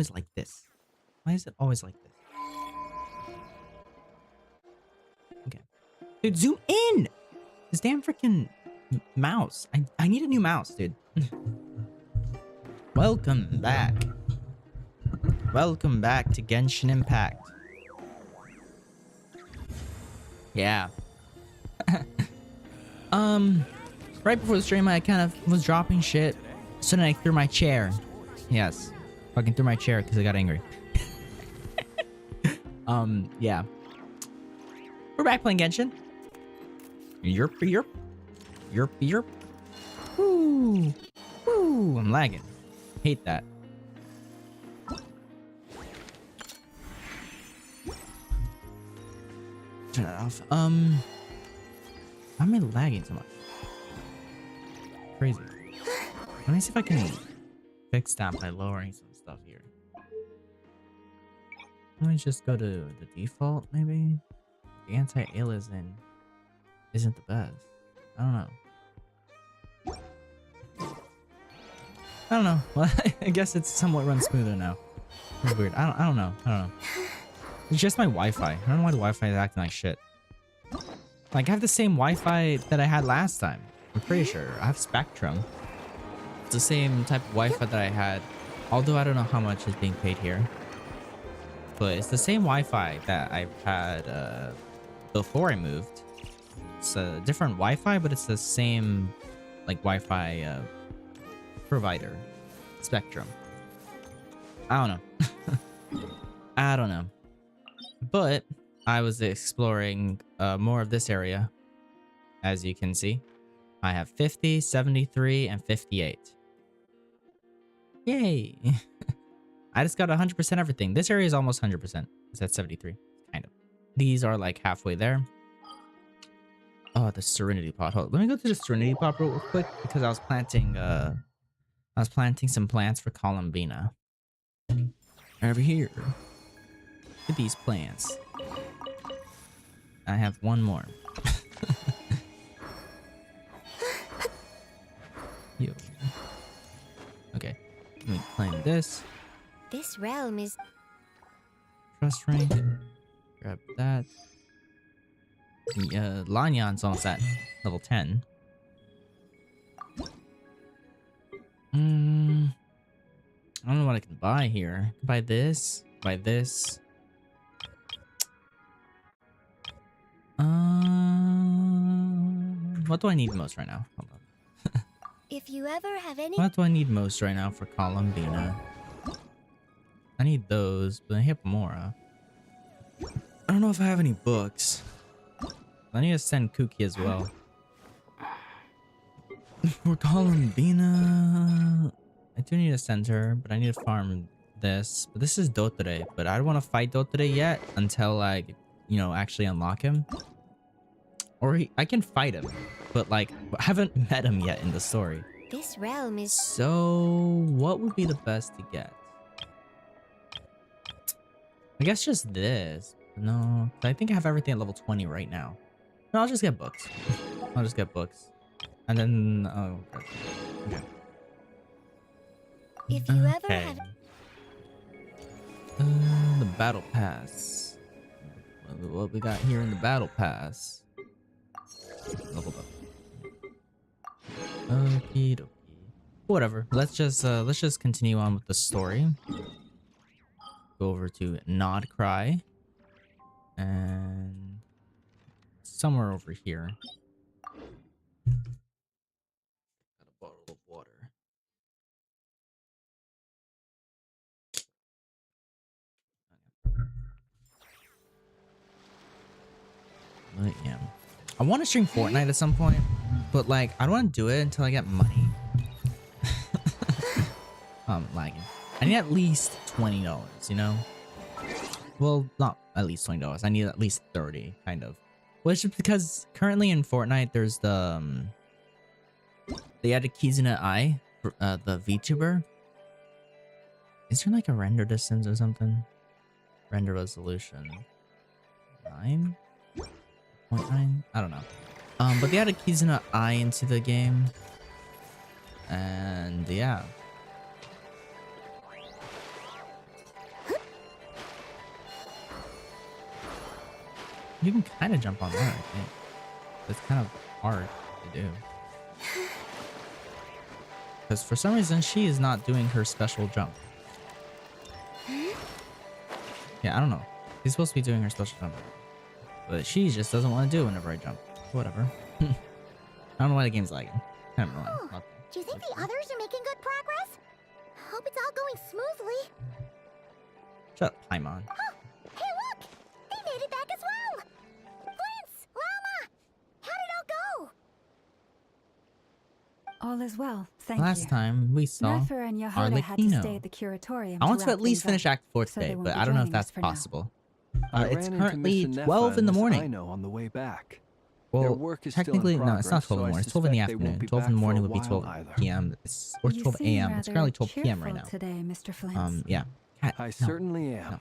always like this? Why is it always like this? Okay. Dude, zoom in! This damn freaking mouse. I need a new mouse, dude. Welcome back. Welcome back to Genshin Impact. Yeah. Right before the stream, I kind of was dropping shit. So then I threw my chair. Yes. Fucking threw my chair because I got angry. Yeah. We're back playing Genshin. Yerp, yerp. Yerp, yerp. Woo. Woo. I'm lagging. Hate that. Turn that off. Why am I lagging so much? Crazy. Let me see if I can fix that by lowering some stuff here. Let me just go to the default, maybe? The anti-aliasing isn't the best. I don't know. I don't know. Well, I guess it's somewhat run smoother now. It's weird. I don't know. I don't know. It's just my Wi-Fi. I don't know why the Wi-Fi is acting like shit. Like, I have the same Wi-Fi that I had last time. I'm pretty sure. I have Spectrum. It's the same type of Wi-Fi that I had. Although I don't know how much is being paid here. But it's the same Wi-Fi that I've had before I moved. It's a different Wi-Fi, but it's the same like Wi-Fi provider. Spectrum. I don't know. I don't know. But I was exploring more of this area. As you can see, I have 50, 73, and 58. Yay! I just got 100% everything. This area is almost 100%. It's at 73, kind of. These are like halfway there. Oh, the Serenity Pot. Hold on. Let me go to the Serenity Pot real quick because I was planting some plants for Columbina. Over here. Look at these plants. I have one more. Yo. Okay. Let me claim this. This realm is Trust rank. Grab that. Lanyan's almost at level 10. I don't know what I can buy here. I can buy this. Buy this. What do I need most right now? Hold on. if you ever have any What do I need most right now for Columbina? I need those, but I have more. I don't know if I have any books. I need to send Kuki as well. For Columbina, I do need to send her, but I need to farm this. But this is Dotore, but I don't want to fight Dotore yet until I, you know, actually unlock him. Or I can fight him, but like I haven't met him yet in the story. this realm is So what would be the best to get? I guess just this. No, I think I have everything at level 20 right now. No, I'll just get books. I'll just get books. And then, oh, okay. if you ever have The battle pass. What we got here in the battle pass? Leveled up. Okie dokie. Whatever. Let's just continue on with the story. Go over to Nod Cry. And somewhere over here. Got a bottle of water. But yeah. I want to stream Fortnite at some point, but like I don't want to do it until I get money. I'm lagging. I need at least $20, you know? Well, not at least $20. I need at least 30, kind of. Which is because currently in Fortnite, there's the they added Kizuna Eye, for, the VTuber. Is there like a render distance or something? Render resolution 9.9? I don't know. But they added Kizuna Eye into the game, and yeah. You can kind of jump on that, I think. It's kind of hard to do. Because for some reason, she is not doing her special jump. Yeah, I don't know. She's supposed to be doing her special jump. But she just doesn't want to do it whenever I jump. Whatever. I don't know why the game's lagging. Kind of annoying. Oh, do you think the others are making good progress? Hope it's all going smoothly. Shut up, Paimon. Oh, hey look! They made it back as well! Prince! Lama! How did it all go? All is well, thank you. Last time we saw Rächer and Yehuda had to stay at the curatorium. I want to wrap at least things finish up, Act 4 so today, they won't but be I don't know if joining that's us for now. possible. I It's ran into currently Mr. 12 in the Neffa and morning. I know on the way back. Well, Their work is still in technically, no, it's not progress, 12 in the so I morning. It's 12 in the suspect they won't afternoon. be 12 in the back morning for a would be 12 while either. p.m. Or You 12 seem a.m. It's currently rather 12 p.m. right now. cheerful today, Mr. Flint. Yeah. Cat, I no, certainly am. no,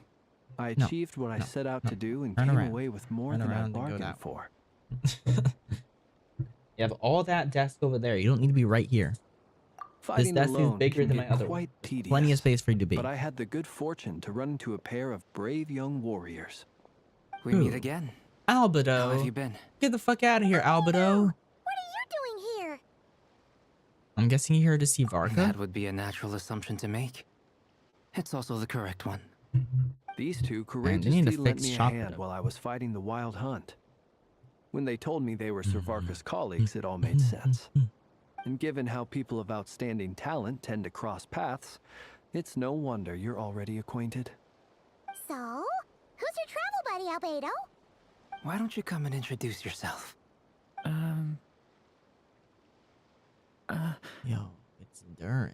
I no, achieved what I no, set out no. to do and Turn came around. away with more Turn than I around and go bargained that for. You have all that desk over there. You don't need to be right here. Fighting This desk is alone bigger can than my get other quite one. tedious, Plenty of space for you to be. but I had the good fortune to run into a pair of brave young warriors. We meet again. Albedo. How have you been? Get the fuck out of here, Albedo. What are you doing here? I'm guessing you're here to see Varka. That would be a natural assumption to make. It's also the correct one. These two need to courageously lent fix me a shop hand it. while I was fighting the wild hunt. When they told me they were Mm-hmm. Sir Varka's colleagues, it all made sense. And given how people of outstanding talent tend to cross paths, it's no wonder you're already acquainted. So, who's your travel buddy, Albedo? Why don't you come and introduce yourself? Yo, it's Durin.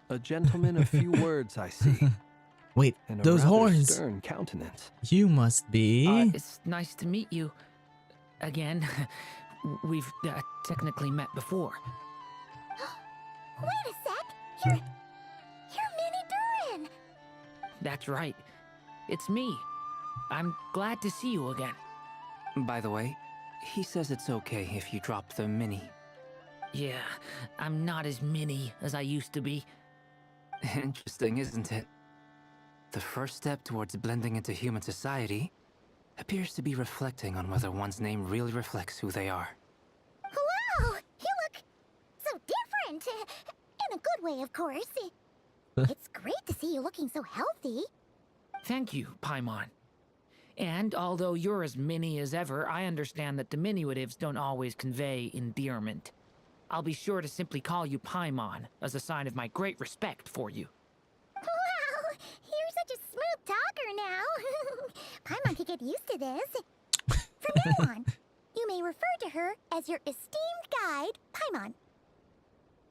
A gentleman of few words, I see. Wait, And a those rather horns. stern countenance. You must be. It's nice to meet you. Again. We've technically met before. Wait a sec! You're Minnie Durin! That's right. It's me. I'm glad to see you again. By the way, he says it's okay if you drop the mini. Yeah, I'm not as mini as I used to be. Interesting, isn't it? The first step towards blending into human society appears to be reflecting on whether one's name really reflects who they are. Wow! You look so different! In a good way, of course. It's great to see you looking so healthy. Thank you, Paimon. And although you're as mini as ever, I understand that diminutives don't always convey endearment. I'll be sure to simply call you Paimon as a sign of my great respect for you. Wow! You're such a smooth talker now. Paimon could get used to this. From now on, you may refer to her as your esteemed guide, Paimon.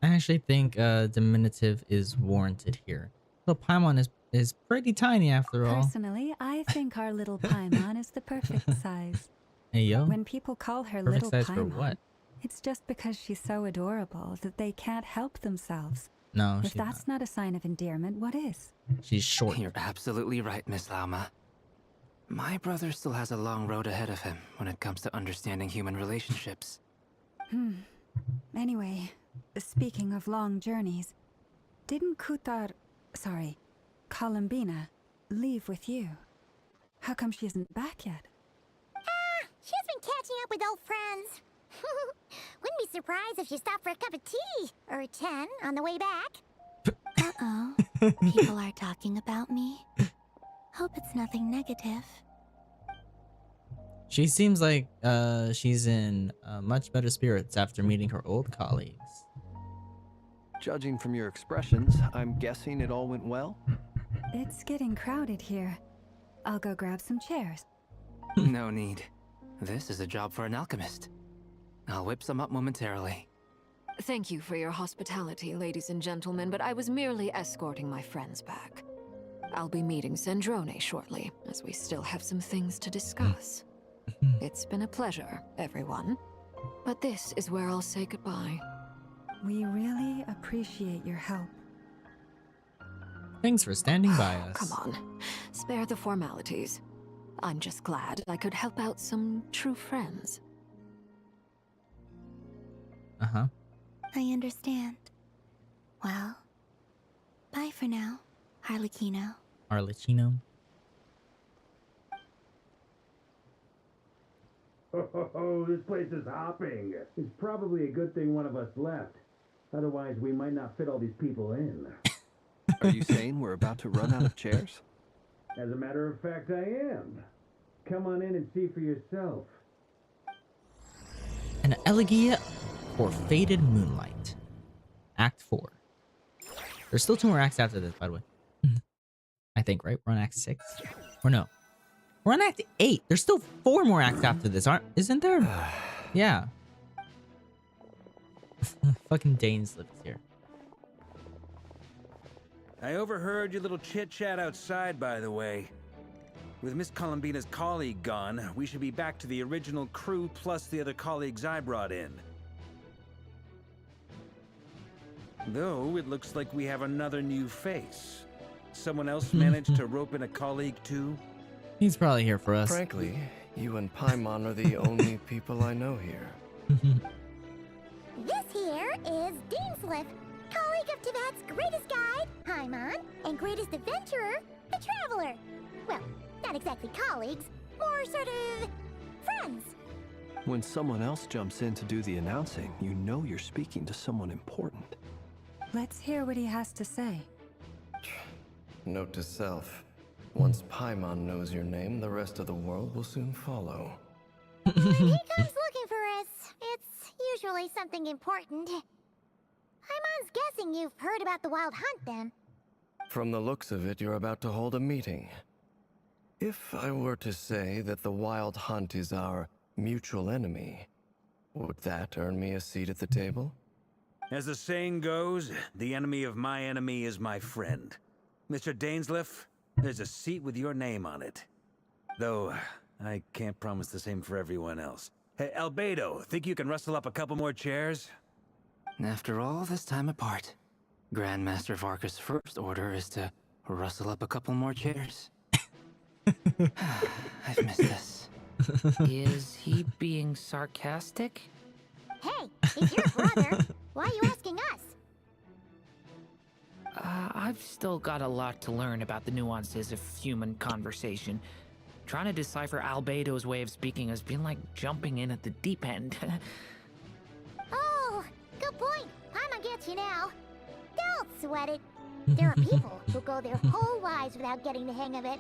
I actually think diminutive is warranted here. So Paimon is pretty tiny after all. Personally, I think our little Paimon is the perfect size. Hey yo. When people call her Perfect little size for Paimon, what? it's just because she's so adorable that they can't help themselves. No, If she's that's not a sign of endearment, what is? not. She's short. You're absolutely right, Miss Lama. My brother still has a long road ahead of him when it comes to understanding human relationships. Anyway, speaking of long journeys, didn't Columbina, leave with you? How come she isn't back yet? She's been catching up with old friends. Wouldn't be surprised if she stopped for a cup of tea or 10 on the way back. Uh-oh. People are talking about me. Hope it's nothing negative. She seems like she's in much better spirits after meeting her old colleagues. Judging from your expressions, I'm guessing it all went well? It's getting crowded here. I'll go grab some chairs. No need. This is a job for an alchemist. I'll whip some up momentarily. Thank you for your hospitality, ladies and gentlemen, but I was merely escorting my friends back. I'll be meeting Sandrone shortly, as we still have some things to discuss. It's been a pleasure, everyone. But this is where I'll say goodbye. We really appreciate your help. Thanks for standing by us. Come on, spare the formalities. I'm just glad I could help out some true friends. Uh-huh. I understand. Well, bye for now, Harlequino. Arlecchino. Oh, this place is hopping. It's probably a good thing one of us left. Otherwise, we might not fit all these people in. Are you saying we're about to run out of chairs? As a matter of fact, I am. Come on in and see for yourself. An elegy for Faded Moonlight. Act 4. There's still 2 more acts after this, by the way. I think, right? We're on Act 6? Or no. We're on Act 8. There's still 4 more acts after this, isn't there? Yeah. Fucking Danes lives here. I overheard your little chit-chat outside, by the way. With Miss Columbina's colleague gone, we should be back to the original crew plus the other colleagues I brought in. Though, it looks like we have another new face. Someone else managed to rope in a colleague too? He's probably here for us. Frankly, you and Paimon are the only people I know here. This here is Deansliff, colleague of Tibet's greatest guide, Paimon, and greatest adventurer, the Traveler. Well, not exactly colleagues, more sort of friends. When someone else jumps in to do the announcing, you know you're speaking to someone important. Let's hear what he has to say. Note to self. Once Paimon knows your name, the rest of the world will soon follow. When he comes looking for us, it's usually something important. Paimon's guessing you've heard about the Wild Hunt, then. From the looks of it, you're about to hold a meeting. If I were to say that the Wild Hunt is our mutual enemy, would that earn me a seat at the table? As the saying goes, the enemy of my enemy is my friend. Mr. Dainsliff, there's a seat with your name on it. Though, I can't promise the same for everyone else. Hey, Albedo, think you can rustle up a couple more chairs? After all this time apart, Grandmaster Varka's first order is to rustle up a couple more chairs. I've missed this. Is he being sarcastic? Hey, he's your brother. Why are you asking us? I've still got a lot to learn about the nuances of human conversation. Trying to decipher Albedo's way of speaking has been like jumping in at the deep end. Oh, good point. Paimon gets you now. Don't sweat it. There are people who go their whole lives without getting the hang of it.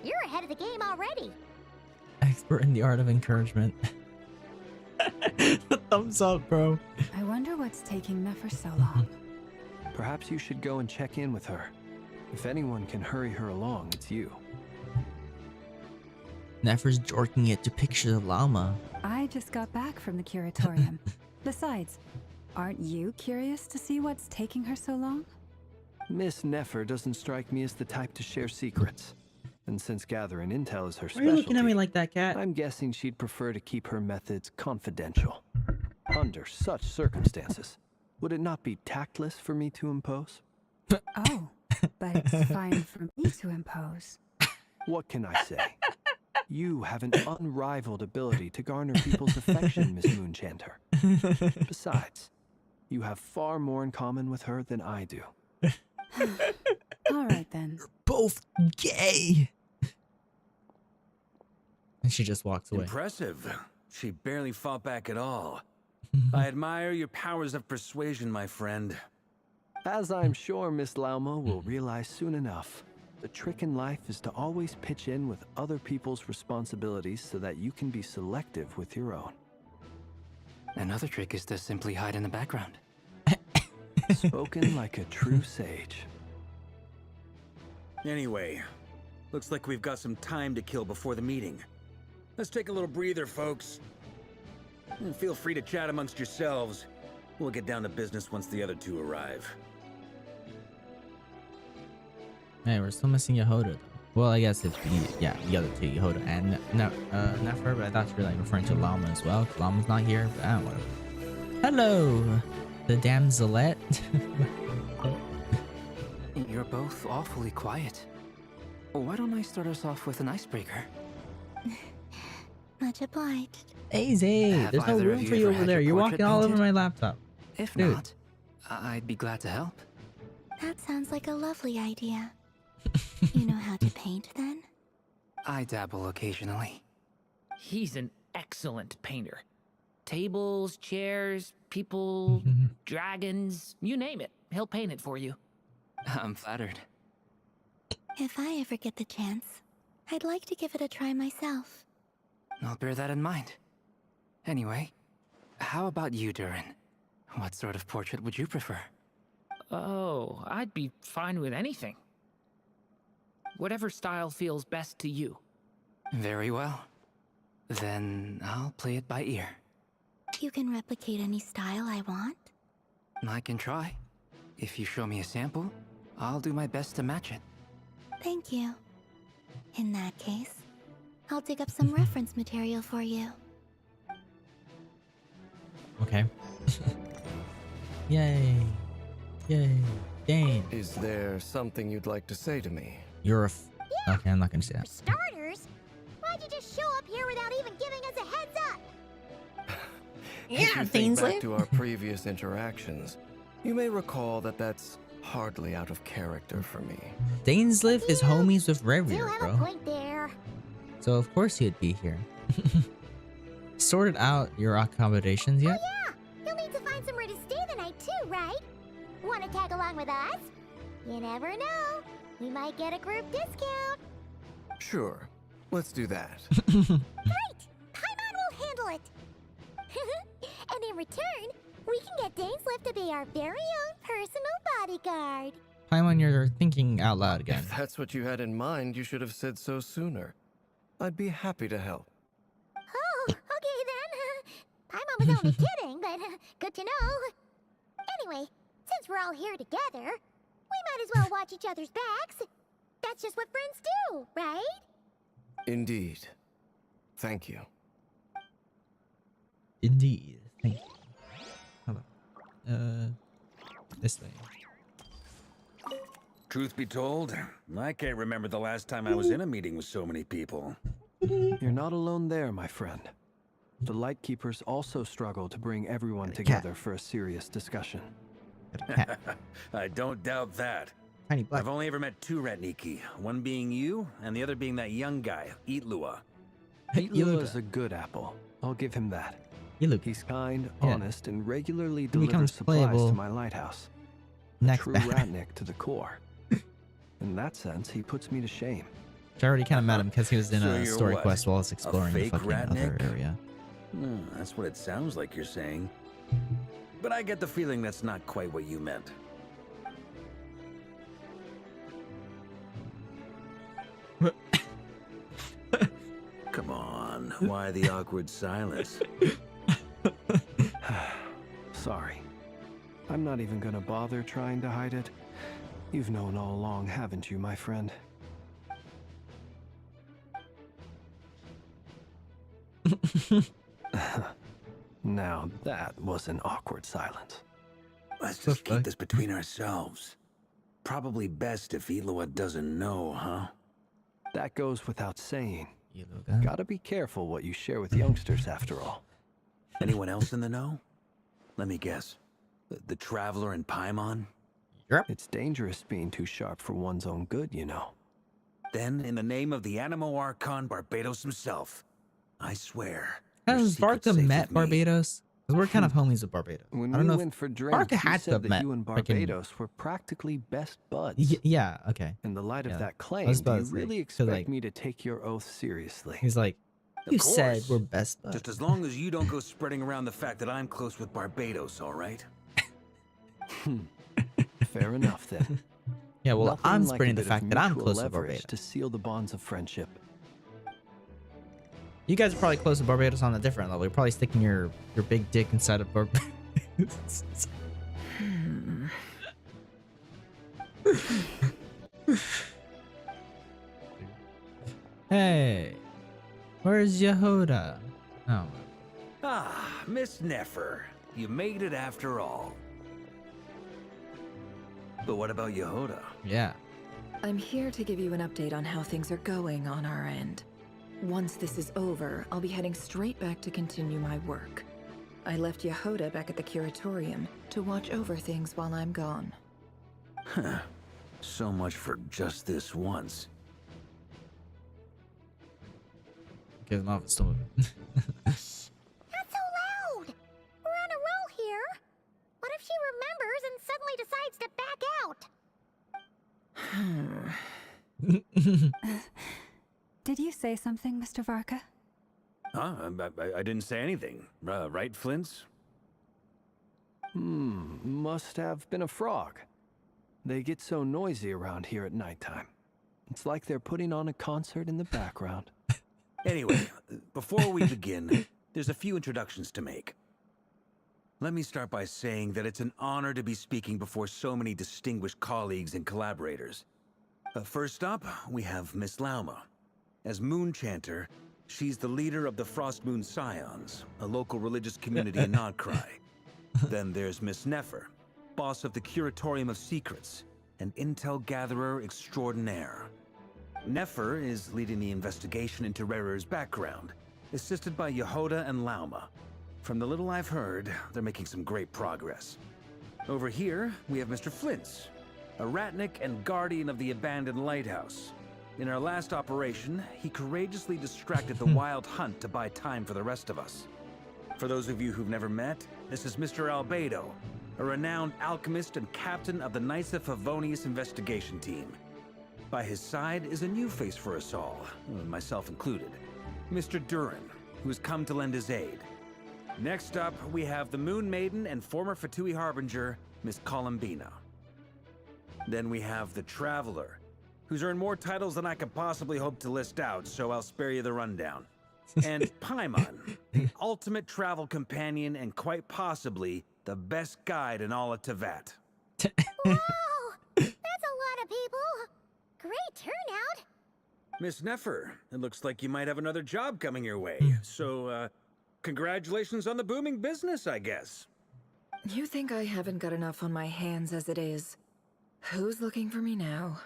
You're ahead of the game already. Expert in the art of encouragement. Thumbs up, bro. I wonder what's taking Nefer so long. Perhaps you should go and check in with her. If anyone can hurry her along, it's you. Nefer's jorking it to picture the llama. I just got back from the curatorium. Besides, aren't you curious to see what's taking her so long? Miss Nefer doesn't strike me as the type to share secrets. And since gathering intel is her Why are specialty, you looking at me like that, cat? I'm guessing she'd prefer to keep her methods confidential. Under such circumstances, would it not be tactless for me to impose? Oh, but it's fine for me to impose. What can I say? You have an unrivaled ability to garner people's affection, Miss Moonchanter. Besides, you have far more in common with her than I do. All right, then. Both gay. And she just walks away. Impressive. She barely fought back at all. I admire your powers of persuasion, my friend. As I'm sure Miss Lauma will realize soon enough, the trick in life is to always pitch in with other people's responsibilities so that you can be selective with your own. Another trick is to simply hide in the background. Spoken like a true sage. Anyway, looks like we've got some time to kill before the meeting. Let's take a little breather, folks. And feel free to chat amongst yourselves. We'll get down to business once the other two arrive. Hey, we're still missing Yehoda, though. Well, I guess it's, yeah, the other two, Yehoda and Nefer, but I thought you were like referring to Llama as well. Llama's not here, but I don't know. Hello, the damselette. You're both awfully quiet. Why don't I start us off with an icebreaker? Much obliged. Easy. Have There's no either of room you for you ever over had there. your You're portrait walking all over painted? my laptop. If Dude. not, I'd be glad to help. That sounds like a lovely idea. You know how to paint, then? I dabble occasionally. He's an excellent painter. Tables, chairs, people, dragons, you name it. He'll paint it for you. I'm flattered. If I ever get the chance, I'd like to give it a try myself. I'll bear that in mind. Anyway, how about you, Durin? What sort of portrait would you prefer? Oh, I'd be fine with anything. Whatever style feels best to you. Very well. Then I'll play it by ear. You can replicate any style I want? I can try. If you show me a sample, I'll do my best to match it. Thank you. In that case, I'll dig up some reference material for you. Okay. Yay. Yay. Dane. Is there something you'd like to say to me? You're a okay, I'm not gonna say For that. starters, why'd you just show up here without even giving us a heads up? If you think back to our previous interactions, you may recall that that's hardly out of character for me. Dainsleif is homies with Do Rächer, have bro. a point there. So of course he'd be here. Sorted out your accommodations yet? Yeah, you'll need to find somewhere to stay the night too, right? Want to tag along with us? You never know. We might get a group discount. Sure, let's do that. Great! Paimon will handle it. And in return, we can get Dainsleif to be our very own personal bodyguard. Paimon, you're thinking out loud again. If that's what you had in mind, you should have said so sooner. I'd be happy to help. Oh, okay then. Paimon was only kidding, but good to know. Anyway, since we're all here together, we might as well watch each other's backs. That's just what friends do, right? Indeed. Thank you. Indeed. Thank you. Hello. This way. Truth be told, I can't remember the last time I was in a meeting with so many people. You're not alone there, my friend. The Lightkeepers also struggle to bring everyone together for a serious discussion. I don't doubt that. Tiny black. I've only ever met two Ratniki, one being you, and the other being that young guy, Eatlua. Eatlua is a good apple. I'll give him that. He's kind, honest, and regularly delivers supplies to my lighthouse. Next True Ratnik to the core. In that sense, he puts me to shame. I already kind of met him because he was in So a you're story what, quest while I was exploring the fake fucking other Ratnik? area. That's what it sounds like you're saying. But I get the feeling that's not quite what you meant. Come on, why the awkward silence? Sorry. I'm not even gonna bother trying to hide it. You've known all along, haven't you, my friend? Now that was an awkward silence. Let's just keep this between ourselves. Probably best if Eloa doesn't know, huh? That goes without saying. Gotta be careful what you share with youngsters, after all. Anyone else in the know? Let me guess. The Traveler and Paimon? Yep. It's dangerous being too sharp for one's own good, you know. Then, in the name of the Animo Archon Barbados himself, I swear. Has Barca met Barbados? Because we're kind of homies with Barbados. When I don't we know went if for drinks, Barca you had to said have that met you and freaking- Barbados were practically best buds. Yeah, okay. In the light Yeah. of that I claim, was do about you to say, really 'cause, expect like, me to take your oath seriously? He's like, Of you said course. we're best buds. Just as long as you don't go spreading around the fact that I'm close with Barbados, all right? Fair enough, then. Yeah, well, Nothing I'm like a spreading the bit of fact that I'm mutual close with leverage Barbados. to seal the bonds of friendship. You guys are probably close to Barbados on a different level. You're probably sticking your big dick inside of Barbados. Hey, where's Yehuda? Oh. Ah, Miss Nefer. You made it after all. But what about Yehuda? Yeah. I'm here to give you an update on how things are going on our end. Once this is over, I'll be heading straight back to continue my work. I left Yehuda back at the Curatorium to watch over things while I'm gone. Huh. So much for just this once. Okay, the mouth is still moving. Not so loud! We're on a roll here. What if she remembers and suddenly decides to back out? Did you say something, Mr. Varka? Huh? I didn't say anything. Right, Flints? Must have been a frog. They get so noisy around here at nighttime. It's like they're putting on a concert in the background. Anyway, before we begin, there's a few introductions to make. Let me start by saying that it's an honor to be speaking before so many distinguished colleagues and collaborators. First up, we have Miss Lauma. As Moon Chanter, she's the leader of the Frost Moon Scions, a local religious community in Nodcry. Then there's Miss Nefer, boss of the Curatorium of Secrets, an intel gatherer extraordinaire. Nefer is leading the investigation into Rächer's background, assisted by Yehoda and Lauma. From the little I've heard, they're making some great progress. Over here, we have Mr. Flints, a Ratnik and guardian of the abandoned lighthouse. In our last operation, he courageously distracted the Wild Hunt to buy time for the rest of us. For those of you who've never met, this is Mr. Albedo, a renowned alchemist and captain of the Knights of Favonius investigation team. By his side is a new face for us all, myself included, Mr. Durin, who has come to lend his aid. Next up, we have the Moon Maiden and former Fatui Harbinger, Miss Columbina. Then we have the Traveler, who's earned more titles than I could possibly hope to list out, so I'll spare you the rundown. And Paimon, the ultimate travel companion and quite possibly the best guide in all of Tevat. Whoa! That's a lot of people. Great turnout. Miss Nefer, it looks like you might have another job coming your way. So, congratulations on the booming business, I guess. You think I haven't got enough on my hands as it is? Who's looking for me now?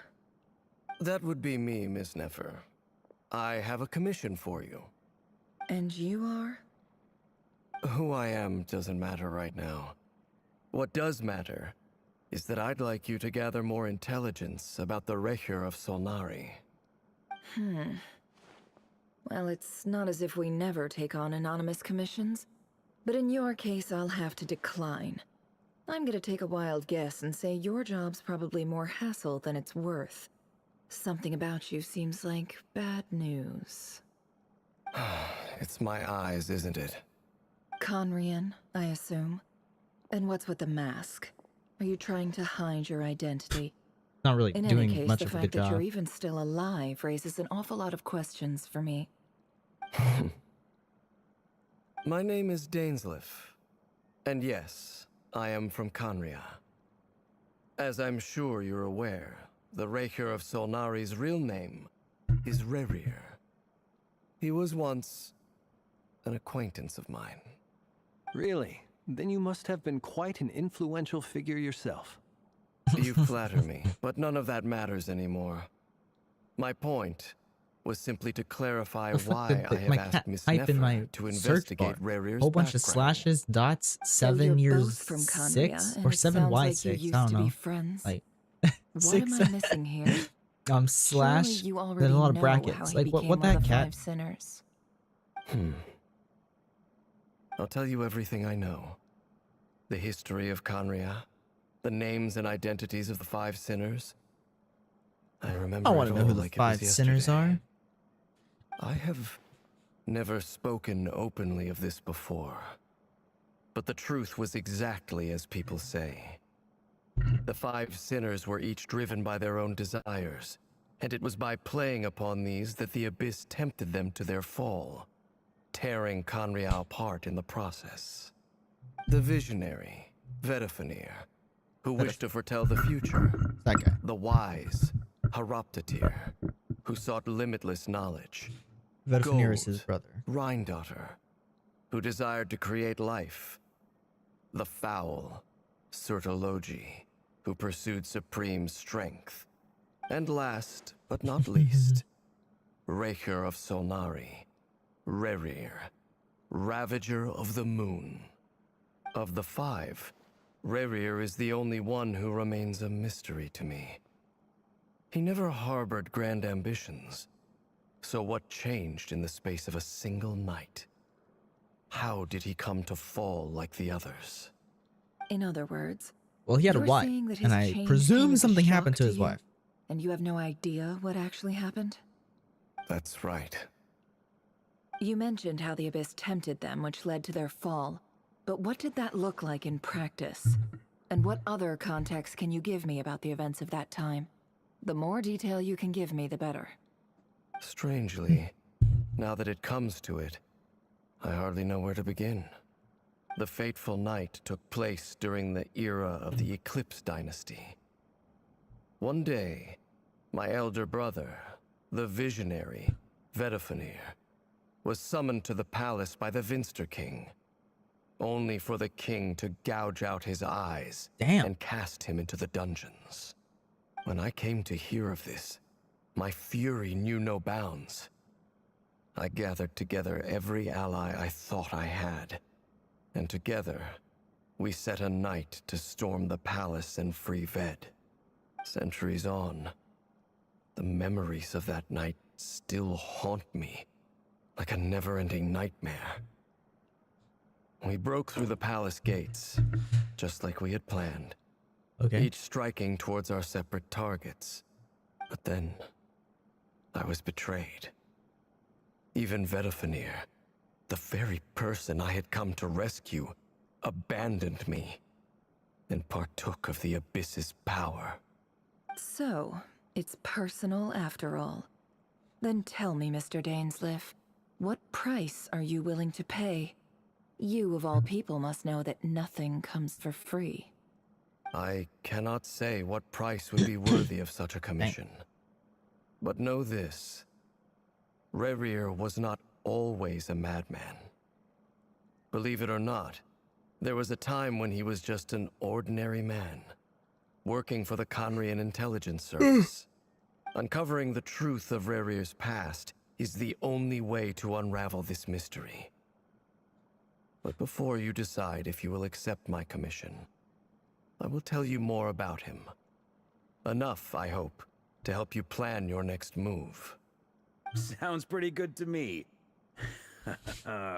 That would be me, Miss Nefer. I have a commission for you. And you are? Who I am doesn't matter right now. What does matter is that I'd like you to gather more intelligence about the Rächer of Solnari. Well, it's not as if we never take on anonymous commissions. But in your case, I'll have to decline. I'm gonna take a wild guess and say your job's probably more hassle than it's worth. Something about you seems like bad news. It's my eyes, isn't it? Khaenri'ah, I assume. And what's with the mask? Are you trying to hide your identity? Not really In doing any case, much the of a fact good that job. you're even still alive raises an awful lot of questions for me. My name is Dainsleif. And yes, I am from Khaenri'ah. As I'm sure you're aware, the Rächer of Solnari's real name is Rächer. He was once an acquaintance of mine. Really? Then you must have been quite an influential figure yourself. You flatter me, but none of that matters anymore. My point was simply to clarify why I have asked Miss Type in my Nefer to search bar. investigate Rächer's Whole bunch of background. slashes, dots, So 7 you're years both from 6 Khaenri'ah, or and it 7 sounds y like 6. you I used don't to know. be friends. Like What 6. am I missing here? Slash. Surely you already Then a lot of know brackets. how he Like what became the one heck, of the cat? 5 sinners. I'll tell you everything I know. The history of Khaenri'ah, the names and identities of the 5 sinners. I remember I want it to know all who the like it was 5 sinners yesterday. are. I have never spoken openly of this before. But the truth was exactly as people say. The 5 sinners were each driven by their own desires, and it was by playing upon these that the Abyss tempted them to their fall, tearing Khaenri'ah apart in the process. The visionary, Vedifenir, who wished to foretell the future. That guy. The wise, Haroptatir, who sought limitless knowledge. Vedifenir is his Gold, brother. Rhindaughter, who desired to create life. The foul, Surtologi, who pursued supreme strength. And last, but not least, Rächer of Solnari, Rächer, Ravager of the Moon. Of the 5, Rächer is the only one who remains a mystery to me. He never harbored grand ambitions, So what changed in the space of a single night? How did he come to fall like the others? In other words, Well, he had a you're wife, saying that and his I change came presume as a something shock happened to his you, wife. And you have no idea what actually happened? That's right. You mentioned how the Abyss tempted them, which led to their fall. But what did that look like in practice? And what other context can you give me about the events of that time? The more detail you can give me, the better. Strangely, now that it comes to it, I hardly know where to begin. The fateful night took place during the era of the Eclipse Dynasty. One day, my elder brother, the visionary, Vedifenir, was summoned to the palace by the Vinster King, only for the king to gouge out his eyes and cast him into the dungeons. When I came to hear of this, my fury knew no bounds. I gathered together every ally I thought I had, and together, we set a night to storm the palace and free Ved. Centuries on, the memories of that night still haunt me, like a never-ending nightmare. We broke through the palace gates, just like we had planned. Okay. Each striking towards our separate targets. But then, I was betrayed. Even Vedifenir, the very person I had come to rescue, abandoned me and partook of the Abyss's power. So, it's personal after all. Then tell me, Mr. Dainsleif, what price are you willing to pay? You, of all people, must know that nothing comes for free. I cannot say what price would be worthy of such a commission. But know this. Rächer was not always a madman. Believe it or not, there was a time when he was just an ordinary man, working for the Khaenri'ah intelligence service. Uncovering the truth of Rächer's past is the only way to unravel this mystery. But before you decide if you will accept my commission, I will tell you more about him. Enough, I hope, to help you plan your next move. Sounds pretty good to me.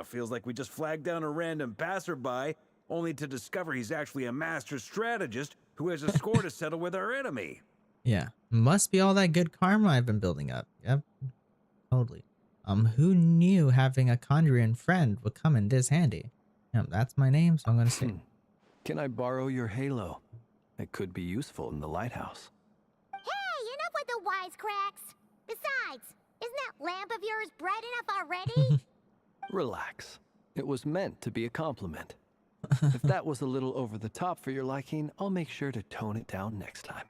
Feels like we just flagged down a random passerby, only to discover he's actually a master strategist who has a score to settle with our enemy. Yeah, must be all that good karma I've been building up. Yep, totally. Who knew having a Khaenri'ah friend would come in this handy? That's my name, so I'm gonna say. Can I borrow your halo? It could be useful in the lighthouse. Hey, enough with the wisecracks. Besides, isn't that lamp of yours bright enough already? Relax. It was meant to be a compliment. If that was a little over the top for your liking, I'll make sure to tone it down next time.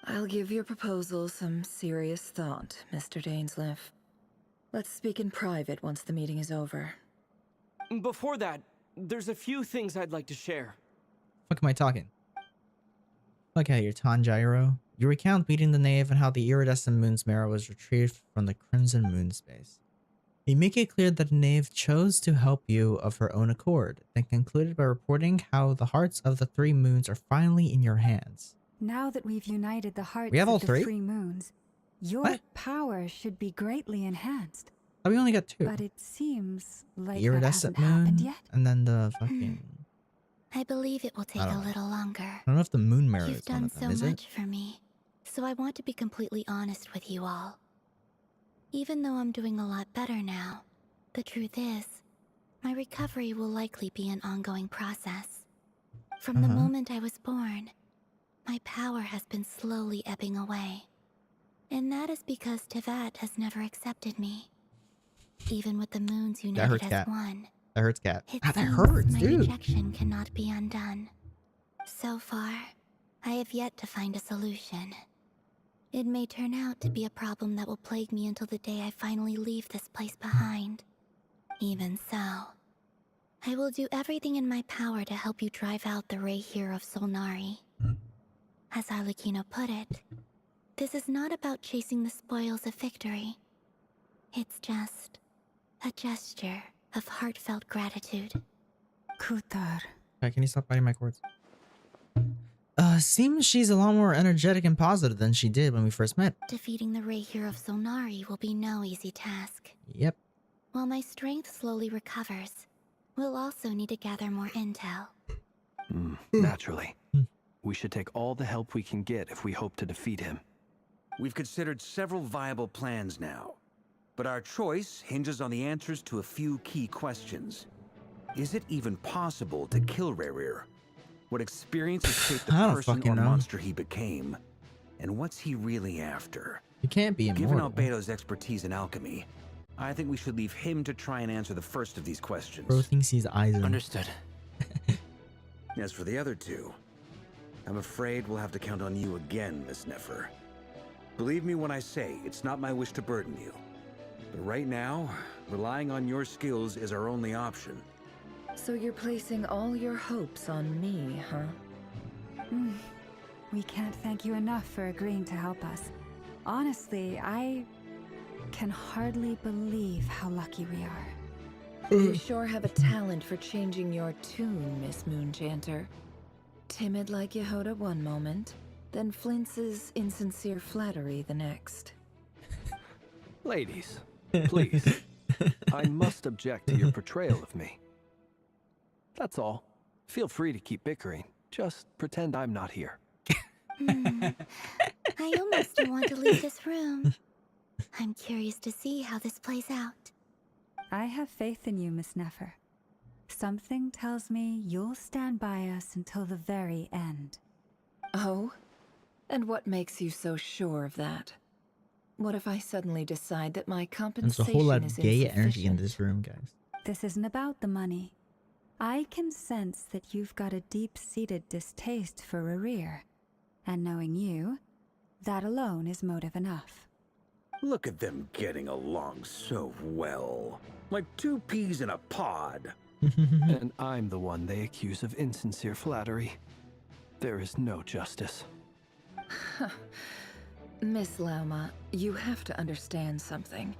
I'll give your proposal some serious thought, Mr. Dainsleif. Let's speak in private once the meeting is over. Before that, there's a few things I'd like to share. What am I talking? Look at your Tanjiro. You recount meeting the knave and how the iridescent moon's mirror was retrieved from the crimson moon space. You make it clear that the knave chose to help you of her own accord, then concluded by reporting how the hearts of the three moons are finally in your hands. Now that we've united the hearts We have all of the three? three moons, your power should be greatly enhanced. Oh, we only got two. But it seems like The that iridescent hasn't happened moon, yet. and then the fucking... I believe it will take I a don't know. little longer. I don't know if the moon mirror You've is one done of so them, is much it? for me, so I want to be completely honest with you all. Even though I'm doing a lot better now, the truth is, my recovery will likely be an ongoing process. From the moment I was born, my power has been slowly ebbing away. And that is because Tevat has never accepted me. Even with the moons united hurts, as Cat. one, That hurts, Cat. it That seems hurts, my dude. rejection cannot be undone. So far, I have yet to find a solution. It may turn out to be a problem that will plague me until the day I finally leave this place behind. Even so, I will do everything in my power to help you drive out the Rächer of Solnari. As Arlecchino put it, this is not about chasing the spoils of victory. It's just a gesture of heartfelt gratitude. Kutar. Okay, can you stop biting my cords? Seems she's a lot more energetic and positive than she did when we first met. Defeating the Rächer of Solnari will be no easy task. Yep. While my strength slowly recovers, we'll also need to gather more intel. Naturally. We should take all the help we can get if we hope to defeat him. We've considered several viable plans now, but our choice hinges on the answers to a few key questions. Is it even possible to kill Rächer? What experiences shaped the person or monster he became? And what's he really after? You can't be immortal. Given Albedo's expertise in alchemy, I think we should leave him to try and answer the first of these questions. Bro thinks he's Aizen. Understood. As for the other two, I'm afraid we'll have to count on you again, Miss Nefer. Believe me when I say it's not my wish to burden you. But right now, relying on your skills is our only option. So you're placing all your hopes on me, huh? We can't thank you enough for agreeing to help us. Honestly, I can hardly believe how lucky we are. You sure have a talent for changing your tune, Miss Moonchanter. Timid like Yehoda one moment, then flinches insincere flattery the next. Ladies, please. I must object to your portrayal of me. That's all. Feel free to keep bickering. Just pretend I'm not here. I almost don't want to leave this room. I'm curious to see how this plays out. I have faith in you, Miss Nefer. Something tells me you'll stand by us until the very end. Oh? And what makes you so sure of that? What if I suddenly decide that my compensation There's a whole lot is of gay insufficient? energy in this room, guys. This isn't about the money. I can sense that you've got a deep-seated distaste for Rächer. And knowing you, that alone is motive enough. Look at them getting along so well. Like two peas in a pod. And I'm the one they accuse of insincere flattery. There is no justice. Miss Lauma, you have to understand something.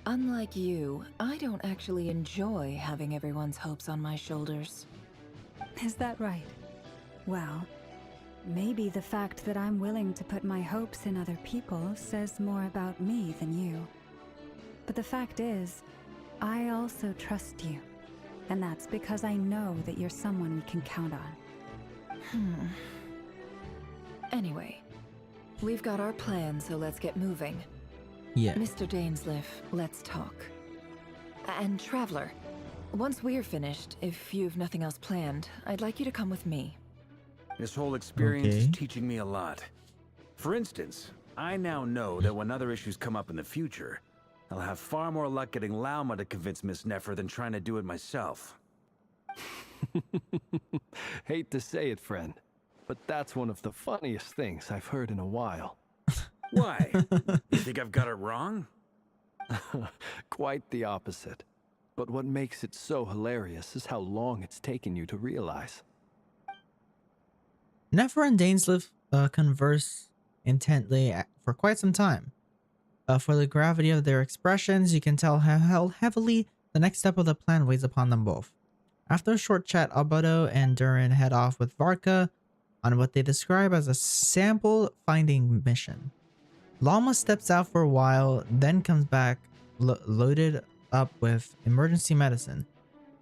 Unlike you, I don't actually enjoy having everyone's hopes on my shoulders. Is that right? Well, maybe the fact that I'm willing to put my hopes in other people says more about me than you. But the fact is, I also trust you. And that's because I know that you're someone we can count on. Anyway, we've got our plan, so let's get moving. Yeah. Mr. Dainsleif, let's talk. And Traveler, once we're finished, if you've nothing else planned, I'd like you to come with me. This whole experience is teaching me a lot. For instance, I now know that when other issues come up in the future, I'll have far more luck getting Lauma to convince Miss Nefer than trying to do it myself. Hate to say it, friend, but that's one of the funniest things I've heard in a while. Why? You think I've got it wrong? Quite the opposite. But what makes it so hilarious is how long it's taken you to realize. Nefer and Dainsleif converse intently for quite some time. For the gravity of their expressions, you can tell how heavily the next step of the plan weighs upon them both. After a short chat, Albedo and Durin head off with Varka on what they describe as a sample finding mission. Lauma steps out for a while, then comes back loaded up with emergency medicine.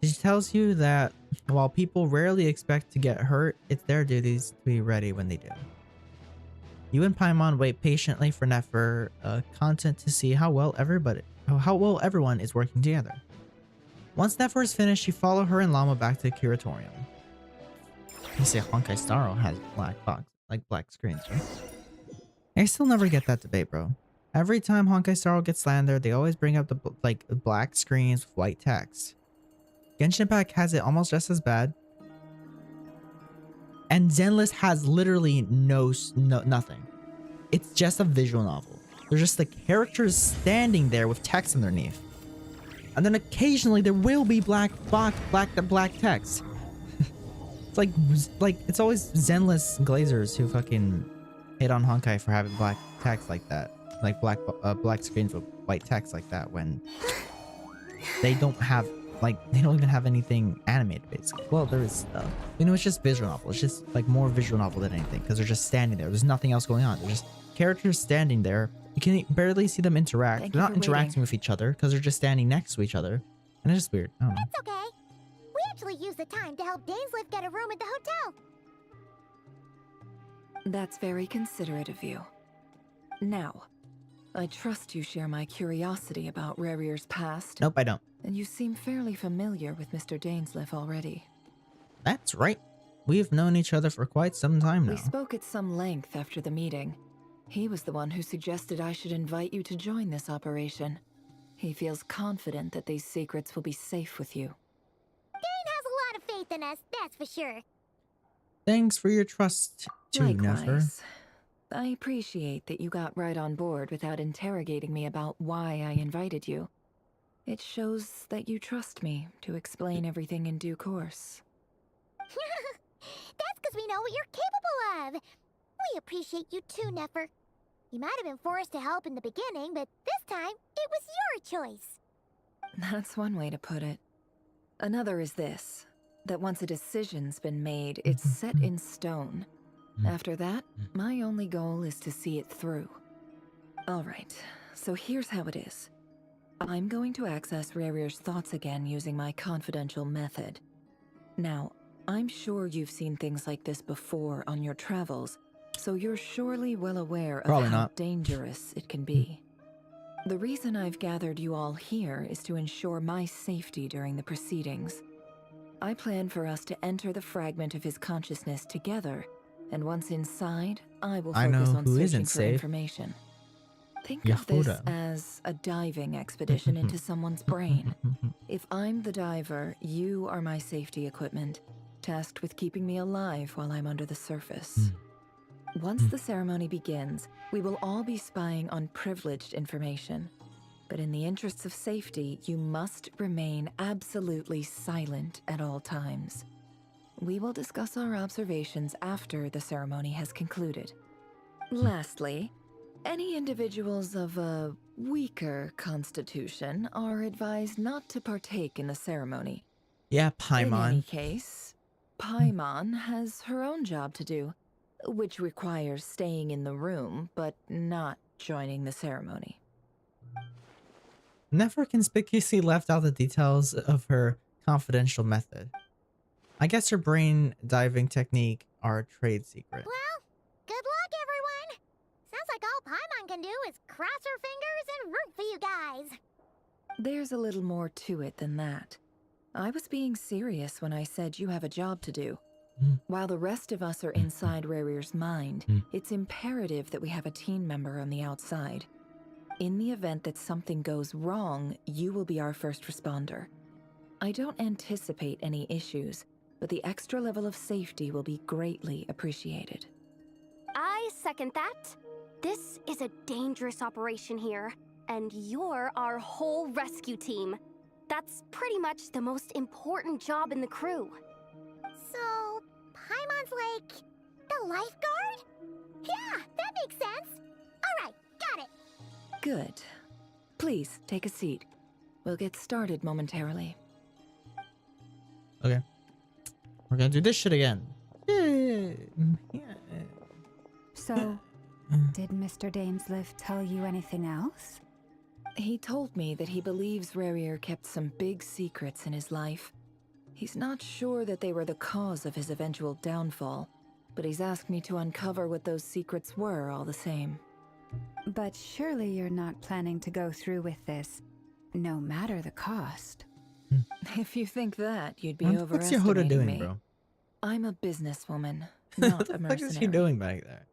She tells you that while people rarely expect to get hurt, it's their duties to be ready when they do. You and Paimon wait patiently for Nefer, content to see how well everyone is working together. Once Nefer is finished, you follow her and Lauma back to the curatorium. You say Honkai Star has black screens, right? I still never get that debate, bro. Every time Honkai Star gets slandered, they always bring up the black screens with white text. Genshin Impact has it almost just as bad. And Zenless has literally nothing. It's just a visual novel. There's just the characters standing there with text underneath. And then occasionally there will be black text. It's like it's always Zenless glazers who fucking hate on Honkai for having black text like that. Like black screens with white text like that when they don't have like they don't even have anything animated basically. Well, there is stuff. You know, it's just visual novel. It's just like more visual novel than anything because they're just standing there. There's nothing else going on. They're just characters standing there. You can barely see them interact. They're not interacting with each other because they're just standing next to each other. And it's just weird. I don't know. It's okay. We actually used the time to help Dainsleif get a room at the hotel. That's very considerate of you. Now, I trust you share my curiosity about Rächer's past. Nope, I don't. And you seem fairly familiar with Mr. Dainsleif already. That's right. We've known each other for quite some time now. We spoke at some length after the meeting. He was the one who suggested I should invite you to join this operation. He feels confident that these secrets will be safe with you. Dane has a lot of faith in us, that's for sure. Thanks for your trust, too, Nefer. Likewise. I appreciate that you got right on board without interrogating me about why I invited you. It shows that you trust me to explain everything in due course. That's because we know what you're capable of. We appreciate you too, Nefer. You might have been forced to help in the beginning, but this time, it was your choice. That's one way to put it. Another is this, that once a decision's been made, it's set in stone. After that, my only goal is to see it through. Alright, so here's how it is. I'm going to access Rächer's thoughts again using my confidential method. Now, I'm sure you've seen things like this before on your travels, so you're surely well aware of how dangerous it can be. The reason I've gathered you all here is to ensure my safety during the proceedings. I plan for us to enter the fragment of his consciousness together, and once inside, I will focus on searching for information. Think of this as a diving expedition into someone's brain. If I'm the diver, you are my safety equipment, tasked with keeping me alive while I'm under the surface. Once the ceremony begins, we will all be spying on privileged information. But in the interests of safety, you must remain absolutely silent at all times. We will discuss our observations after the ceremony has concluded. Lastly, any individuals of a weaker constitution are advised not to partake in the ceremony. Yeah, Paimon. In any case, Paimon has her own job to do, which requires staying in the room, but not joining the ceremony. Nefer conspicuously left out the details of her confidential method. I guess her brain diving technique are a trade secret. Well, good luck, everyone. Sounds like all Paimon can do is cross her fingers and root for you guys. There's a little more to it than that. I was being serious when I said you have a job to do. While the rest of us are inside Rächer's mind, it's imperative that we have a team member on the outside. In the event that something goes wrong, you will be our first responder. I don't anticipate any issues, but the extra level of safety will be greatly appreciated. I second that. This is a dangerous operation here, and you're our whole rescue team. That's pretty much the most important job in the crew. So, Paimon's like the lifeguard? Yeah, that makes sense. All right, got it. Good. Please, take a seat. We'll get started momentarily. Okay. We're gonna do this shit again. So, did Mr. Dainsleif tell you anything else? He told me that he believes Rächer kept some big secrets in his life. He's not sure that they were the cause of his eventual downfall, but he's asked me to uncover what those secrets were all the same. But surely you're not planning to go through with this, no matter the cost. If you think that, you'd be What's overestimating Yehuda doing, me. bro? I'm a businesswoman, not What a the mercenary. fuck is she doing back there?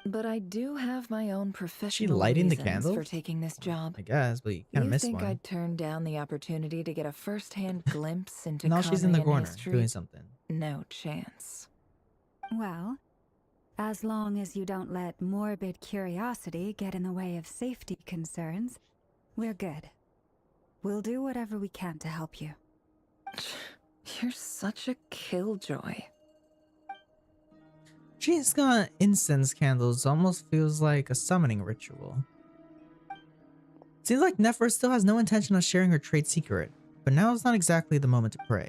But I do have my own professional She lighting the reasons candles? for taking this job. I guess, but you kind of You missed think one. I'd turn down the opportunity to get a first-hand glimpse into Now she's in the Khaenri'ah corner history? doing something. No chance. Well, as long as you don't let morbid curiosity get in the way of safety concerns, we're good. We'll do whatever we can to help you. You're such a killjoy. She's got incense candles. Almost feels like a summoning ritual. Seems like Nefer still has no intention of sharing her trade secret, but now is not exactly the moment to pray.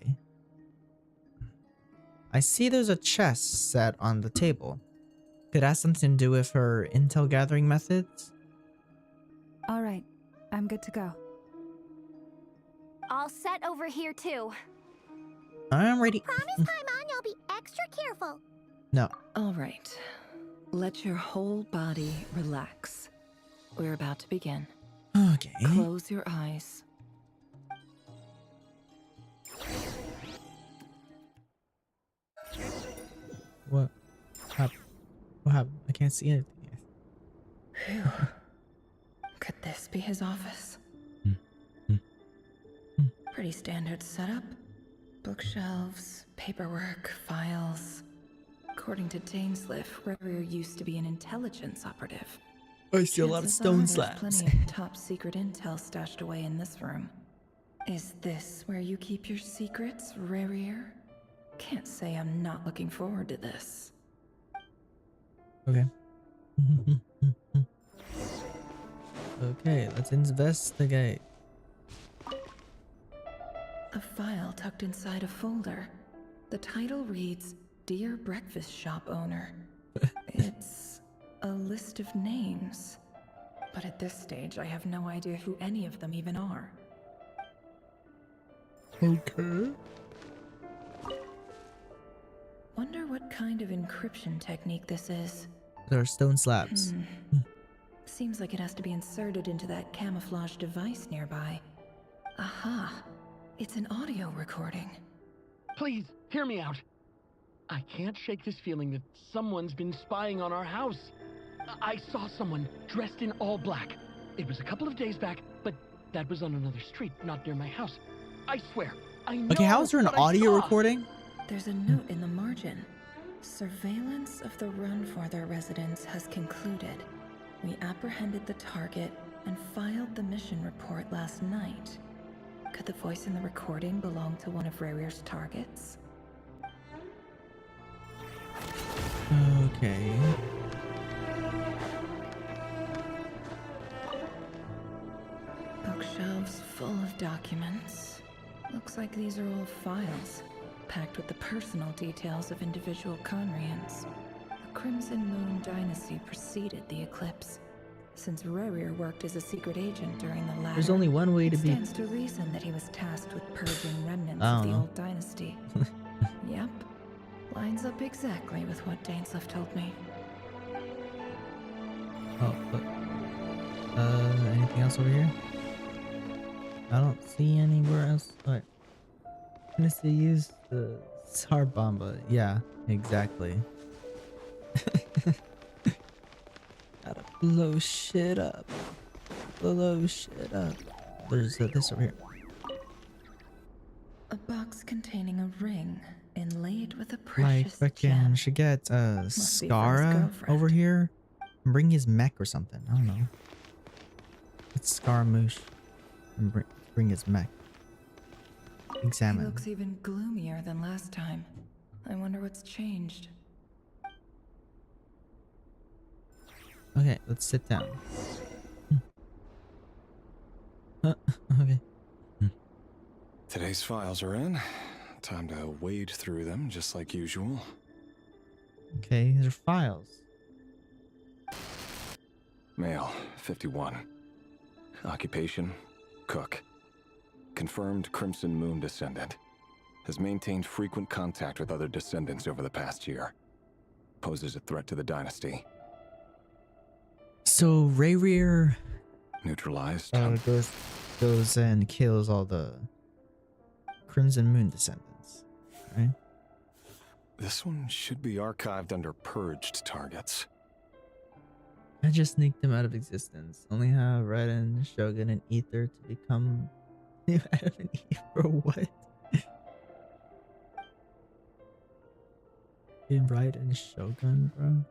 I see there's a chest set on the table. Could it have something to do with her intel gathering methods? All right, I'm good to go. All set over here too. I'm ready. Promise, Paimon, you'll be extra careful. No. All right. Let your whole body relax. We're about to begin. Okay. Close your eyes. What happened? What happened? I can't see anything. Phew. Could this be his office? Pretty standard setup. Bookshelves, paperwork, files. According to Dainsliff, Rächer used to be an intelligence operative. I see a lot of stone slabs. There's plenty of top secret intel stashed away in this room. Is this where you keep your secrets, Rächer? Can't say I'm not looking forward to this. Okay. Okay, let's investigate. A file tucked inside a folder. The title reads, Dear Breakfast Shop Owner. It's a list of names. But at this stage, I have no idea who any of them even are. Okay. Wonder what kind of encryption technique this is. There are stone slabs. Seems like it has to be inserted into that camouflage device nearby. Aha! It's an audio recording. Please, hear me out. I can't shake this feeling that someone's been spying on our house. I saw someone dressed in all black. It was a couple of days back, but that was on another street, not near my house. I swear, I know. Okay, how is there an audio recording? There's a note in the margin. Surveillance of the Runforther residence has concluded. We apprehended the target and filed the mission report last night. Could the voice in the recording belong to one of Rächer's targets? Okay. Bookshelves full of documents. Looks like these are all files, packed with the personal details of individual Khaenri'ahs. The Crimson Moon dynasty preceded the eclipse. Since Rächer worked as a secret agent during the latter, There's only one way to be. It stands to reason that he was tasked with purging remnants of the old dynasty. Yep. Lines up exactly with what Dainsliff told me. Oh, look. Anything else over here? I don't see anywhere else. Alright. I'm gonna say use the Tsar Bomba. Yeah, exactly. Gotta blow shit up. Blow shit up. There's this over here. A box containing a ring inlaid with a precious Like, frickin' should get Skara over here and bring his mech or something. I don't know. It's Scaramouche and bring his mech. Examine. He looks even gloomier than last time. I wonder what's changed. Okay, let's sit down. Okay. Today's files are in. Time to wade through them just like usual. Okay, these are files. Male, 51. Occupation, cook. Confirmed Crimson Moon descendant. Has maintained frequent contact with other descendants over the past year. Poses a threat to the dynasty. So Rächer neutralized. Goes and kills all the Crimson Moon descendants, right? This one should be archived under purged targets. I just sneaked them out of existence. Only have Raiden, Shogun, and Ether to become new Adam and Eve or what? In Raiden, Shogun, bro.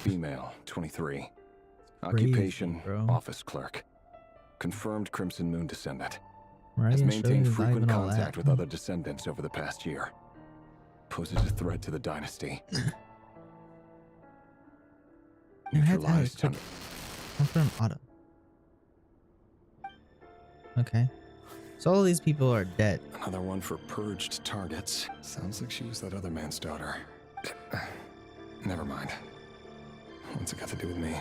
Female, 23. Crazy, Occupation, bro. office clerk. Confirmed Crimson Moon descendant. Raiden, Has maintained Shogun's not frequent even all contact that. with other descendants over the past year. Poses a threat to the dynasty. I had Neutralized. I'll put him auto. Okay. So all of these people are dead. Another one for purged targets. Sounds like she was that other man's daughter. Never mind. What's it got to do with me?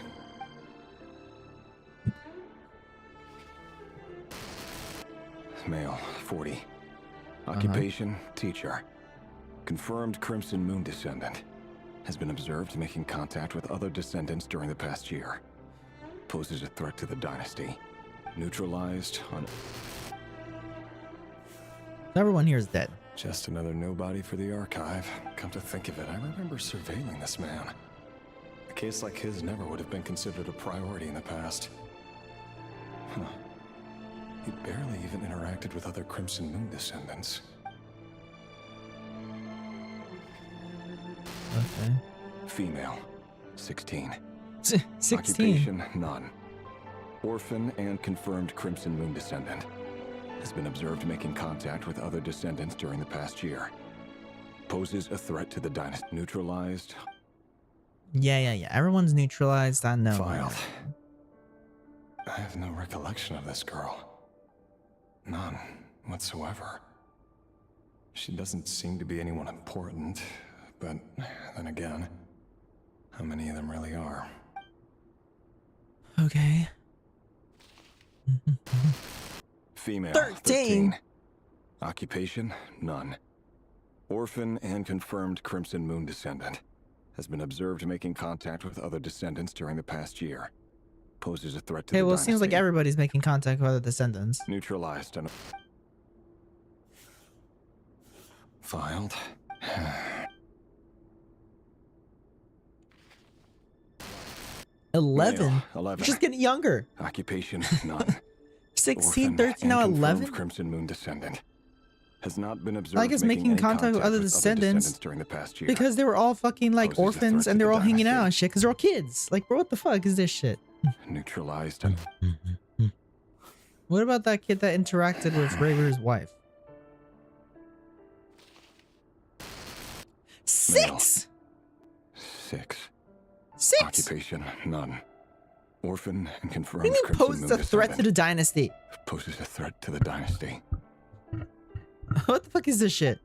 Male, 40. Occupation, teacher. Confirmed Crimson Moon descendant. Has been observed making contact with other descendants during the past year. Poses a threat to the dynasty. Neutralized on... Everyone here is dead. Just another nobody for the archive. Come to think of it, I remember surveilling this man. A case like his never would have been considered a priority in the past. Huh. He barely even interacted with other Crimson Moon descendants. Okay. Female, 16. 16? Occupation, none. Orphan and confirmed Crimson Moon descendant. Has been observed making contact with other descendants during the past year. Poses a threat to the dynasty. Neutralized. Yeah. Everyone's neutralized. I know. Filed. I have no recollection of this girl. None whatsoever. She doesn't seem to be anyone important, but then again, how many of them really are? Okay. Female, 13. Occupation, none. Orphan and confirmed Crimson Moon descendant. Has been observed making contact with other descendants during the past year. Poses a threat to the well, it dynasty. seems like everybody's making contact with other descendants. Neutralized and... Filed. 11? Male, 11. Just getting younger. Occupation, none. 16, Orphan 13, now and confirmed 11? Crimson Moon descendant. Has not been observed I guess making any contact with other descendants during the past year. because they were all fucking like Poses a orphans threat and to they're the all hanging out dynasty. and shit because they're all kids. Like, bro, what the fuck is this shit? Neutralized and... What about that kid that interacted with Rächer's wife? 6? 6. 6? Occupation, none. Orphan and confirmed What do you mean Crimson poses Moon a threat to descendant. the dynasty? Poses a threat to the dynasty. What the fuck is this shit?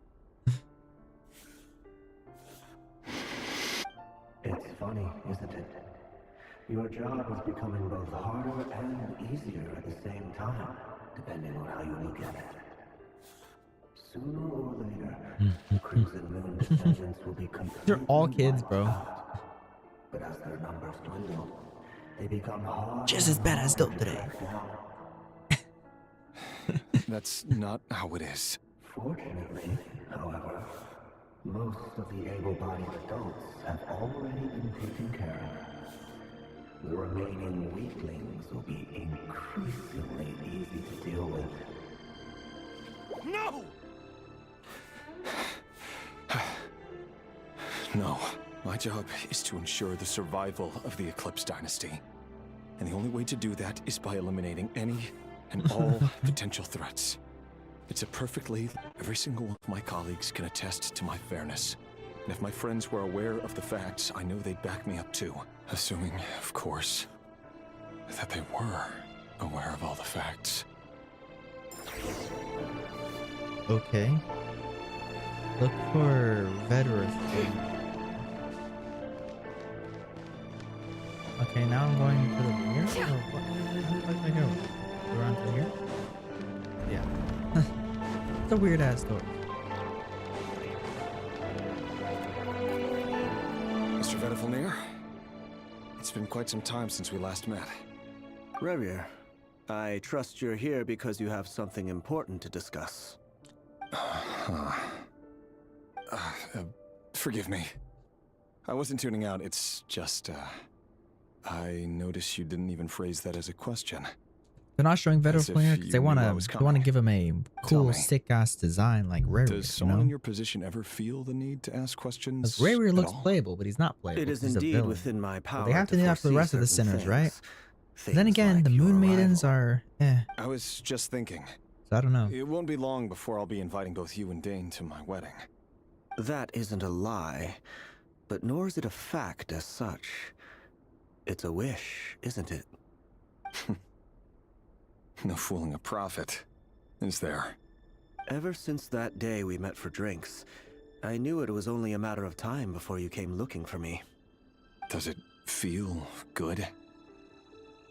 It's funny, isn't it? Your job is becoming both harder and easier at the same time, depending on how you look at it. Sooner or later, Crimson Moon descendants will be completely They're all kids, bro. out. But as their numbers dwindle, they become hard. Just as bad as dope today. That's not how it is. Fortunately, however, most of the able-bodied adults have already been taken care of. The remaining weaklings will be increasingly easy to deal with. No! No. My job is to ensure the survival of the Eclipse Dynasty. And the only way to do that is by eliminating any and all potential threats. It's a perfectly... Every single one of my colleagues can attest to my fairness. And if my friends were aware of the facts, I know they'd back me up too. Assuming, of course, that they were aware of all the facts. Okay. Look for veteran. Okay, now I'm going to the mirror? Or what the fuck do I go? Around to here? Yeah. It's a weird ass door. Mr. Vedifalnir, it's been quite some time since we last met. Rächer, I trust you're here because you have something important to discuss. Forgive me. I wasn't tuning out, it's just, I noticed you didn't even phrase that as a question. They're not showing As if Vedifalnir because they you want knew I to was give him a cool, me. sick-ass design like Rächer, Does someone in your position ever feel the need to ask questions? Rächer at looks all? playable, but he's not playable. It is He's a indeed villain. within my But power they have to do that for the foresee rest of the certain sinners, right? things. Then again, like the your Moon Maidens are, I was just thinking. So I don't know. It won't be long before I'll be inviting both you and Dane to my wedding. That isn't a lie, but nor is it a fact as such. It's a wish, isn't it? No fooling a prophet, is there? Ever since that day we met for drinks, I knew it was only a matter of time before you came looking for me. Does it feel good?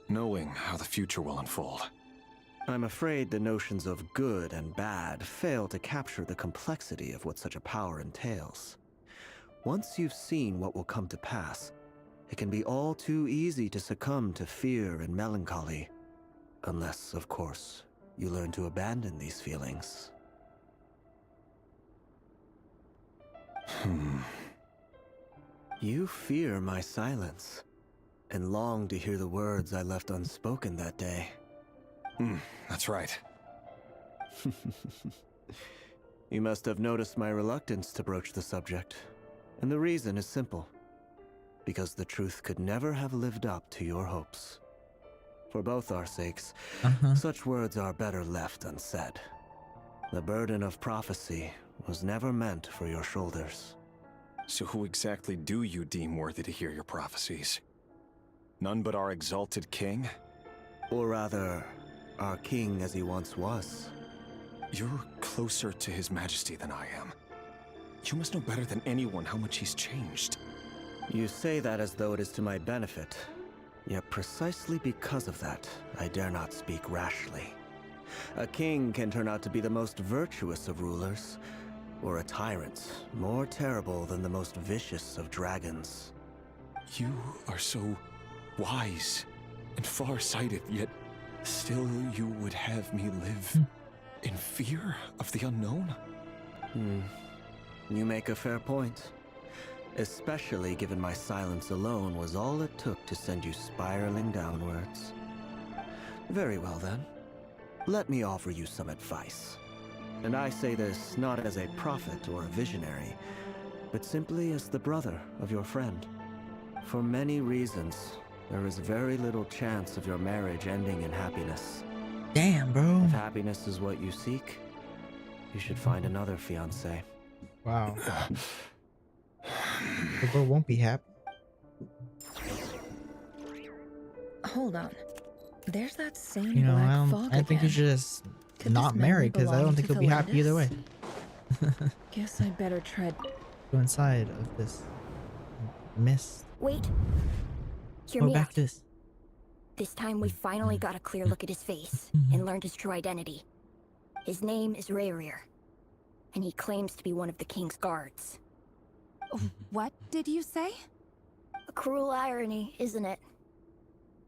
Knowing how the future will unfold. I'm afraid the notions of good and bad fail to capture the complexity of what such a power entails. Once you've seen what will come to pass, it can be all too easy to succumb to fear and melancholy. Unless, of course, you learn to abandon these feelings. You fear my silence, and long to hear the words I left unspoken that day. That's right. You must have noticed my reluctance to broach the subject, and the reason is simple. Because the truth could never have lived up to your hopes. For both our sakes, such words are better left unsaid. The burden of prophecy was never meant for your shoulders. So who exactly do you deem worthy to hear your prophecies? None but our exalted king? Or rather, our king as he once was. You're closer to his majesty than I am. You must know better than anyone how much he's changed. You say that as though it is to my benefit. Yet precisely because of that, I dare not speak rashly. A king can turn out to be the most virtuous of rulers, or a tyrant more terrible than the most vicious of dragons. You are so wise and far-sighted, yet still you would have me live in fear of the unknown? You make a fair point. Especially given my silence alone was all it took to send you spiraling downwards. Very well then. Let me offer you some advice. And I say this not as a prophet or a visionary, but simply as the brother of your friend. For many reasons, there is very little chance of your marriage ending in happiness. Damn, bro. If happiness is what you seek, you should find another fiancé. Wow. The girl won't be happy. Hold on. There's that same You know, black fog I think you should just not marry, because I don't think you'll be happy either way. Guess I better tread. Go inside of this mist. Wait. Hear Go me back out. to this. This time we finally got a clear look at his face and learned his true identity. His name is Rächer, and he claims to be one of the king's guards. What did you say? A cruel irony, isn't it?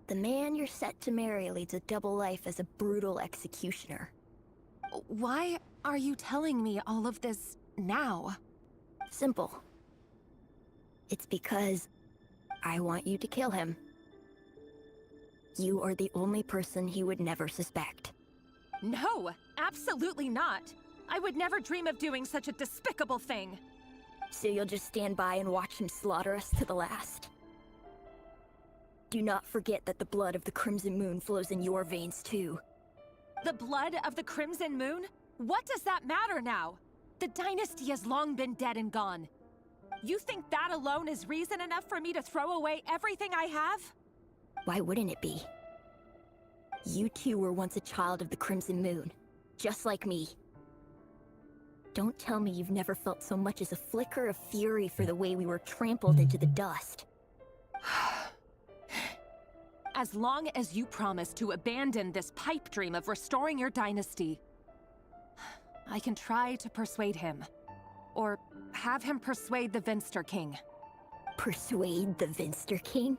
The man you're set to marry leads a double life as a brutal executioner. Why are you telling me all of this now? Simple. It's because I want you to kill him. You are the only person he would never suspect. No, absolutely not. I would never dream of doing such a despicable thing. So you'll just stand by and watch him slaughter us to the last. Do not forget that the blood of the Crimson Moon flows in your veins too. The blood of the Crimson Moon? What does that matter now? The dynasty has long been dead and gone. You think that alone is reason enough for me to throw away everything I have? Why wouldn't it be? You two were once a child of the Crimson Moon, just like me. Don't tell me you've never felt so much as a flicker of fury for the way we were trampled into the dust. As long as you promise to abandon this pipe dream of restoring your dynasty, I can try to persuade him. Or have him persuade the Vinster King. Persuade the Vinster King?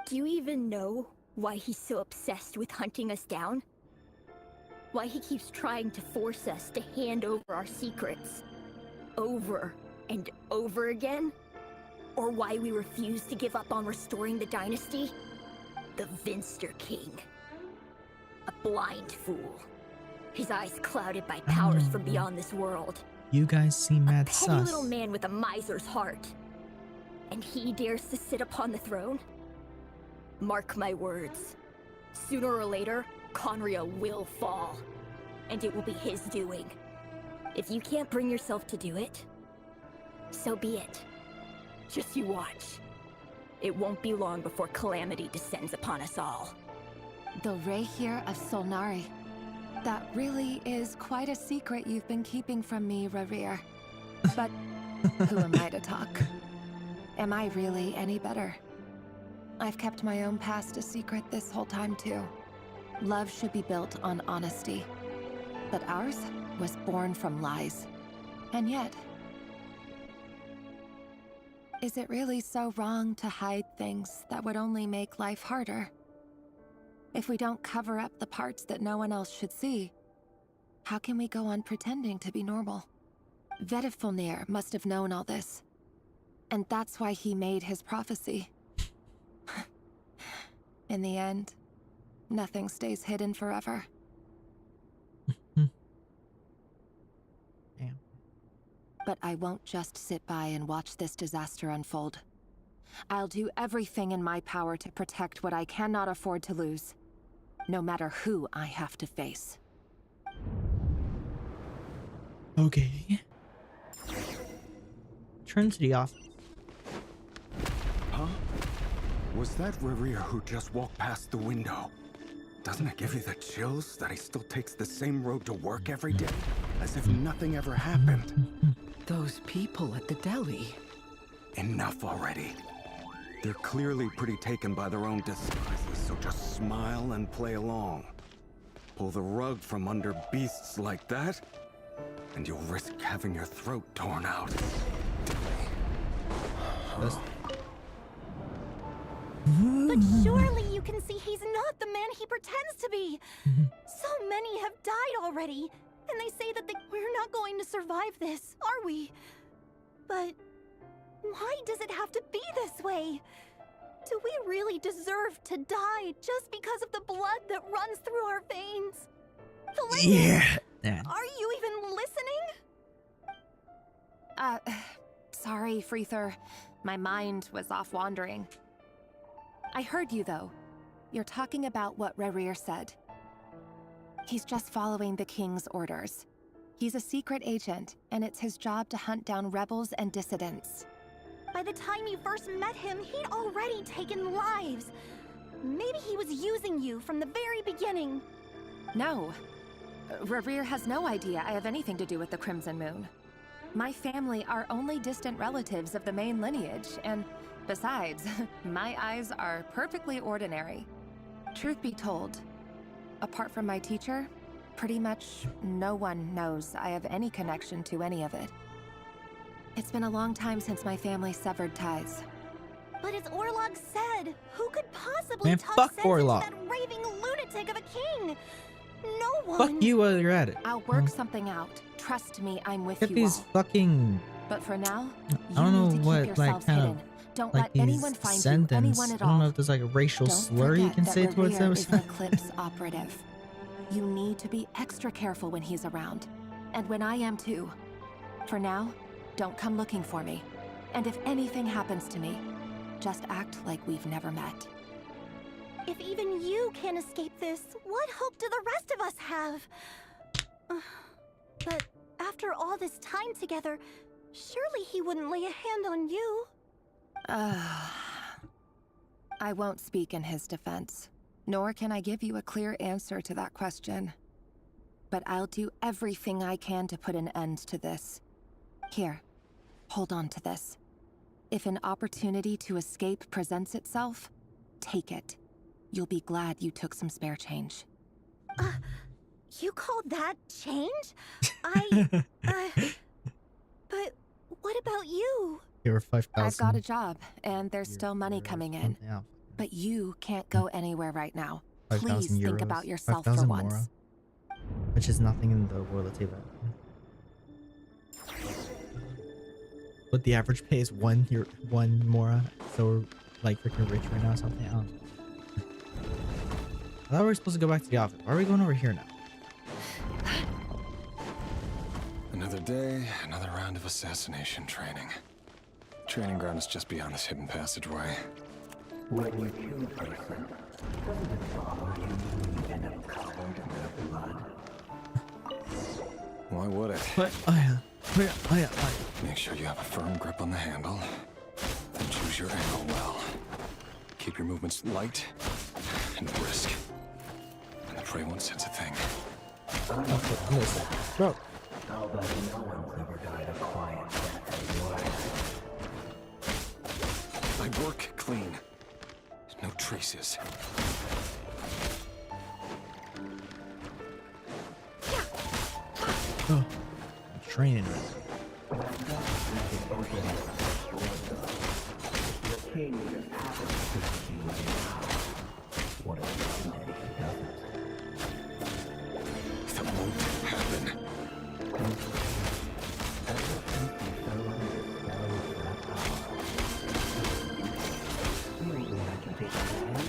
Do you even know why he's so obsessed with hunting us down? Why he keeps trying to force us to hand over our secrets over and over again? Or why we refuse to give up on restoring the dynasty? The Vinster King. A blind fool. His eyes clouded by powers from beyond this world. You guys seem mad Petty sus. little man with a miser's heart. And he dares to sit upon the throne? Mark my words. Sooner or later, Khaenri'ah will fall. And it will be his doing. If you can't bring yourself to do it, so be it. Just you watch. It won't be long before calamity descends upon us all. The Rächer of Solnari. That really is quite a secret you've been keeping from me, Rächer. But who am I to talk? Am I really any better? I've kept my own past a secret this whole time too. Love should be built on honesty. But ours was born from lies. And yet, is it really so wrong to hide things that would only make life harder? If we don't cover up the parts that no one else should see, how can we go on pretending to be normal? Vedifulnir must have known all this. And that's why he made his prophecy. In the end, nothing stays hidden forever. Damn. But I won't just sit by and watch this disaster unfold. I'll do everything in my power to protect what I cannot afford to lose, no matter who I have to face. Okay. Turn to the office. Huh? Was that Rächer who just walked past the window? Doesn't it give you the chills that he still takes the same road to work every day, as if nothing ever happened? Those people at the deli. Enough already. They're clearly pretty taken by their own disguises, so just smile and play along. Pull the rug from under beasts like that, and you'll risk having your throat torn out. But surely you can see he's not the man he pretends to be. So many have died already, and they say that we're not going to survive this, are we? But why does it have to be this way? Do we really deserve to die just because of the blood that runs through our veins? Yeah. Are you even listening? Sorry, Rächer. My mind was off wandering. I heard you, though. You're talking about what Rächer said. He's just following the king's orders. He's a secret agent, and it's his job to hunt down rebels and dissidents. By the time you first met him, he'd already taken lives. Maybe he was using you from the very beginning. No. Rächer has no idea I have anything to do with the Crimson Moon. My family are only distant relatives of the main lineage, and besides, my eyes are perfectly ordinary. Truth be told, apart from my teacher, pretty much no one knows I have any connection to any of it. It's been a long time since my family severed ties. But as Orlog said, who could possibly Man, talk fuck sense into Orlog. that raving lunatic of a king? No one. Fuck you while you're at it. I'll work something out. Trust me, I'm with Get you these all. fucking. But for now, I don't know you need to keep what yourselves kind hidden. of Don't like let these anyone find you, sentence. anyone at I don't know all. if there's like a racial Don't slur you forget can that say towards Rächer them. is an Eclipse operative. You need to be extra careful when he's around. And when I am too. For now, don't come looking for me. And if anything happens to me, just act like we've never met. If even you can't escape this, what hope do the rest of us have? But after all this time together, surely he wouldn't lay a hand on you. I won't speak in his defense, nor can I give you a clear answer to that question. But I'll do everything I can to put an end to this. Here, hold on to this. If an opportunity to escape presents itself, take it. You'll be glad you took some spare change. You called that change? But what about you? Here were 5,000. I've got a job, and there's still money coming in. Yeah. But you can't go anywhere right now. 5,000 Please think euros. about yourself for 5,000 once. mora, which is nothing in the world of Tibet. But the average pay is one mora, so we're like freaking rich right now or something. I don't know. I thought we were supposed to go back to the office. Why are we going over here now? Another day, another round of assassination training. Training ground is just beyond this hidden passageway. When you kill a person, doesn't it follow you end up covered in their blood? Why would it? What? Make sure you have a firm grip on the handle, and choose your angle well. Keep your movements light and brisk. And the prey won't sense a thing. Bro. How about no one's ever died a quiet death as yours? I work clean. No traces. Oh, training. That won't happen.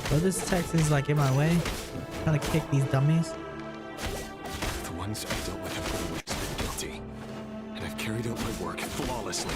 So this text is like in my way, trying to kick these dummies. The ones I've dealt with have always been guilty, and I've carried out my work flawlessly.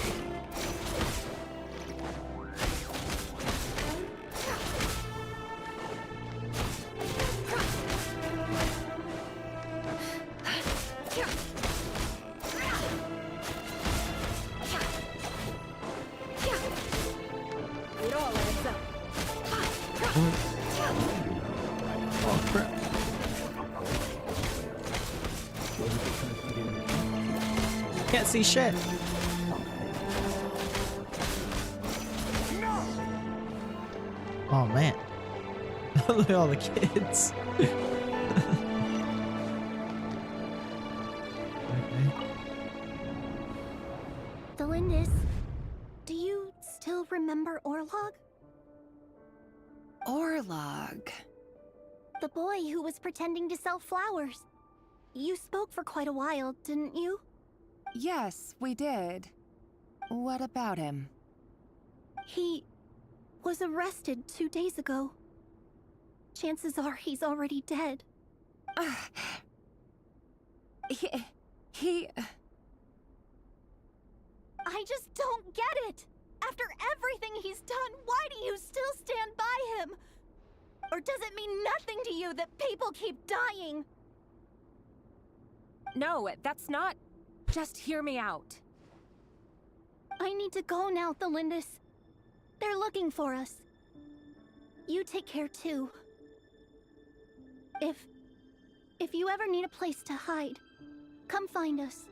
Oh crap. Can't see shit. Oh man. Look at all the kids. Delindis, do you still remember Orlog? Orlog. The boy who was pretending to sell flowers. You spoke for quite a while, didn't you? Yes, we did. What about him? He was arrested 2 days ago. Chances are he's already dead. He... I just don't get it! After everything he's done, why do you still stand by him? Or does it mean nothing to you that people keep dying? No, that's not... Just hear me out. I need to go now, Delindis. They're looking for us. You take care too. If you ever need a place to hide, come find us.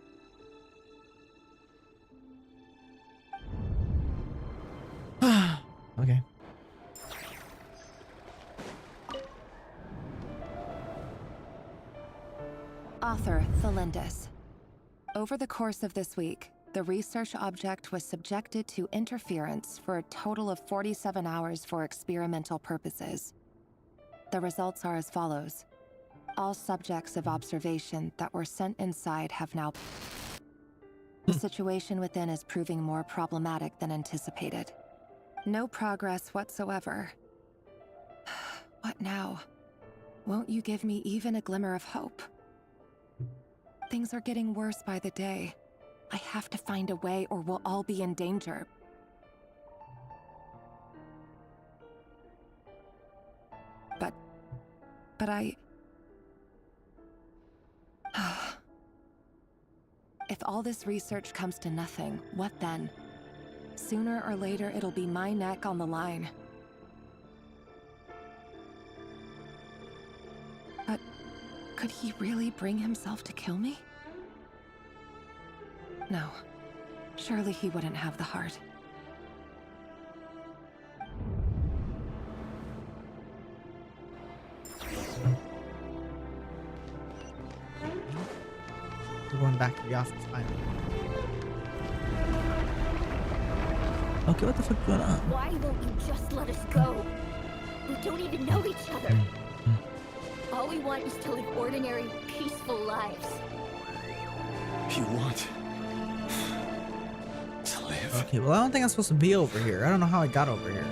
Okay. Author, Thelindis. Over the course of this week, the research object was subjected to interference for a total of 47 hours for experimental purposes. The results are as follows. All subjects of observation that were sent inside have now... The situation within is proving more problematic than anticipated. No progress whatsoever. What now? Won't you give me even a glimmer of hope? Things are getting worse by the day. I have to find a way or we'll all be in danger. But I... If all this research comes to nothing, what then? Sooner or later, it'll be my neck on the line. But could he really bring himself to kill me? No. Surely he wouldn't have the heart. We're going back to the office finally. Okay, what the fuck going on? Why won't you just let us go? We don't even know each other. All we want is to live ordinary, peaceful lives. You want to live? Okay, well I don't think I'm supposed to be over here. I don't know how I got over here.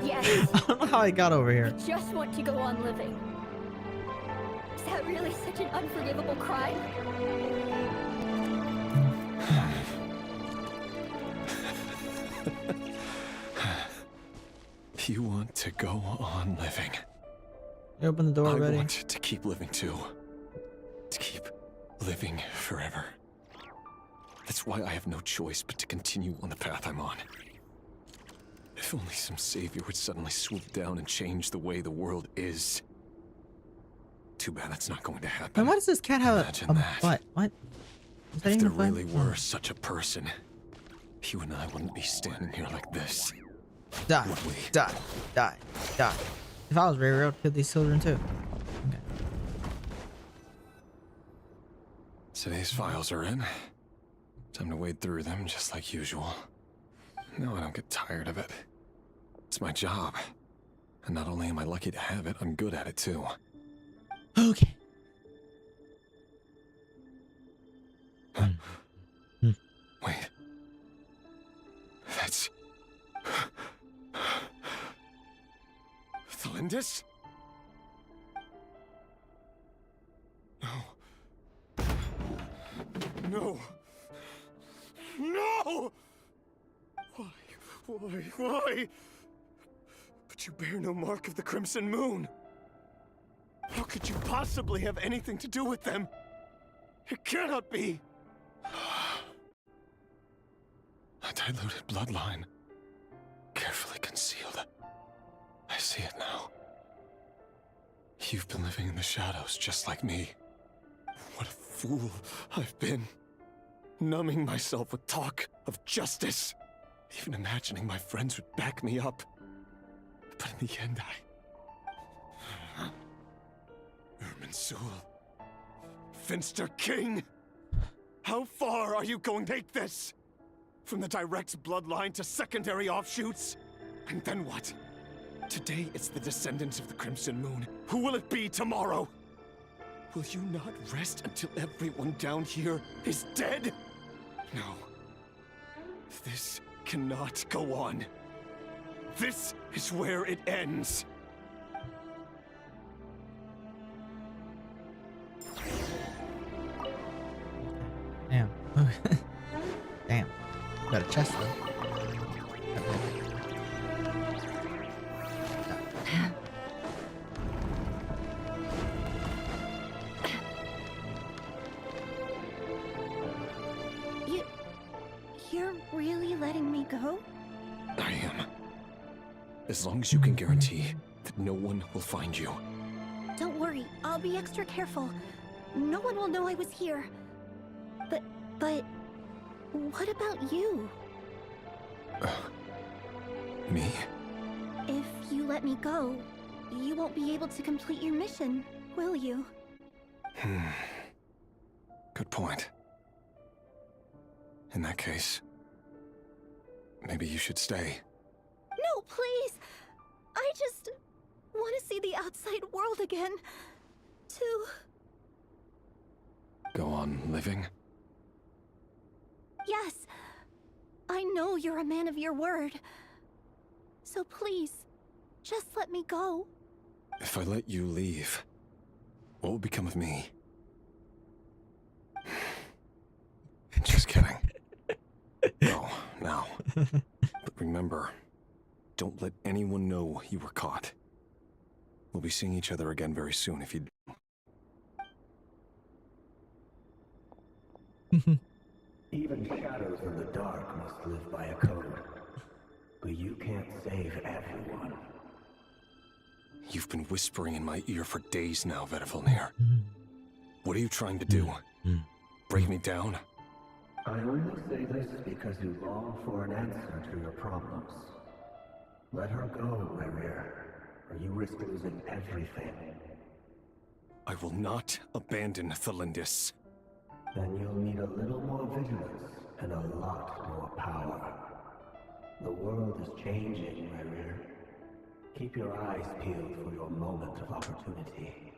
Yes. I don't know how I got over here. We just want to go on living. Is that really such an unforgivable crime? You want to go on living. You open the door already. I want to keep living too. To keep living forever. That's why I have no choice but to continue on the path I'm on. If only some savior would suddenly swoop down and change the way the world is. Too bad that's not going to happen. And why does this cat have a butt? What? Is that If even there a butt? really were such a person, you and I wouldn't be standing here like this. Die, would we? die, die, die. If I was Rächer, I would kill these children too. Okay. Today's files are in. Time to wade through them just like usual. No, I don't get tired of it. It's my job. And not only am I lucky to have it, I'm good at it too. Okay. Wait. That's... Thalindis? No. No. No! Why? But you bear no mark of the Crimson Moon. How could you possibly have anything to do with them? It cannot be! A diluted bloodline. Carefully concealed. I see it now. You've been living in the shadows just like me. What a fool I've been. Numbing myself with talk of justice. Even imagining my friends would back me up. But in the end, Irminsul. Finster King! How far are you going to take this? From the direct bloodline to secondary offshoots? And then what? Today it's the descendants of the Crimson Moon. Who will it be tomorrow? Will you not rest until everyone down here is dead? No. This cannot go on. This is where it ends. Damn. Damn. Got a chest though. You're really letting me go? I am. As long as you can guarantee that no one will find you. Don't worry, I'll be extra careful. No one will know I was here. But what about you? Me? If you let me go, you won't be able to complete your mission, will you? Good point. In that case, maybe you should stay. No, please! I just want to see the outside world again. To... Go on living? Yes. I know you're a man of your word. So please, just let me go. If I let you leave, what will become of me? Just kidding. Go, now. But remember, don't let anyone know you were caught. We'll be seeing each other again very soon if you do. Even shadows in the dark must live by a code. But you can't save everyone. You've been whispering in my ear for days now, Vedifalnir. What are you trying to do? Break me down? I only say this because you long for an answer to your problems. Let her go, Rächer, or you risk losing everything. I will not abandon Thalindis. Then you'll need a little more vigilance and a lot more power. The world is changing, Rächer. Keep your eyes peeled for your moment of opportunity.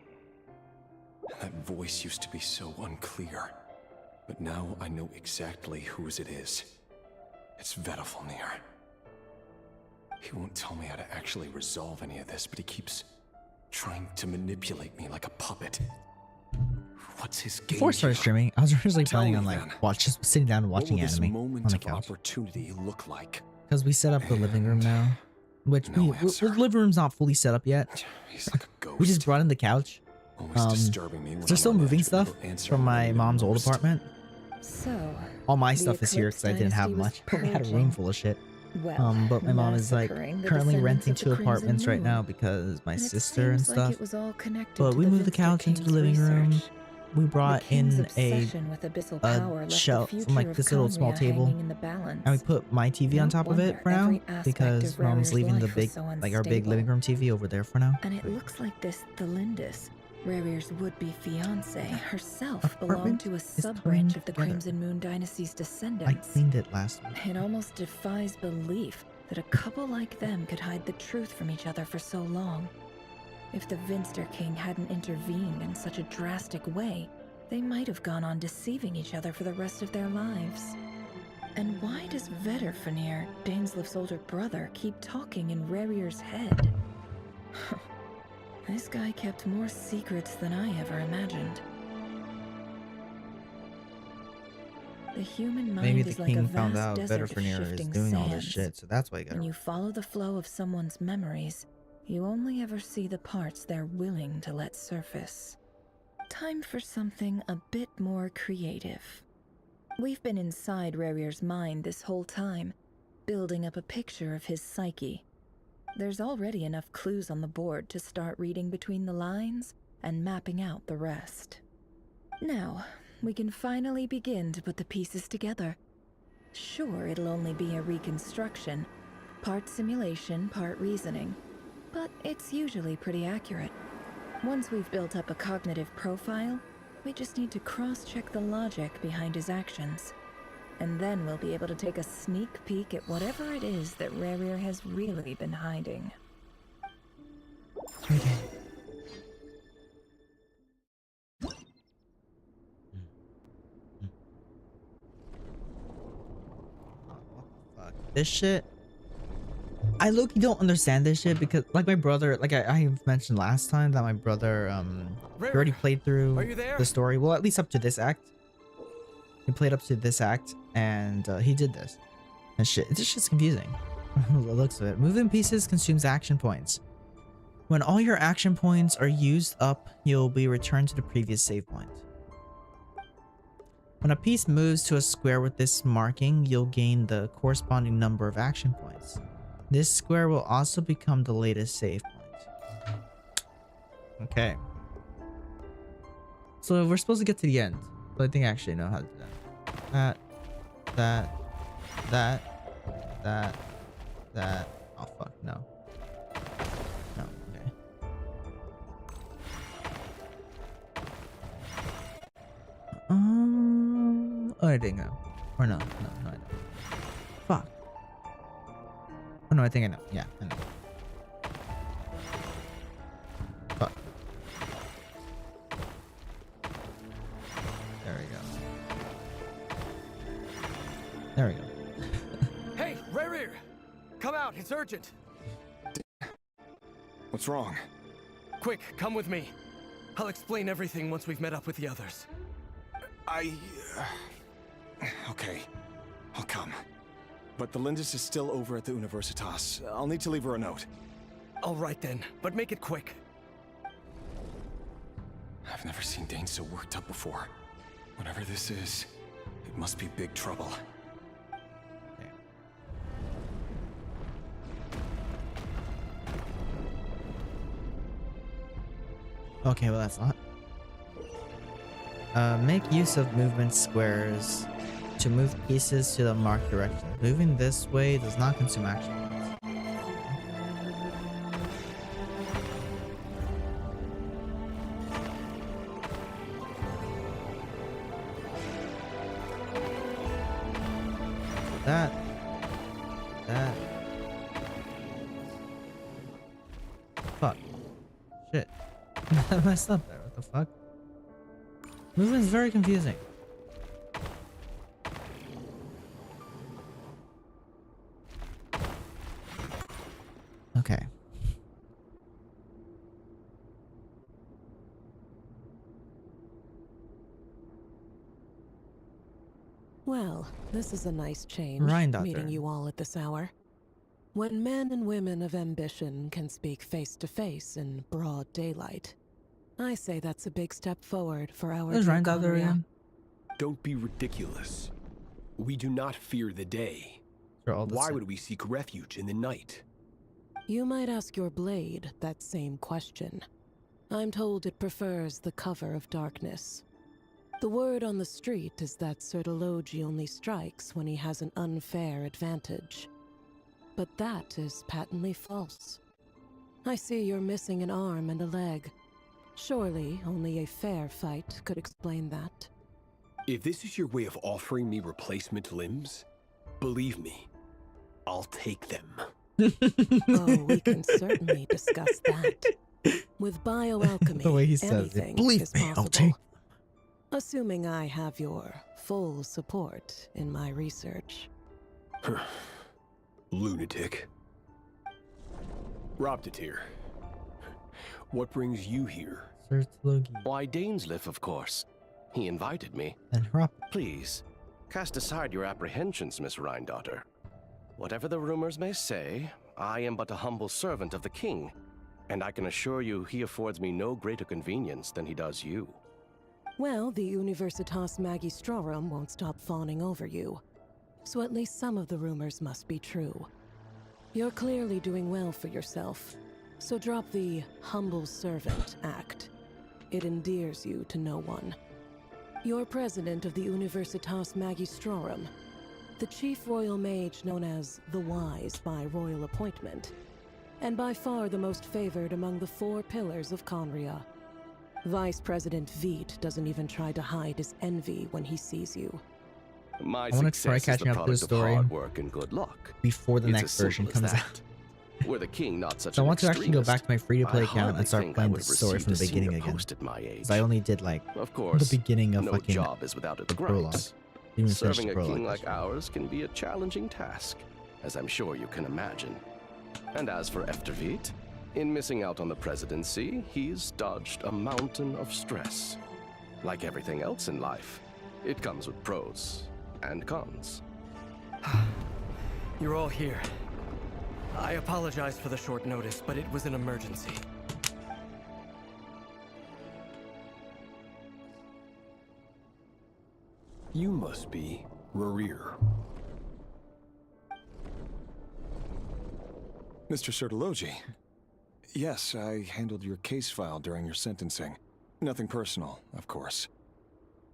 That voice used to be so unclear. But now I know exactly whose it is. It's Vedifalnir. He won't tell me how to actually resolve any of this, but he keeps trying to manipulate me like a puppet. What's his game? Before I started streaming, I was originally planning on then, just sitting down and watching what will anime this moment on the of couch. opportunity look like? Because we set up the living room now, which the living room's not fully set up yet. He's like a ghost. We just brought in the couch. Disturbing me when They're still I'm on moving edge with stuff no answer from my mom's old most. apartment. So, All my the stuff is here because I didn't have Eclipse much. Dynasty I had a was room purging. full of shit. Well, But my mom is like massacring the currently descendants renting of the 2 Crimson apartments right Moon. now because my And it sister and seems like stuff. it was all connected But to we the moved the Vinster couch into the King's living room. research. We The brought king's in obsession with abyssal a power left the shelf from future like of this little small Khaenri'ah table, hanging in the balance. and we put my TV on No top of it wonder for now every aspect because of mom's Rarier's leaving the life was big, so like our big living unstable. room TV over there for now. And it looks like this Thelindis, Rarier's would-be fiance, herself belonged Apartment to a is sub-branch cleaned of the together. Crimson Moon Dynasty's I descendants. cleaned it last week. It almost defies belief that a couple like them could hide the truth from each other for so long. If the Vinster King hadn't intervened in such a drastic way, they might have gone on deceiving each other for the rest of their lives. And why does Vedderfenir, Daneslif's older brother, keep talking in Rarier's head? This guy kept more secrets than I ever imagined. The human mind Maybe is the like a king vast found out desert of Vedderfenir is shifting doing all this sands. shit, so that's why he got When her. you follow the flow of someone's memories, you only ever see the parts they're willing to let surface. Time for something a bit more creative. We've been inside Rarier's mind this whole time, building up a picture of his psyche. There's already enough clues on the board to start reading between the lines and mapping out the rest. Now, we can finally begin to put the pieces together. Sure, it'll only be a reconstruction, part simulation, part reasoning, but it's usually pretty accurate. Once we've built up a cognitive profile, we just need to cross-check the logic behind his actions. And then we'll be able to take a sneak peek at whatever it is that Rarier has really been hiding. This shit, I low-key don't understand this shit because, like, my brother, like I mentioned last time that my brother, he already played through the story. Well, at least up to this act. He played up to this act, and he did this. And shit, it's just confusing. The looks of it. Moving pieces consumes action points. When all your action points are used up, you'll be returned to the previous save point. When a piece moves to a square with this marking, you'll gain the corresponding number of action points. This square will also become the latest save point. Okay. So we're supposed to get to the end, but I think I actually know how to do that. That. Oh fuck, no. No, okay. Oh, I think I know. Or no, I don't. Fuck. Oh no, I think I know. Yeah, I know. Fuck. There we go. There we go. Hey, Rächer! Come out, it's urgent! What's wrong? Quick, come with me. I'll explain everything once we've met up with the others. Okay, I'll come. But the Lindis is still over at the Universitas. I'll need to leave her a note. All right then, but make it quick. I've never seen Dane so worked up before. Whatever this is, it must be big trouble. Okay, well that's not. Make use of movement squares to move pieces to the marked direction. Moving this way does not consume action points. That. Fuck. Shit. I messed up there. What the fuck? Movement's very confusing. Okay. Well, this is a nice change, Reindotter. meeting you all at this hour. When men and women of ambition can speak face to face in broad daylight, I say that's a big step forward for our There's dear Reindotter Khaenri'ah. again. Don't be ridiculous. We do not fear the day. Why would we seek refuge in the night? You might ask your blade that same question. I'm told it prefers the cover of darkness. The word on the street is that Sertologi only strikes when he has an unfair advantage. But that is patently false. I see you're missing an arm and a leg. Surely only a fair fight could explain that. If this is your way of offering me replacement limbs, believe me, I'll take them. Oh, we can certainly discuss that. With bioalchemy, The way he says it. anything Believe is me, I'll possible. take. Assuming I have your full support in my research. Lunatic. Robtatir, what brings you here? Why, Dainsleif, of course. He invited me. And Rob. Please, cast aside your apprehensions, Miss Rhindaughter. Whatever the rumors may say, I am but a humble servant of the king, and I can assure you he affords me no greater convenience than he does you. Well, the Universitas Magistrorum won't stop fawning over you. So at least some of the rumors must be true. You're clearly doing well for yourself, so drop the humble servant act. It endears you to no one. You're president of the Universitas Magistrorum, the chief royal mage known as the Wise by royal appointment, and by far the most favored among the 4 pillars of Khaenri'ah. Vice President Veit doesn't even try to hide his envy when he sees you. My I want to try success is catching the up to the product of story hard work and good luck. before the It's next as simple version as comes that. out. Were the king not such So I an want to actually go extremist, back to my free-to-play I account hardly and start think I playing would the have story from the received a beginning senior again. post at my age. Because I only did like Of course, the beginning of no fucking job is without its the prologue. gripes. Even finished Serving the a prologue. king like ours can be a challenging task, as I'm sure you can imagine. And as for Efterveit, in missing out on the presidency, he's dodged a mountain of stress. Like everything else in life, it comes with pros and cons. You're all here. I apologize for the short notice, but it was an emergency. You must be Rächer. Mr. Sertologi. Yes, I handled your case file during your sentencing. Nothing personal, of course.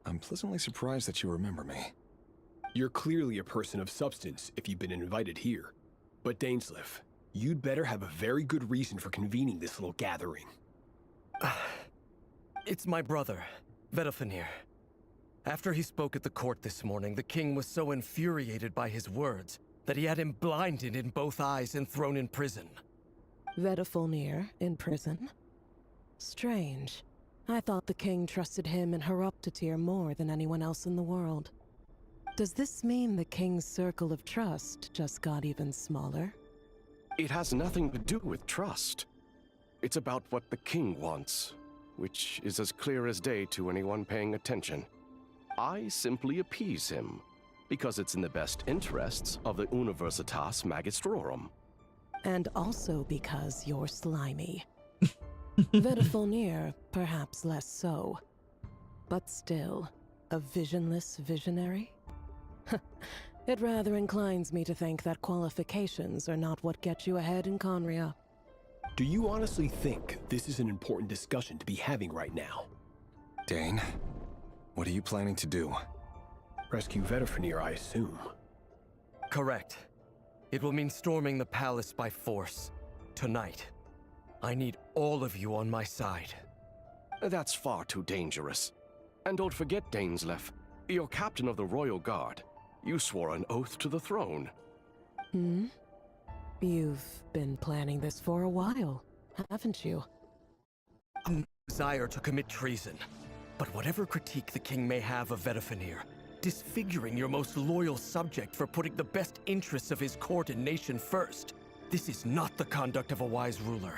I'm pleasantly surprised that you remember me. You're clearly a person of substance if you've been invited here. But Dainsleif, you'd better have a very good reason for convening this little gathering. It's my brother, Vedofenir. After he spoke at the court this morning, the king was so infuriated by his words that he had him blinded in both eyes and thrown in prison. Vedofenir in prison? Strange. I thought the king trusted him and Hraptatir more than anyone else in the world. Does this mean the king's circle of trust just got even smaller? It has nothing to do with trust. It's about what the king wants, which is as clear as day to anyone paying attention. I simply appease him, because it's in the best interests of the Universitas Magistrorum. And also because you're slimy. Vedofenir, perhaps less so. But still, a visionless visionary? It rather inclines me to think that qualifications are not what get you ahead in Khaenri'ah. Do you honestly think this is an important discussion to be having right now? Dane, what are you planning to do? Rescue Vedofenir, I assume. Correct. It will mean storming the palace by force. Tonight. I need all of you on my side. That's far too dangerous. And don't forget, Dainsleif, you're captain of the Royal Guard. You swore an oath to the throne. Hmm? You've been planning this for a while, haven't you? No desire to commit treason. But whatever critique the king may have of Vedofenir, disfiguring your most loyal subject for putting the best interests of his court and nation first, this is not the conduct of a wise ruler.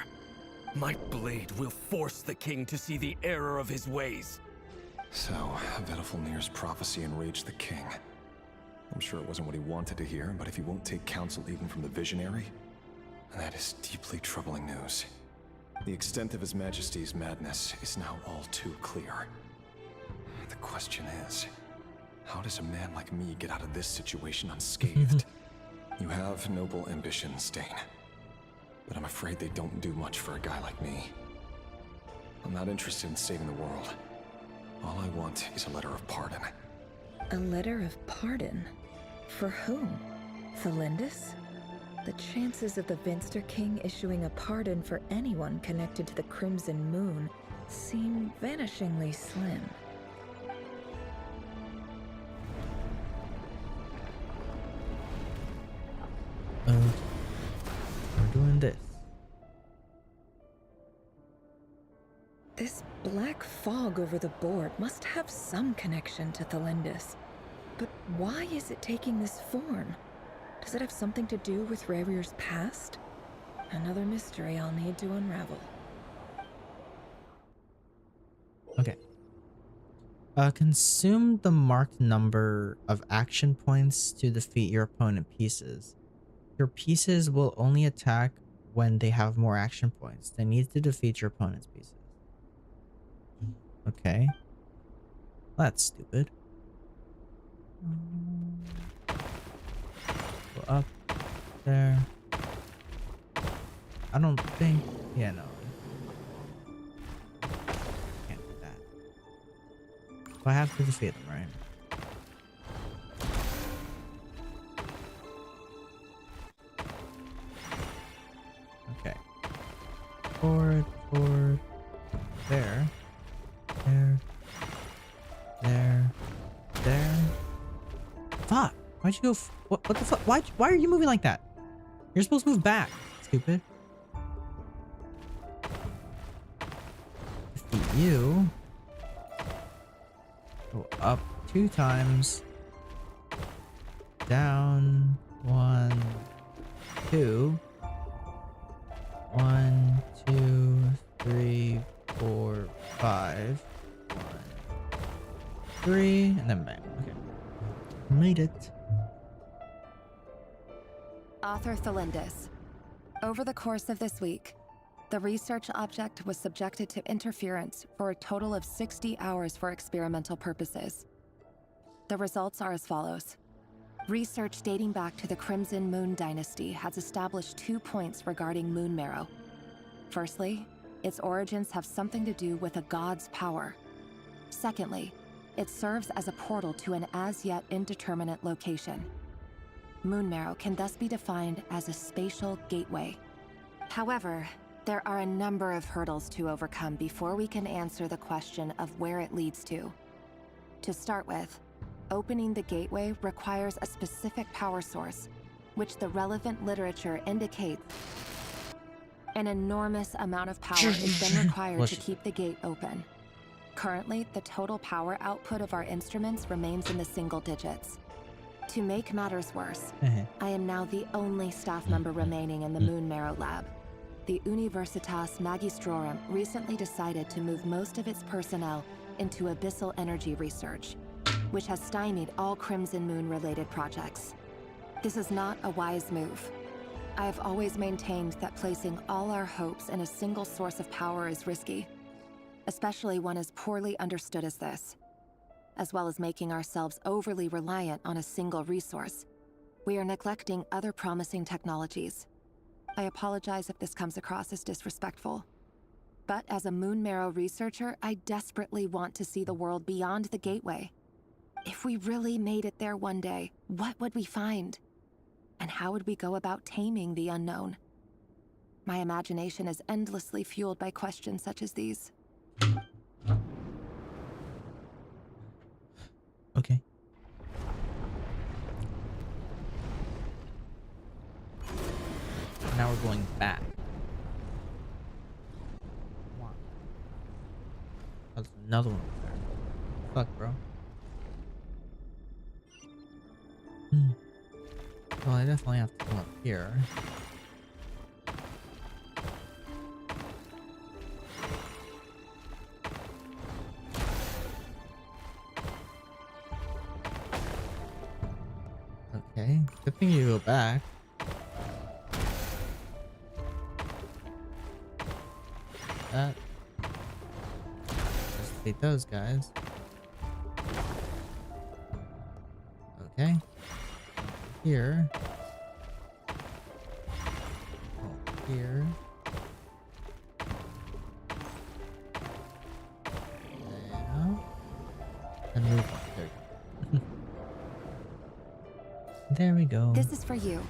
My blade will force the king to see the error of his ways. So, Vedofenir's prophecy enraged the king. I'm sure it wasn't what he wanted to hear, but if he won't take counsel even from the visionary, that is deeply troubling news. The extent of His Majesty's madness is now all too clear. The question is, how does a man like me get out of this situation unscathed? You have noble ambitions, Stain. But I'm afraid they don't do much for a guy like me. I'm not interested in saving the world. All I want is a letter of pardon. A letter of pardon? For whom? Thelindis? The chances of the Vinster King issuing a pardon for anyone connected to the Crimson Moon seem vanishingly slim. We're doing this. This black fog over the board must have some connection to Thelindis. But why is it taking this form? Does it have something to do with Rächer's past? Another mystery I'll need to unravel. Okay. Consume the marked number of action points to defeat your opponent pieces. Your pieces will only attack when they have more action points. They need to defeat your opponent's pieces. Okay. That's stupid. Go up there. I don't think... Yeah, no. Can't do that. So I have to defeat them, right? Okay. Forward, there. There. Fuck. Why'd you go? What the fuck? Why are you moving like that? You're supposed to move back, stupid. Defeat you. Go up 2 times. Down 1, 2. 1, 2, 3, 4, 5. 1, 3, and then bang. Okay. Made it. Author Thelindis. Over the course of this week, the research object was subjected to interference for a total of 60 hours for experimental purposes. The results are as follows. Research dating back to the Crimson Moon Dynasty has established 2 points regarding moon marrow. Firstly, its origins have something to do with a god's power. Secondly, it serves as a portal to an as-yet indeterminate location. Moon marrow can thus be defined as a spatial gateway. However, there are a number of hurdles to overcome before we can answer the question of where it leads to. To start with, opening the gateway requires a specific power source, which the relevant literature indicates an enormous amount of power is then required to keep the gate open. Currently, the total power output of our instruments remains in the single digits. To make matters worse, I am now the only staff member remaining in the Moon Marrow Lab. The Universitas Magistrorum recently decided to move most of its personnel into abyssal energy research, which has stymied all Crimson Moon-related projects. This is not a wise move. I have always maintained that placing all our hopes in a single source of power is risky, especially one as poorly understood as this. As well as making ourselves overly reliant on a single resource, we are neglecting other promising technologies. I apologize if this comes across as disrespectful. But as a Moon Marrow researcher, I desperately want to see the world beyond the gateway. If we really made it there one day, what would we find? And how would we go about taming the unknown? My imagination is endlessly fueled by questions such as these. Okay. Now we're going back. Come on. That's another one there. Fuck, bro. Well, I definitely have to come up here. Okay, good thing you go back. That. Just defeat those guys. Okay. Here. here. Yeah. And move on. There we go. There we go. This is for you.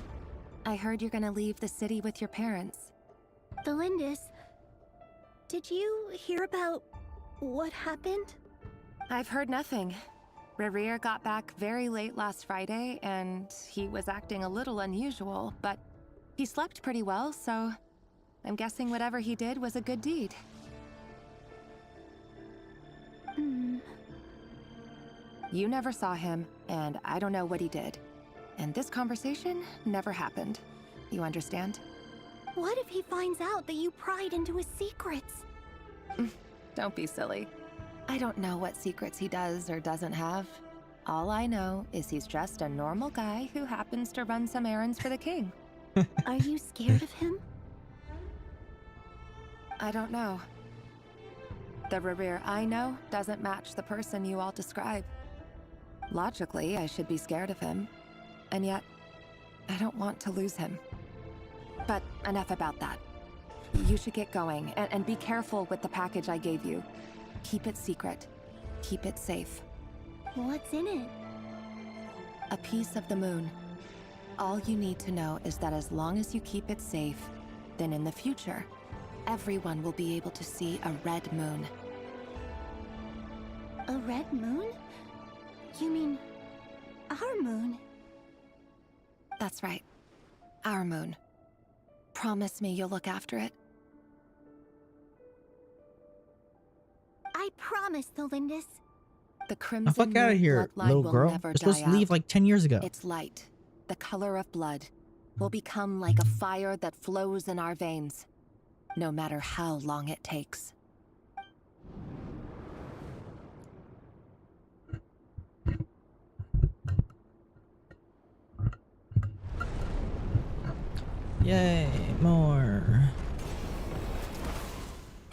I heard you're gonna leave the city with your parents. The Lindis. Did you hear about what happened? I've heard nothing. Rächer got back very late last Friday, and he was acting a little unusual, but he slept pretty well, so I'm guessing whatever he did was a good deed. You never saw him, and I don't know what he did. And this conversation never happened. You understand? What if he finds out that you pried into his secrets? Don't be silly. I don't know what secrets he does or doesn't have. All I know is he's just a normal guy who happens to run some errands for the king. Are you scared of him? I don't know. The Rächer I know doesn't match the person you all describe. Logically, I should be scared of him. And yet, I don't want to lose him. But enough about that. You should get going, and be careful with the package I gave you. Keep it secret. Keep it safe. What's in it? A piece of the moon. All you need to know is that as long as you keep it safe, then in the future, everyone will be able to see a red moon. A red moon? You mean our moon? That's right. Our moon. Promise me you'll look after it. I promise, the Lindis. The crimson fuck out of moon here, bloodline little will girl. never You're supposed die to leave out. like 10 years ago. Its light, the color of blood, will become like a fire that flows in our veins, no matter how long it takes. Yay, more.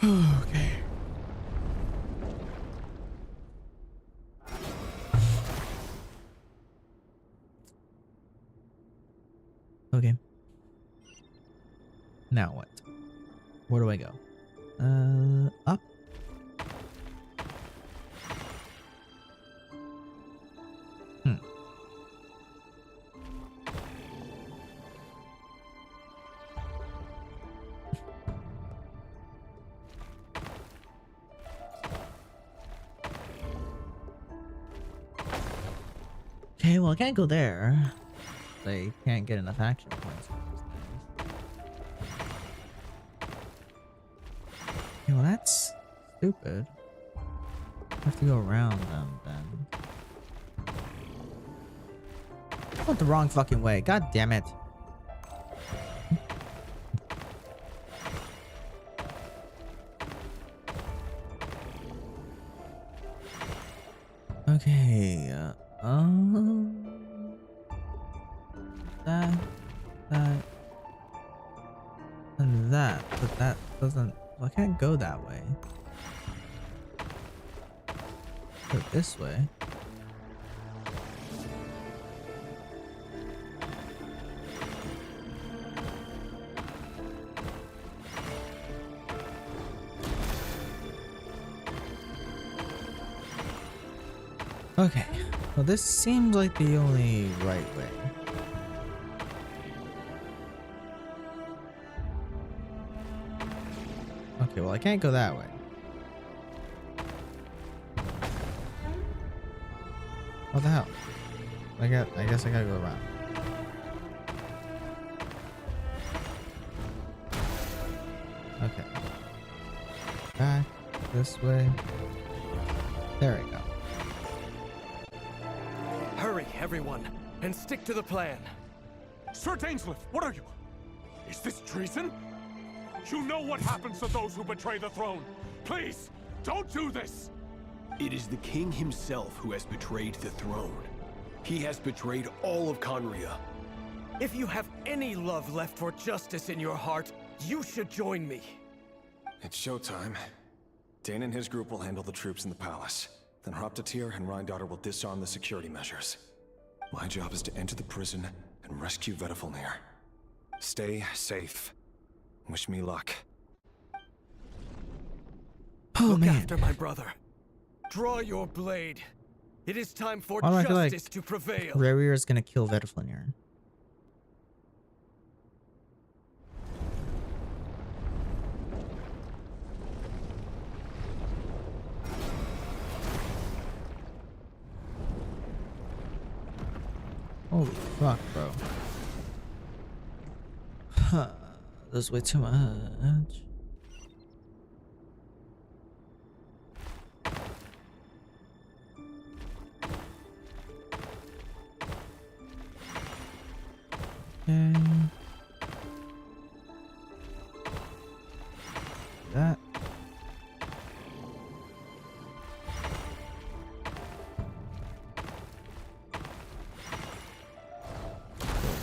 Okay. Okay. Now what? Where do I go? Up? Okay, well, I can't go there. They can't get enough action points. Okay, well, that's stupid. I have to go around them then. I went the wrong fucking way. God damn it. Okay, that, and that, but that doesn't, well, I can't go that way. Go this way. Okay, well, this seems like the only right way. Okay, well, I can't go that way. What the hell? I guess I gotta go around. Okay. Back this way. There we go. Hurry, everyone, and stick to the plan. Sir Dainsleif, what are you? Is this treason? You know what happens to those who betray the throne. Please, don't do this! It is the king himself who has betrayed the throne. He has betrayed all of Khaenri'ah. If you have any love left for justice in your heart, you should join me. It's showtime. Dane and his group will handle the troops in the palace. Then Hraptatyr and Rheindater will disarm the security measures. My job is to enter the prison and rescue Vedifalnir. Stay safe. Wish me luck. Oh, Look man. after my brother. Draw your blade. It is time for Why do I feel like justice to prevail. Rächer is gonna kill Vedflunir? Holy fuck, bro. Huh. That's way too much. Okay. That.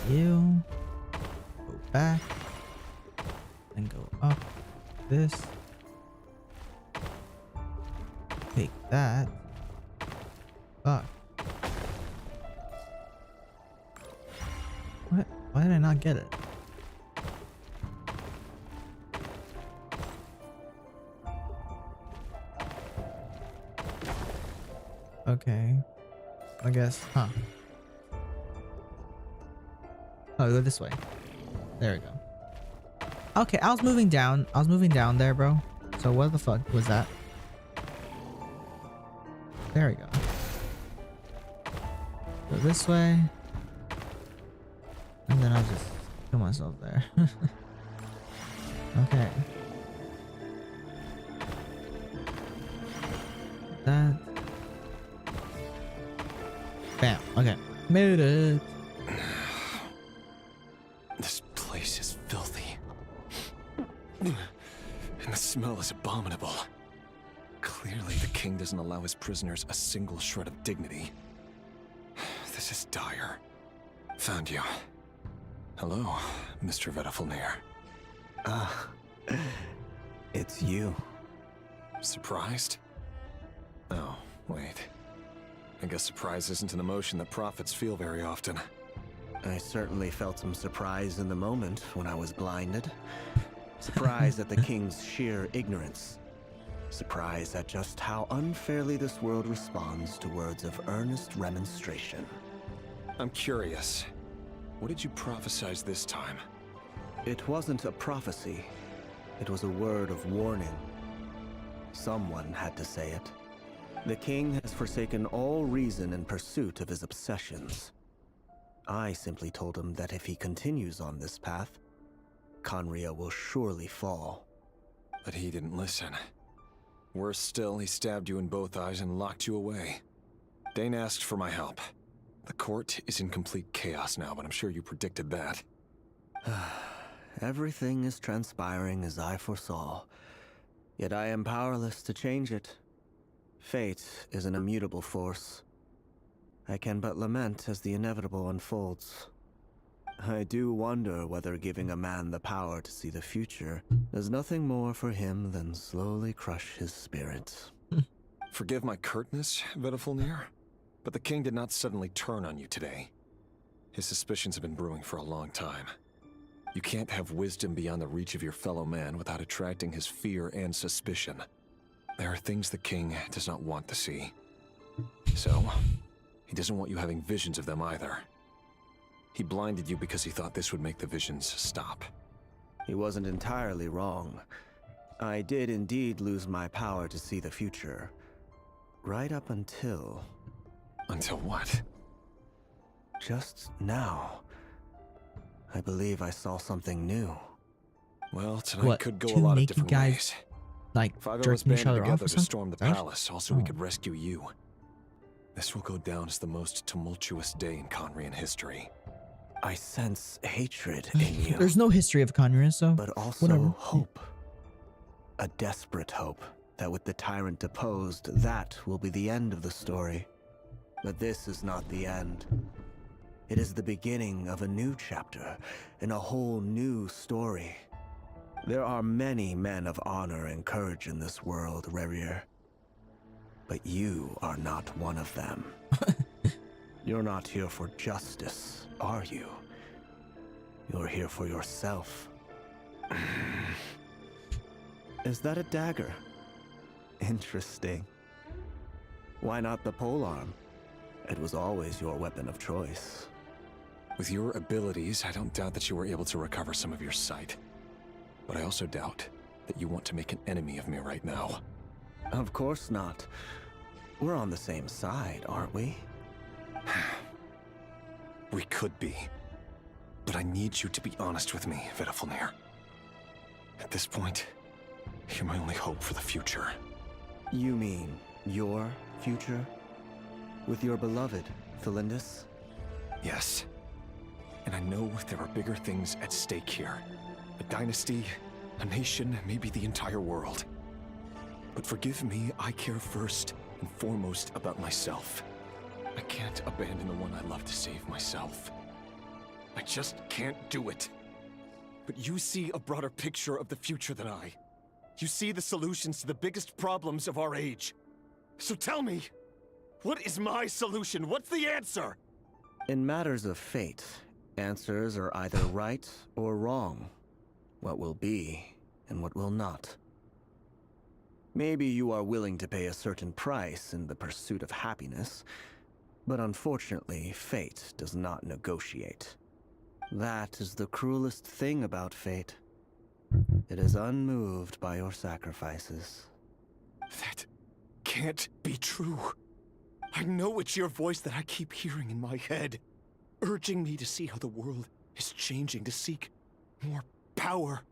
You go back and go up this, take that. Fuck. What? Why did I not get it? Okay, I guess, huh? Oh, go this way. There we go. Okay, I was moving down. I was moving down there, bro. So what the fuck was that? There we go. Go this way. And then I'll just kill myself there. Okay. That. Bam. Okay. Made it. This place is filthy. And the smell is abominable. Clearly, the king doesn't allow his prisoners a single shred of dignity. This is dire. Found you. Hello, Mr. Vedflunir. It's you. Surprised? Oh, wait. I guess surprise isn't an emotion that prophets feel very often. I certainly felt some surprise in the moment when I was blinded. Surprise at the king's sheer ignorance. Surprise at just how unfairly this world responds to words of earnest remonstration. I'm curious. What did you prophesize this time? It wasn't a prophecy. It was a word of warning. Someone had to say it. The king has forsaken all reason in pursuit of his obsessions. I simply told him that if he continues on this path, Khaenri'ah will surely fall. But he didn't listen. Worse still, he stabbed you in both eyes and locked you away. Dane asked for my help. The court is in complete chaos now, but I'm sure you predicted that. Everything is transpiring as I foresaw, yet I am powerless to change it. Fate is an immutable force. I can but lament as the inevitable unfolds. I do wonder whether giving a man the power to see the future does nothing more for him than slowly crush his spirit. Forgive my curtness, Vedflunir, but the king did not suddenly turn on you today. His suspicions have been brewing for a long time. You can't have wisdom beyond the reach of your fellow man without attracting his fear and suspicion. There are things the king does not want to see. So, he doesn't want you having visions of them either. He blinded you because he thought this would make the visions stop. He wasn't entirely wrong. I did indeed lose my power to see the future. Right up until... Until what? Just now. I believe I saw something new. Well, tonight could go a lot of different ways. Like, Five of us jerking each banded other off together or to something? storm the Right? palace, also we could rescue you. This will go down as the most tumultuous day in Khaenri'ah history. I sense hatred in you. There's no history of Khaenri'ah, so But also whatever. hope. A desperate hope that with the tyrant deposed, that will be the end of the story. But this is not the end. It is the beginning of a new chapter in a whole new story. There are many men of honor and courage in this world, Rächer. But you are not one of them. You're not here for justice, are you? You're here for yourself. Is that a dagger? Interesting. Why not the polearm? It was always your weapon of choice. With your abilities, I don't doubt that you were able to recover some of your sight. But I also doubt that you want to make an enemy of me right now. Of course not. We're on the same side, aren't we? We could be. But I need you to be honest with me, Vedafilnir. At this point, you're my only hope for the future. You mean your future? With your beloved, Thalindis? Yes. And I know there are bigger things at stake here. A dynasty, a nation, maybe the entire world. But forgive me, I care first and foremost about myself. I can't abandon the one I love to save myself. I just can't do it. But you see a broader picture of the future than I. You see the solutions to the biggest problems of our age. So tell me, what is my solution? What's the answer? In matters of fate, answers are either right or wrong. What will be and what will not. Maybe you are willing to pay a certain price in the pursuit of happiness, but unfortunately, fate does not negotiate. That is the cruelest thing about fate. It is unmoved by your sacrifices. That can't be true. I know it's your voice that I keep hearing in my head, urging me to see how the world is changing, to seek more power,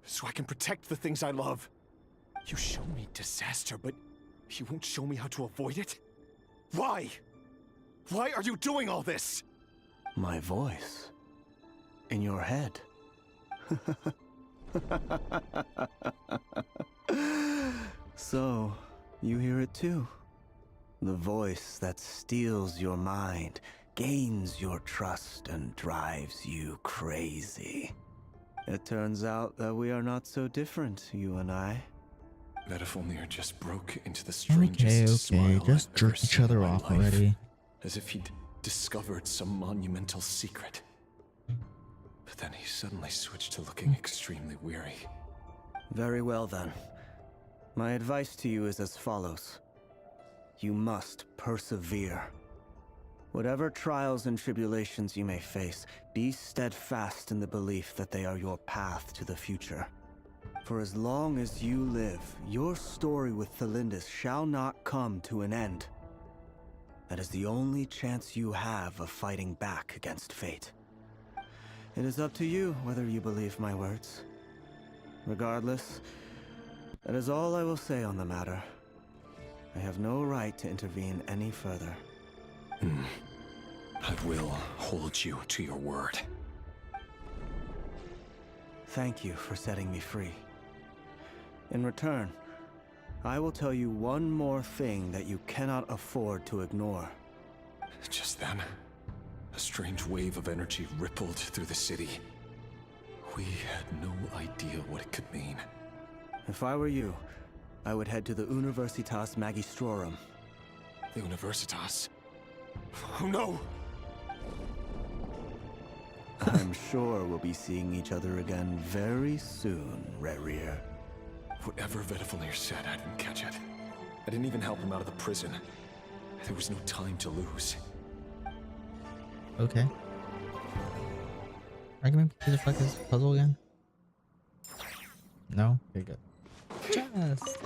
so I can protect the things I love. You show me disaster, but you won't show me how to avoid it? Why? Why are you doing all this? My voice. In your head. So, you hear it too. The voice that steals your mind, gains your trust, and drives you crazy. It turns out that we are not so different, you and I. Vedafilnir just broke into the strangest smile just I've ever jerk each seen other in my off life. already. As if he'd discovered some monumental secret. But then he suddenly switched to looking extremely weary. Very well then. My advice to you is as follows. You must persevere. Whatever trials and tribulations you may face, be steadfast in the belief that they are your path to the future. For as long as you live, your story with Thalindis shall not come to an end. That is the only chance you have of fighting back against fate. It is up to you whether you believe my words. Regardless, that is all I will say on the matter. I have no right to intervene any further. I will hold you to your word. Thank you for setting me free. In return, I will tell you one more thing that you cannot afford to ignore. Just then, a strange wave of energy rippled through the city. We had no idea what it could mean. If I were you, I would head to the Universitas Magistrorum. The Universitas? Oh no! I'm sure we'll be seeing each other again very soon, Rächer. Whatever Vedafilnir said, I didn't catch it. I didn't even help him out of the prison. There was no time to lose. Okay. Recommend who the fuck is puzzle again? No? Okay, good. Chest!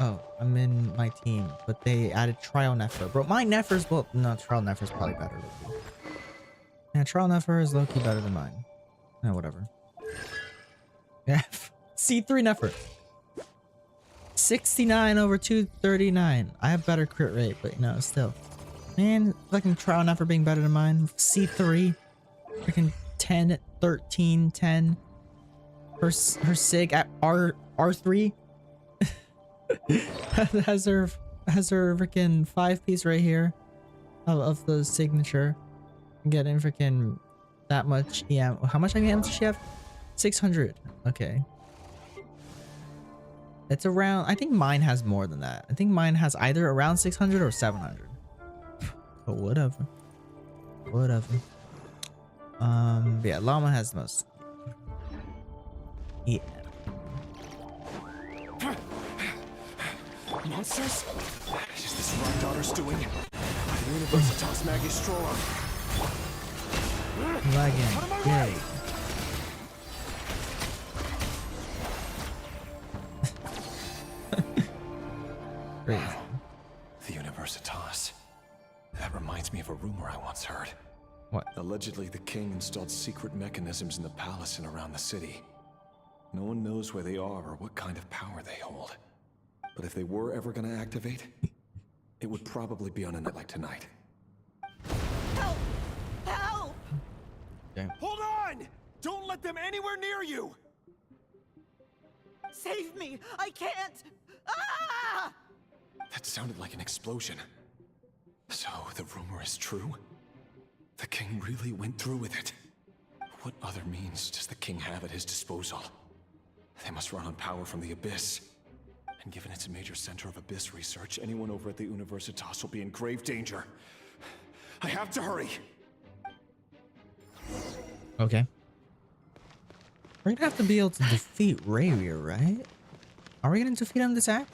Oh, I'm in my team, but they added Trial Nefer. Bro, my Nefer's, well, no, Trial Nefer's probably better. Yeah, Trial Nefer is low-key better than mine. No, whatever. Yeah, C3 Nefer. 69 over 239. I have better crit rate, but you know, still. Man, fucking Trial Nefer being better than mine. C3. Freaking 10, 13, 10. Her sig at R3. has her freaking 5-piece right here of the signature. Getting freaking that much EM. How much EM does she have? 600. Okay. It's around, I think mine has more than that. I think mine has either around 600 or 700. But whatever. whatever. Yeah, llama has the most. Yeah. Monsters? Is this right daughter's doing? Universitas Magistrorum. Lagging. Yay. Crazy. The Universitas. That reminds me of a rumor I once heard. What? Allegedly, the king installed secret mechanisms in the palace and around the city. No one knows where they are or what kind of power they hold. But if they were ever going to activate, it would probably be on a night like tonight. Help! Help! Okay. Hold on! Don't let them anywhere near you! Save me! I can't! Ah! That sounded like an explosion. So, the rumor is true? The king really went through with it. What other means does the king have at his disposal? They must run on power from the Abyss. And given it's a major center of Abyss research, anyone over at the Universitas will be in grave danger. I have to hurry! Okay. We're gonna have to be able to defeat Rächer, right? Are we gonna defeat him this act?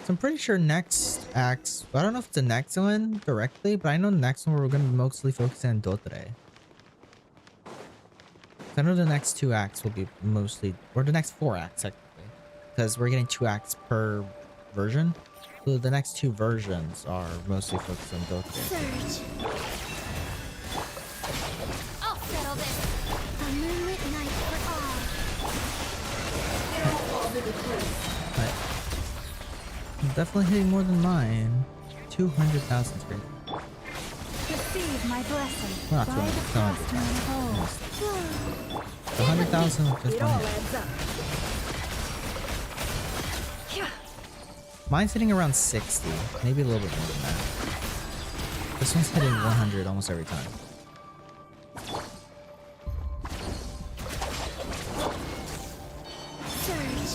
So I'm pretty sure next acts, I don't know if it's the next one directly, but I know the next one we're gonna be mostly focusing on Dotre. I know the next 2 acts will be mostly, or the next 4 acts technically, because we're getting 2 acts per version. So the next 2 versions are mostly focused on Dotre. Surge. I'll settle this. A moonlit night for all. Right. I'm definitely hitting more than mine. 200,000 is great. Receive my blessing. Well, not 200,000. 100,000 with just one hit. Mine's hitting around 60, maybe a little bit more than that. This one's hitting 100 almost every time. Surge.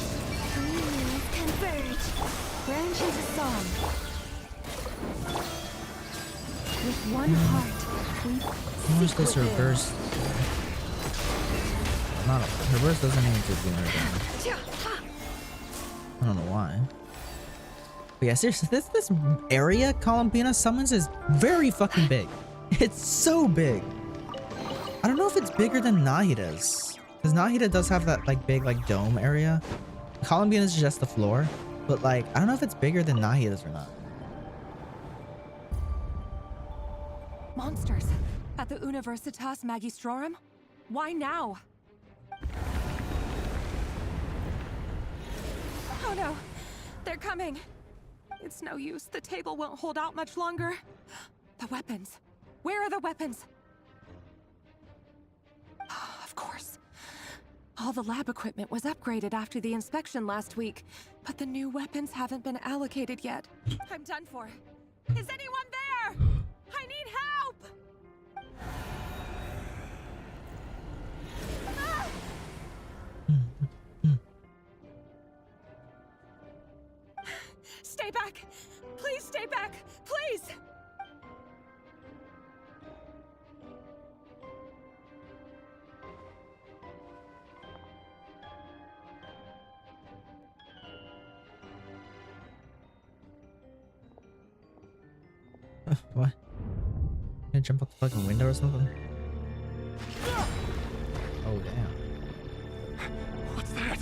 Communions converge. Branches a song. With one heart, we Almost this reverse. Not a reverse doesn't even do damage. I don't know why. But yeah, seriously, this area Columbina summons is very fucking big. It's so big. I don't know if it's bigger than Nahida's, because Nahida does have that like big like dome area. Columbina is just the floor, but like I don't know if it's bigger than Nahida's or not. Monsters at the Universitas Magistrorum? Why now? Oh no, they're coming. It's no use. The table won't hold out much longer. The weapons. Where are the weapons? Of course. All the lab equipment was upgraded after the inspection last week, but the new weapons haven't been allocated yet. I'm done for. Is anyone there? I need help! Ah! Stay back! Please stay back! Please! What? Can I jump out the fucking window or something? Oh damn. What's that?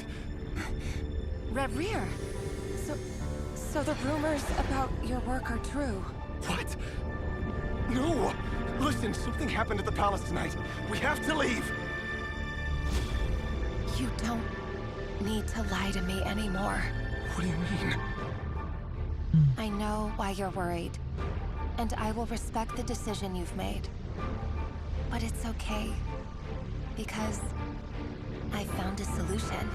Rächer! So the rumors about your work are true. What? No! Listen, something happened at the palace tonight. We have to leave! You don't need to lie to me anymore. What do you mean? I know why you're worried, and I will respect the decision you've made. But it's okay, because I found a solution.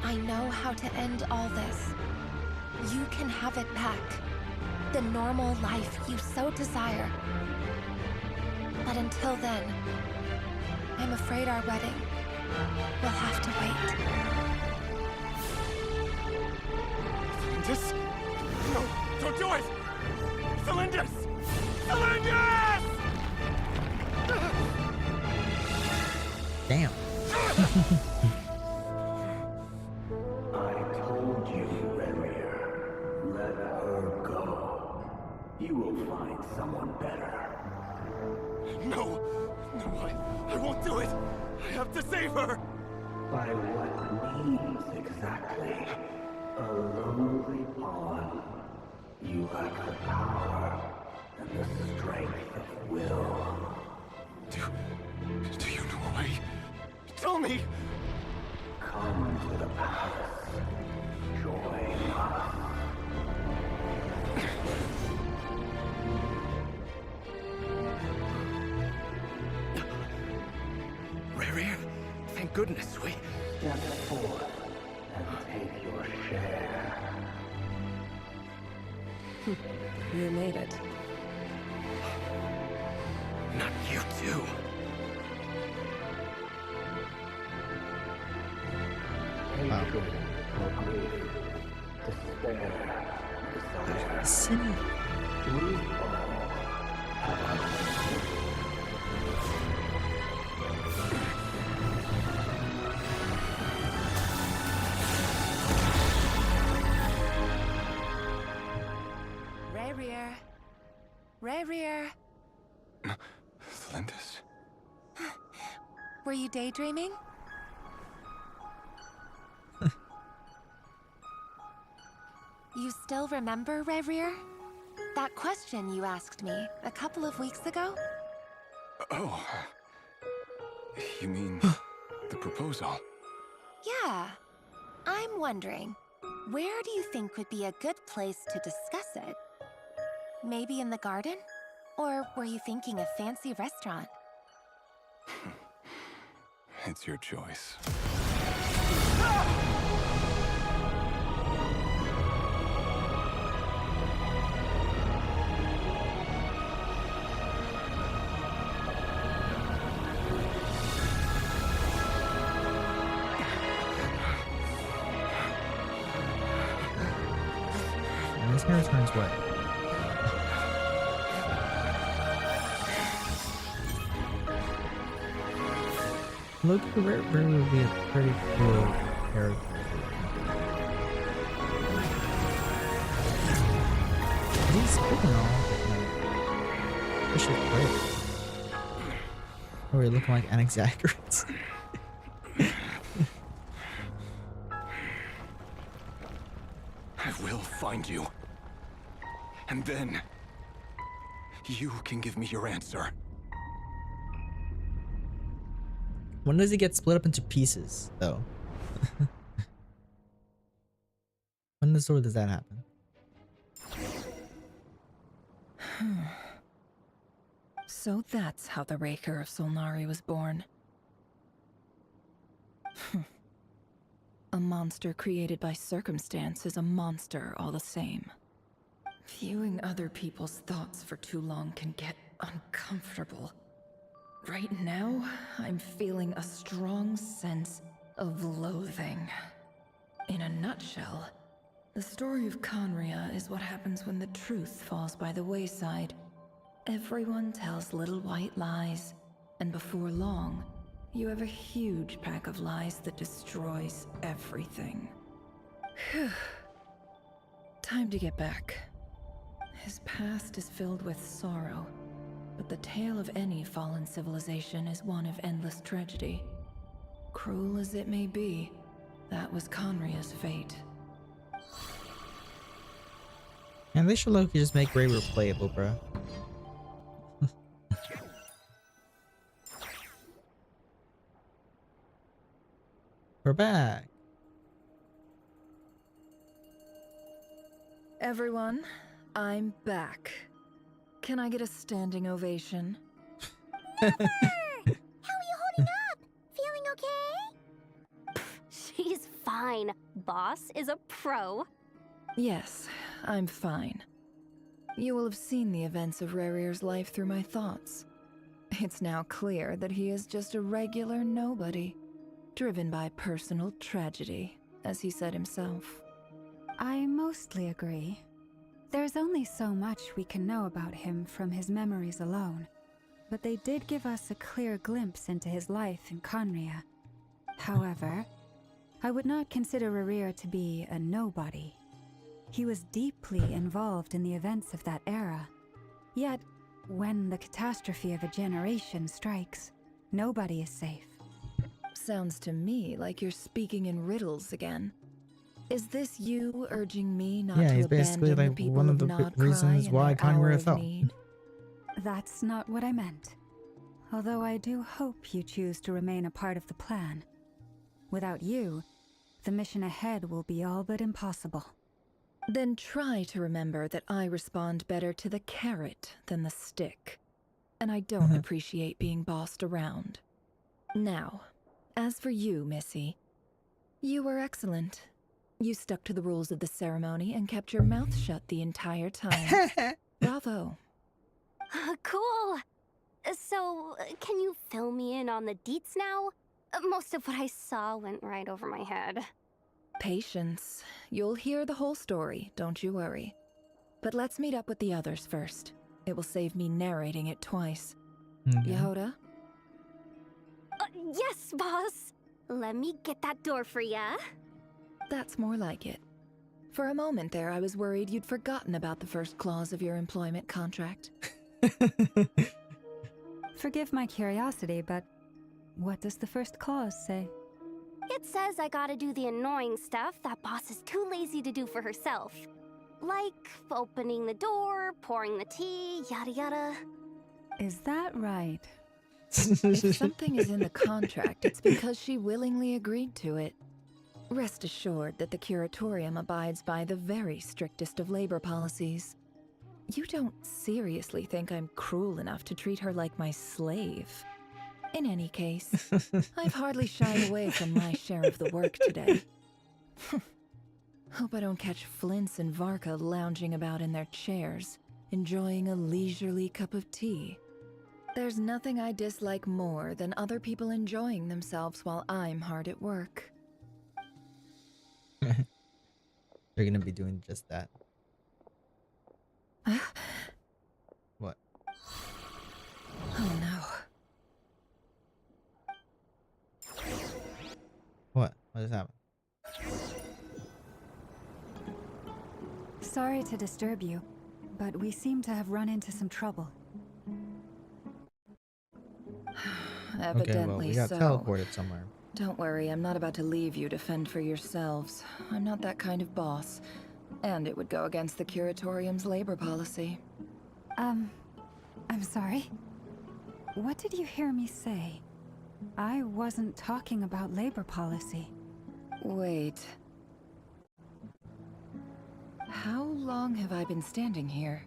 I know how to end all this. You can have it back. The normal life you so desire. But until then, I'm afraid our wedding will have to wait. Just... No, don't do it! Cylinders! Cylinders! someone better. No! No, I won't do it! I have to save her! By what means exactly? A lowly pawn. You lack the power and the strength of will. Do you know a way? Tell me! Come to the palace. Join us. Rächer, thank goodness we... Step forth and take your share. You made it. Not you too. Hatred or grief, despair, desire. City. We all have our Rächer. Rächer. Lindis? Were you daydreaming? You still remember, Rächer? That question you asked me a couple of weeks ago? Oh. You mean the proposal? Yeah. I'm wondering, where do you think would be a good place to discuss it? Maybe in the garden? Or were you thinking a fancy restaurant? It's your choice. And his hair turns wet. Loki Rächer would be a pretty cool character. He's cool and all, but like, this shit great. Or we looking like Anaxagoras. I will find you. And then you can give me your answer. When does he get split up into pieces, though? When in the story does that happen? So that's how the Rächer of Solnari was born. A monster created by circumstance is a monster all the same. Viewing other people's thoughts for too long can get uncomfortable. Right now, I'm feeling a strong sense of loathing. In a nutshell, the story of Khaenri'ah is what happens when the truth falls by the wayside. Everyone tells little white lies, and before long, you have a huge pack of lies that destroys everything. Whew. Time to get back. His past is filled with sorrow, but the tale of any fallen civilization is one of endless tragedy. Cruel as it may be, that was Khaenri'ah's fate. And they should Loki just make Rächer playable, bro. We're back. Everyone, I'm back. Can I get a standing ovation? How are you holding up? Feeling okay? She's fine. Boss is a pro. Yes, I'm fine. You will have seen the events of Rächer's life through my thoughts. It's now clear that he is just a regular nobody, driven by personal tragedy, as he said himself. I mostly agree. There's only so much we can know about him from his memories alone, but they did give us a clear glimpse into his life in Khaenri'ah. However, I would not consider Rächer to be a nobody. He was deeply involved in the events of that era, yet when the catastrophe of a generation strikes, nobody is safe. Sounds to me like you're speaking in riddles again. Is this you urging me not Yeah, to he's abandon basically the like people one of of the Nod reasons Cry why in their hour Khaenri'ah of fell. need? That's not what I meant. Although I do hope you choose to remain a part of the plan. Without you, the mission ahead will be all but impossible. Then try to remember that I respond better to the carrot than the stick. And I don't appreciate being bossed around. Now, as for you, Missy, you were excellent. You stuck to the rules of the ceremony and kept your mouth shut the entire time. Bravo. Cool. So, can you fill me in on the deets now? Most of what I saw went right over my head. Patience. You'll hear the whole story, don't you worry. But let's meet up with the others first. It will save me narrating it twice. Yehoda? Yes, boss. Let me get that door for ya. That's more like it. For a moment there, I was worried you'd forgotten about the first clause of your employment contract. Forgive my curiosity, but what does the first clause say? It says I gotta do the annoying stuff that boss is too lazy to do for herself. Like opening the door, pouring the tea, yada yada. Is that right? If something is in the contract, it's because she willingly agreed to it. Rest assured that the Curatorium abides by the very strictest of labor policies. You don't seriously think I'm cruel enough to treat her like my slave? In any case, I've hardly shied away from my share of the work today. Hope I don't catch Flintz and Varka lounging about in their chairs, enjoying a leisurely cup of tea. There's nothing I dislike more than other people enjoying themselves while I'm hard at work. They're gonna be doing just that. What? Oh no. What? What just happened? Sorry to disturb you, but we seem to have run into some trouble. Evidently okay, well, we got so. teleported somewhere. Don't worry, I'm not about to leave you to fend for yourselves. I'm not that kind of boss. And it would go against the Curatorium's labor policy. I'm sorry? What did you hear me say? I wasn't talking about labor policy. Wait. How long have I been standing here?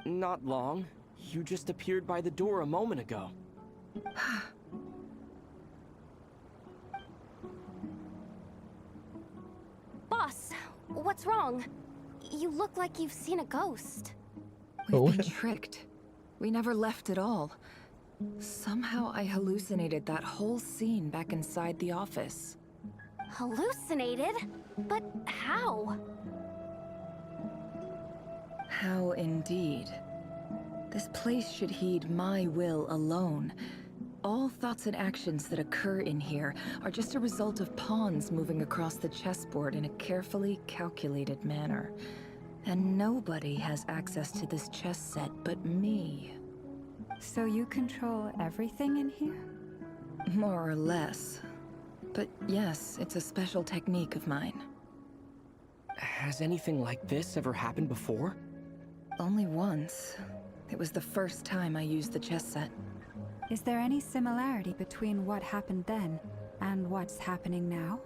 Not long. You just appeared by the door a moment ago. Boss, what's wrong? You look like you've seen a ghost. We've been tricked. We never left at all. Somehow I hallucinated that whole scene back inside the office. Hallucinated? But how? How indeed. This place should heed my will alone. All thoughts and actions that occur in here are just a result of pawns moving across the chessboard in a carefully calculated manner. And nobody has access to this chess set but me. So you control everything in here? More or less. But yes, it's a special technique of mine. Has anything like this ever happened before? Only once. It was the first time I used the chess set. Is there any similarity between what happened then and what's happening now?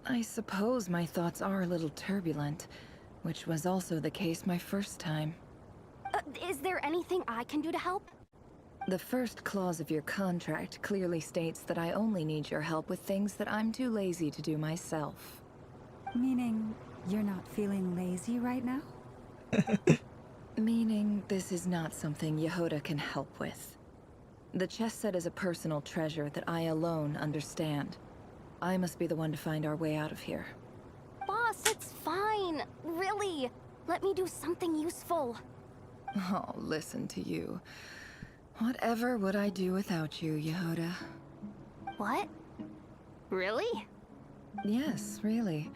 I suppose my thoughts are a little turbulent, which was also the case my first time. Is there anything I can do to help? The first clause of your contract clearly states that I only need your help with things that I'm too lazy to do myself. Meaning, you're not feeling lazy right now? Meaning, this is not something Yehoda can help with. The chess set is a personal treasure that I alone understand. I must be the one to find our way out of here. Boss, it's fine. Really. Let me do something useful. Oh, listen to you. Whatever would I do without you, Yehoda? What? Really? Yes, really.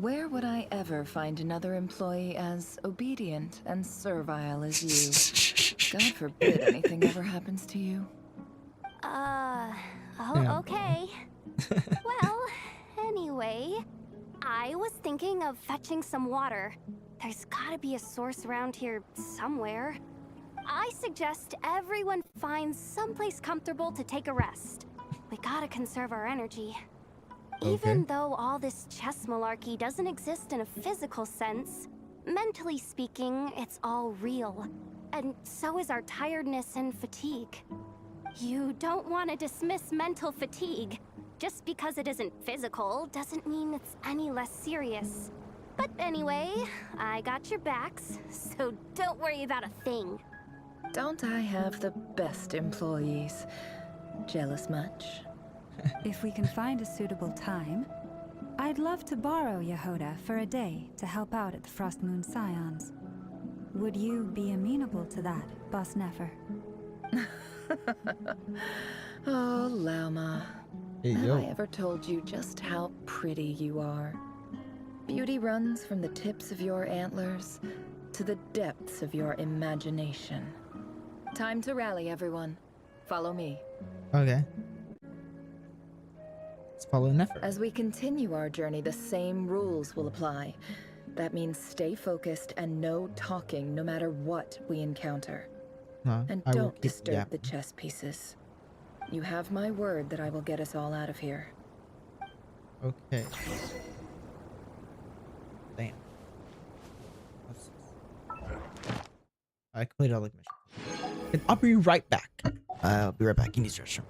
Where would I ever find another employee as obedient and servile as you? God forbid anything ever happens to you. Okay. Well, anyway, I was thinking of fetching some water. There's gotta be a source around here somewhere. I suggest everyone finds someplace comfortable to take a rest. We gotta conserve our energy. Even though all this chess malarkey doesn't exist in a physical sense, mentally speaking, it's all real. And so is our tiredness and fatigue. You don't want to dismiss mental fatigue. Just because it isn't physical doesn't mean it's any less serious. But anyway, I got your backs, so don't worry about a thing. Don't I have the best employees? Jealous much? If we can find a suitable time, I'd love to borrow Yehoda for a day to help out at the Frost Moon Scions. Would you be amenable to that, Boss Nefer? Oh, Lauma. Hey, have yo. I ever told you just how pretty you are? Beauty runs from the tips of your antlers to the depths of your imagination. Time to rally, everyone. Follow me. Okay. Let's follow Nefer. As we continue our journey, the same rules will apply. That means stay focused and no talking no matter what we encounter. And I will don't keep disturb the chess pieces. You have my word that I will get us all out of here. Okay. Damn. I completed all the missions. And I'll be right back. I'll be right back in this restroom.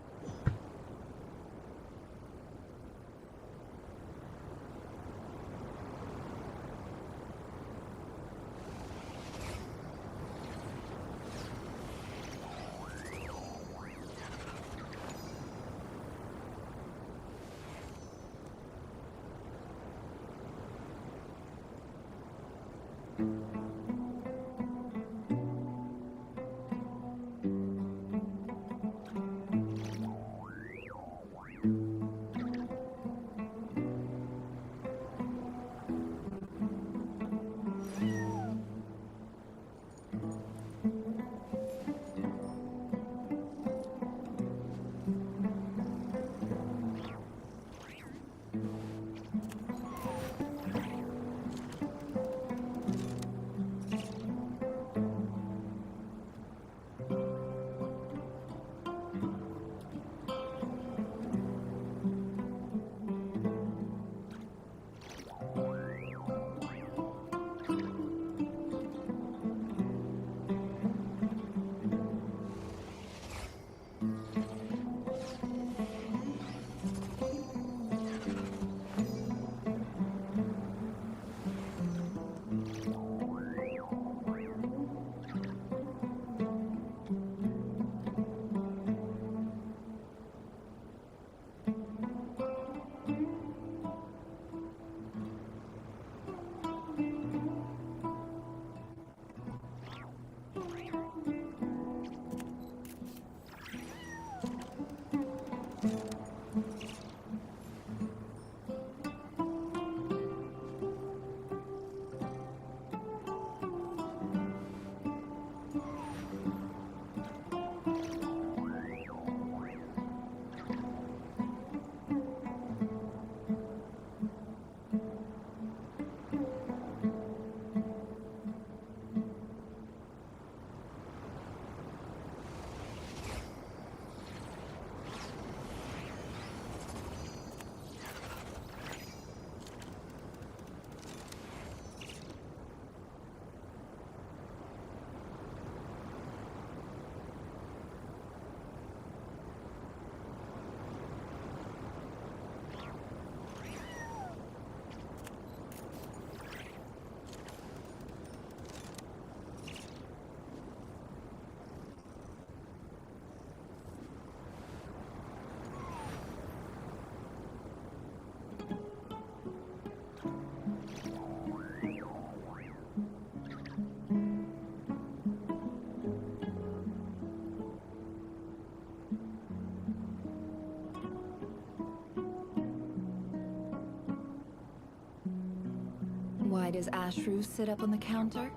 Why does Ashru sit up on the counter?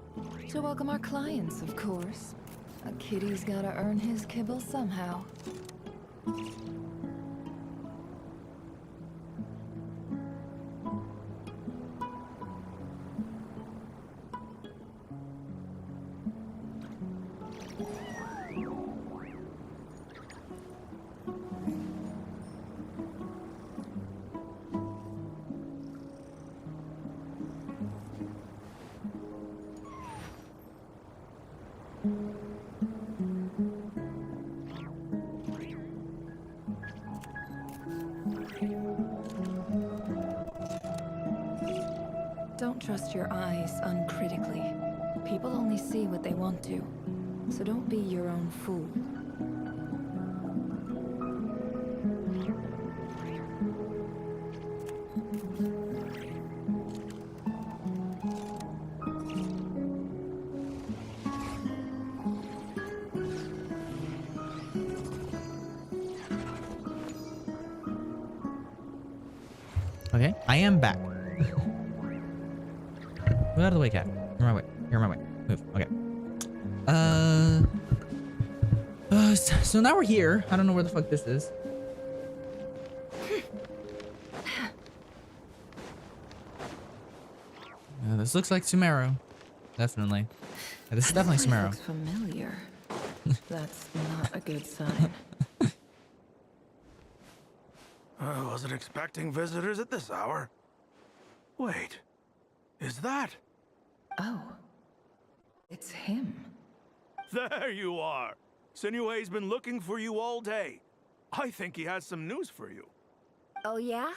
To welcome our clients, of course. A kitty's gotta earn his kibble somehow. Don't trust your eyes uncritically. People only see what they want to, so don't be your own fool. Okay, I am back. Move out of the way, cat. You're my way. You're my way. Move. Okay. So now we're here. I don't know where the fuck this is. This looks like Sumeru. Definitely. Yeah, this is definitely Sumeru. Looks familiar. That's not a good sign. I wasn't expecting visitors at this hour. Wait, is that? Oh, it's him. There you are. Sinue's been looking for you all day. I think he has some news for you. Oh yeah?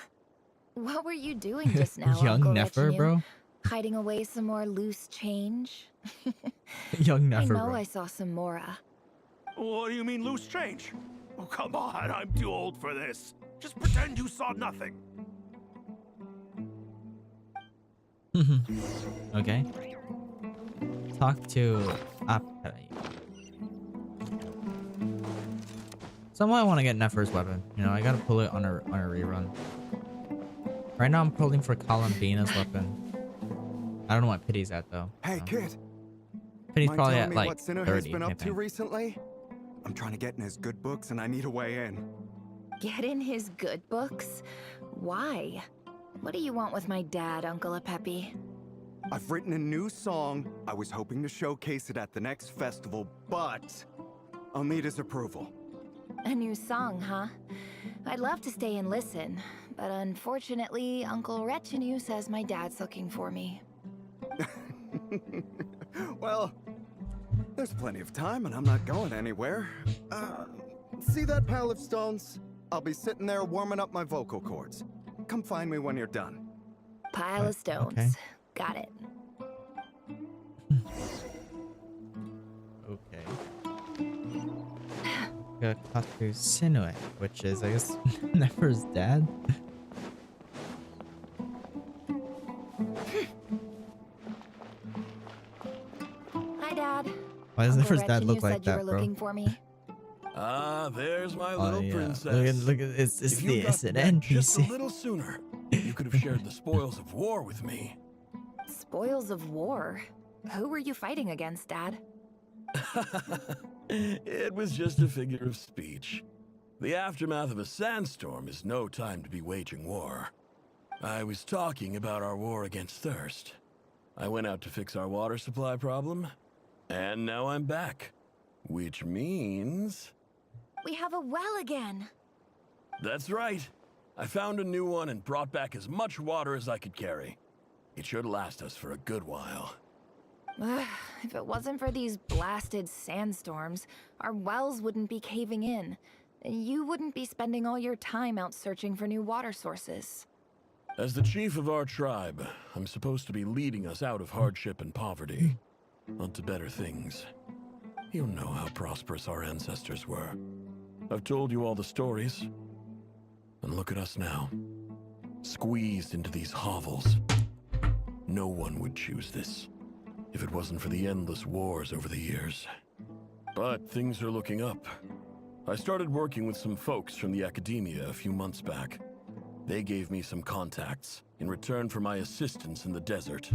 What were you doing just now, Young Uncle Nefer, Retinue? bro. Hiding away some more loose change? Young I Nefer, know bro. I saw some Mora. What do you mean loose change? Oh, come on, I'm too old for this. Just pretend you saw nothing. Okay. Talk to Somehow I want to get Nefer's weapon. You know, I gotta pull it on a rerun. Right now I'm pulling for Columbina's weapon. I don't know what Pity's at though. Hey, so. kid. Pity's Mind probably telling at me like what Sinu 30. has been I up to think. recently? I'm trying to get in his good books and I need a way in. Get in his good books? Why? What do you want with my dad, Uncle Apepi? I've written a new song. I was hoping to showcase it at the next festival, but I'll need his approval. A new song, huh? I'd love to stay and listen, but unfortunately, Uncle Retinue says my dad's looking for me. Well, there's plenty of time and I'm not going anywhere. See that pile of stones? I'll be sitting there warming up my vocal cords. Come find me when you're done. Pile of stones. Okay. Got it. Okay. Gotta talk to Sinue, which is, I guess, Nefer's dad. Hi, Dad. Why does Uncle Nefer's dad look Retinue like said you that, were bro? looking for me. Ah, there's my Oh, little yeah. princess. Look at it's If you it's got an back just a NPC. little sooner, you could have shared the spoils of war with me. Spoils of war? Who were you fighting against, Dad? It was just a figure of speech. The aftermath of a sandstorm is no time to be waging war. I was talking about our war against thirst. I went out to fix our water supply problem, and now I'm back. Which means... We have a well again. That's right. I found a new one and brought back as much water as I could carry. It should last us for a good while. If it wasn't for these blasted sandstorms, our wells wouldn't be caving in. You wouldn't be spending all your time out searching for new water sources. As the chief of our tribe, I'm supposed to be leading us out of hardship and poverty, onto better things. You know how prosperous our ancestors were. I've told you all the stories. And look at us now. Squeezed into these hovels. No one would choose this, if it wasn't for the endless wars over the years. But things are looking up. I started working with some folks from the academia a few months back. They gave me some contacts in return for my assistance in the desert.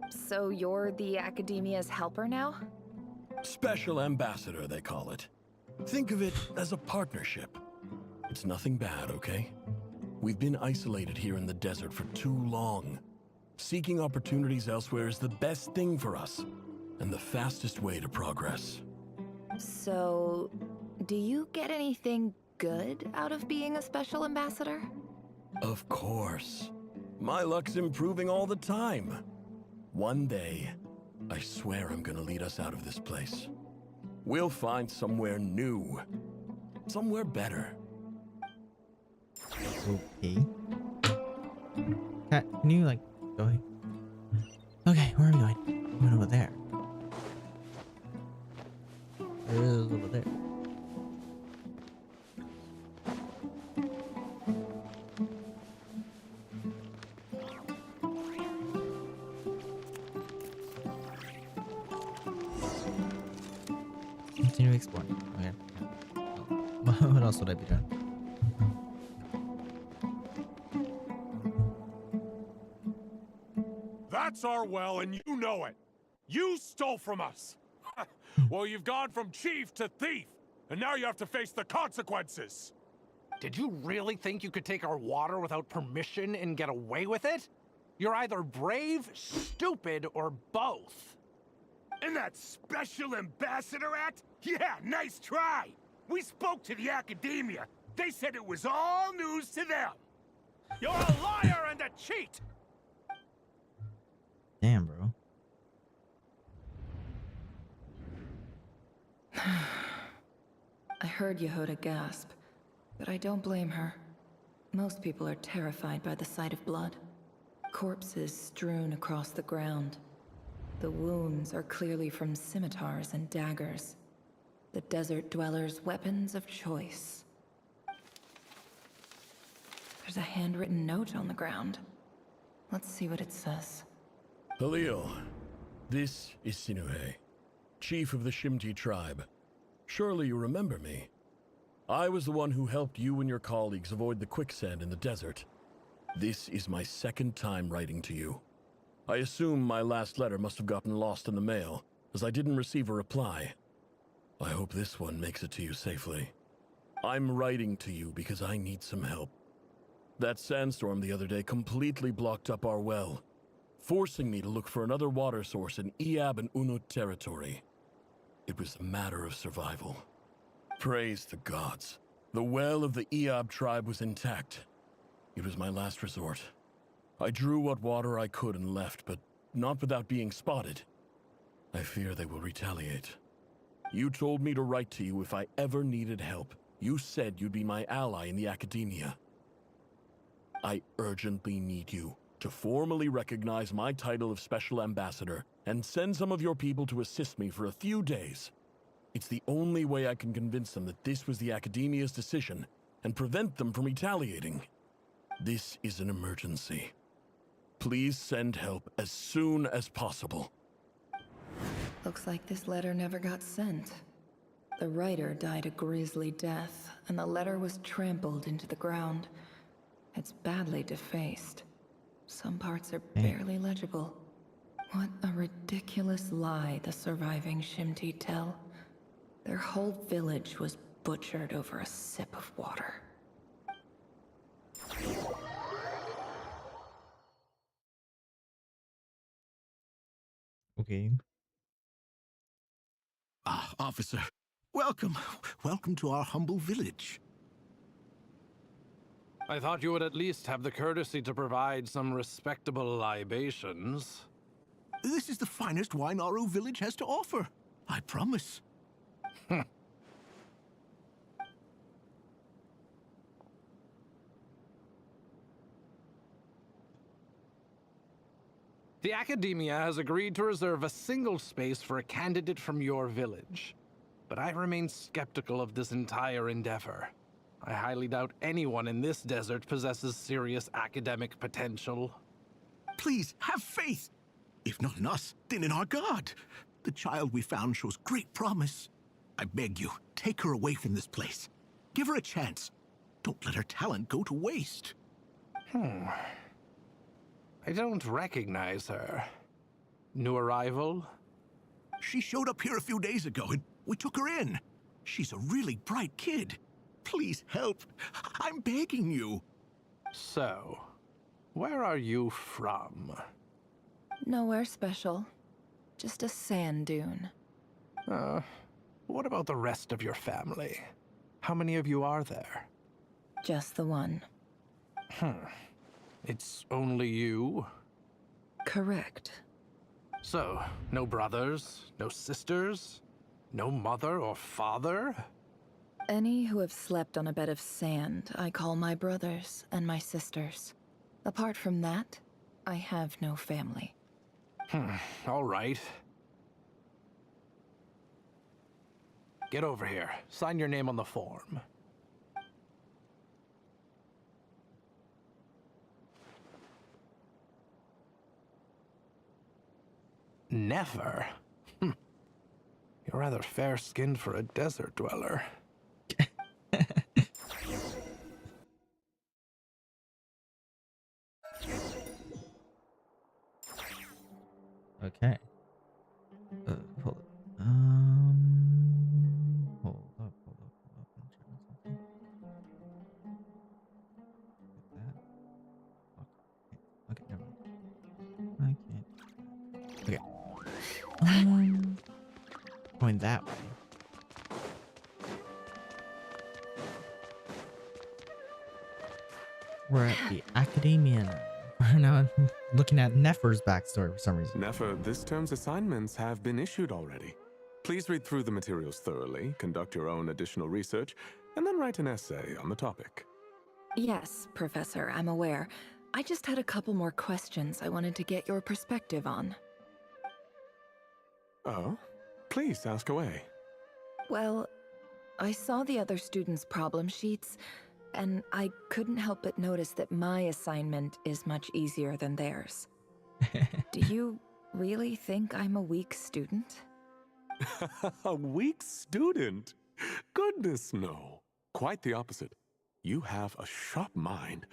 So you're the Academia's helper now? Special ambassador, they call it. Think of it as a partnership. It's nothing bad, okay? We've been isolated here in the desert for too long. Seeking opportunities elsewhere is the best thing for us, and the fastest way to progress. So, do you get anything good out of being a special ambassador? Of course. My luck's improving all the time. One day, I swear I'm gonna lead us out of this place. We'll find somewhere new. Somewhere better. Okay. Cat, can you, like, go ahead? Okay, where are we going? We're going over there. It is over there. Continue exploring. Okay. What else would I be doing? That's our well, and you know it. You stole from us. Well, you've gone from chief to thief, and now you have to face the consequences. Did you really think you could take our water without permission and get away with it? You're either brave, stupid, or both. And that special ambassador act? Yeah, nice try. We spoke to the Academia. They said it was all news to them. You're a liar and a cheat. Damn, bro. I heard Yehuda gasp, but I don't blame her. Most people are terrified by the sight of blood. Corpses strewn across the ground. The wounds are clearly from scimitars and daggers. The desert dwellers' weapons of choice. There's a handwritten note on the ground. Let's see what it says. Halil, this is Sinuhe, chief of the Shimti tribe. Surely you remember me. I was the one who helped you and your colleagues avoid the quicksand in the desert. This is my second time writing to you. I assume my last letter must have gotten lost in the mail, as I didn't receive a reply. I hope this one makes it to you safely. I'm writing to you because I need some help. That sandstorm the other day completely blocked up our well, forcing me to look for another water source in Iab and Unut territory. It was a matter of survival. Praise the gods. The well of the Iab tribe was intact. It was my last resort. I drew what water I could and left, but not without being spotted. I fear they will retaliate. You told me to write to you if I ever needed help. You said you'd be my ally in the Academia. I urgently need you to formally recognize my title of Special Ambassador and send some of your people to assist me for a few days. It's the only way I can convince them that this was the Academia's decision and prevent them from retaliating. This is an emergency. Please send help as soon as possible. Looks like this letter never got sent. The writer died a grisly death, and the letter was trampled into the ground. It's badly defaced. Some parts are barely legible. What a ridiculous lie the surviving Shimti tell. Their whole village was butchered over a sip of water. Okay. Ah, officer. Welcome. Welcome to our humble village. I thought you would at least have the courtesy to provide some respectable libations. This is the finest wine Aru village has to offer. I promise. The Academia has agreed to reserve a single space for a candidate from your village. But I remain skeptical of this entire endeavor. I highly doubt anyone in this desert possesses serious academic potential. Please, have faith. If not in us, then in our god. The child we found shows great promise. I beg you, take her away from this place. Give her a chance. Don't let her talent go to waste. I don't recognize her. New arrival? She showed up here a few days ago and we took her in. She's a really bright kid. Please help. I'm begging you. So, where are you from? Nowhere special. Just a sand dune. What about the rest of your family? How many of you are there? Just the one. It's only you? Correct. So, no brothers, no sisters, no mother or father? Any who have slept on a bed of sand, I call my brothers and my sisters. Apart from that, I have no family. All right. Get over here. Sign your name on the form. Never? You're rather fair-skinned for a desert dweller. Okay. Hold up. Hold up. I'm checking something. Get that. Okay, never mind. I can't. Okay. Going that way. We're at the Academia now. Now I'm looking at Nefer's backstory for some reason. Nefer, this term's assignments have been issued already. Please read through the materials thoroughly, conduct your own additional research, and then write an essay on the topic. Yes, Professor, I'm aware. I just had a couple more questions I wanted to get your perspective on. Oh? Please ask away. Well, I saw the other students' problem sheets, and I couldn't help but notice that my assignment is much easier than theirs. Do you really think I'm a weak student? A weak student? Goodness, no. Quite the opposite. You have a sharp mind.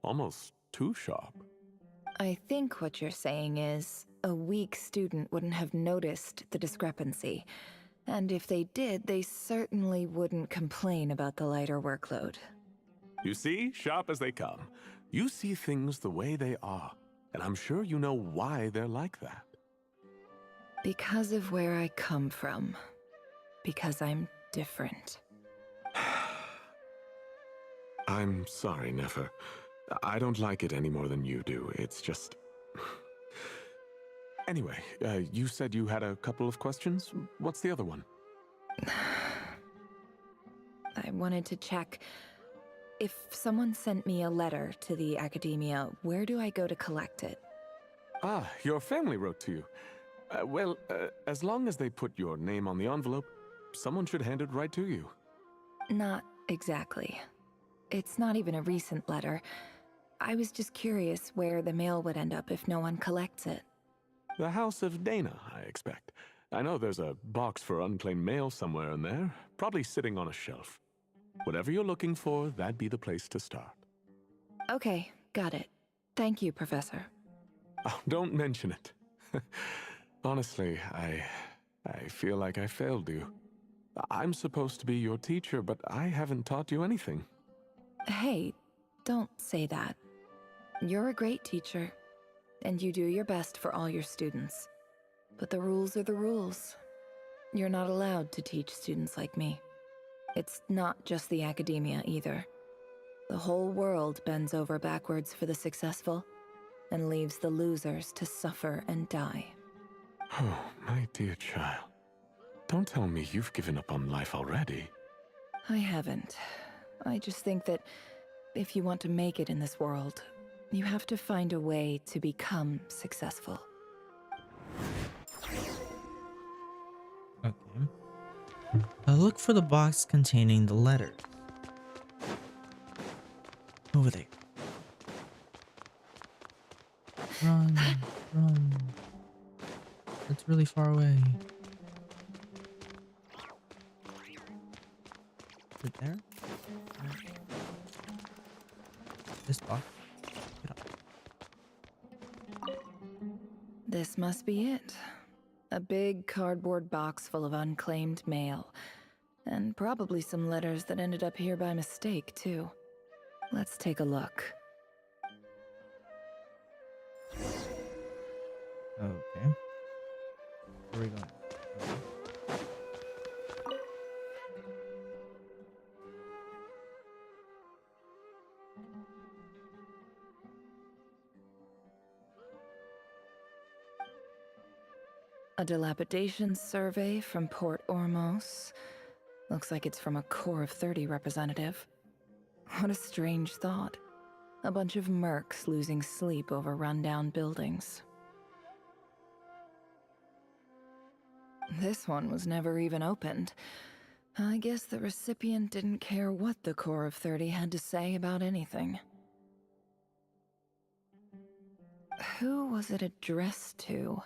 Almost too sharp. I think what you're saying is, a weak student wouldn't have noticed the discrepancy. And if they did, they certainly wouldn't complain about the lighter workload. You see, sharp as they come. You see things the way they are, and I'm sure you know why they're like that. Because of where I come from. Because I'm different. I'm sorry, Nefer. I don't like it any more than you do. It's just... Anyway, you said you had a couple of questions. What's the other one? I wanted to check. If someone sent me a letter to the Academia, where do I go to collect it? Ah, your family wrote to you. Well, as long as they put your name on the envelope, someone should hand it right to you. Not exactly. It's not even a recent letter. I was just curious where the mail would end up if no one collects it. The House of Dana, I expect. I know there's a box for unclaimed mail somewhere in there, probably sitting on a shelf. Whatever you're looking for, that'd be the place to start. Okay, got it. Thank you, Professor. Oh, don't mention it. Honestly, I feel like I failed you. I'm supposed to be your teacher, but I haven't taught you anything. Hey, don't say that. You're a great teacher, and you do your best for all your students. But the rules are the rules. You're not allowed to teach students like me. It's not just the Academia either. The whole world bends over backwards for the successful, and leaves the losers to suffer and die. Oh, my dear child. Don't tell me you've given up on life already. I haven't. I just think that if you want to make it in this world, you have to find a way to become successful. Okay. Look for the box containing the letter. Over there. Run, run. It's really far away. Is it there? This box? This must be it. A big cardboard box full of unclaimed mail. And probably some letters that ended up here by mistake, too. Let's take a look. Okay. Where are we going? A dilapidation survey from Port Ormos. Looks like it's from a Corps of 30 representative. What a strange thought. A bunch of mercs losing sleep over rundown buildings. This one was never even opened. I guess the recipient didn't care what the Corps of 30 had to say about anything. Who was it addressed to?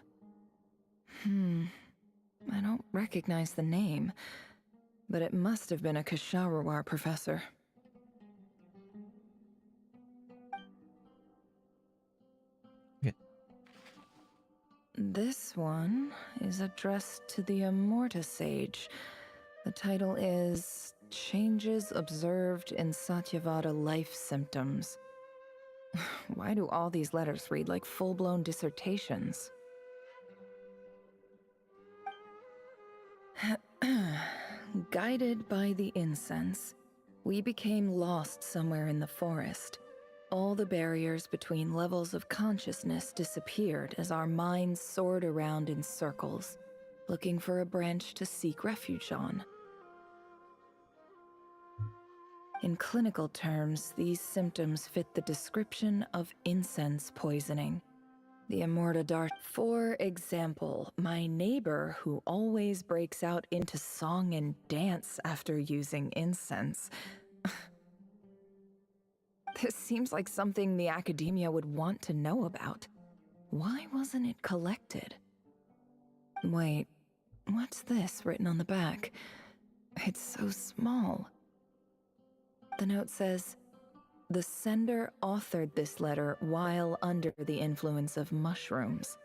I don't recognize the name, but it must have been a Khaenri'ah professor. Okay. This one is addressed to the Immorta Sage. The title is Changes Observed in Satyavada Life Symptoms. Why do all these letters read like full-blown dissertations? Guided by the incense, we became lost somewhere in the forest. All the barriers between levels of consciousness disappeared as our minds soared around in circles, looking for a branch to seek refuge on. In clinical terms, these symptoms fit the description of incense poisoning. The Immorta Dart. For example, my neighbor who always breaks out into song and dance after using incense. This seems like something the academia would want to know about. Why wasn't it collected? Wait, what's this written on the back? It's so small. The note says, the sender authored this letter while under the influence of mushrooms.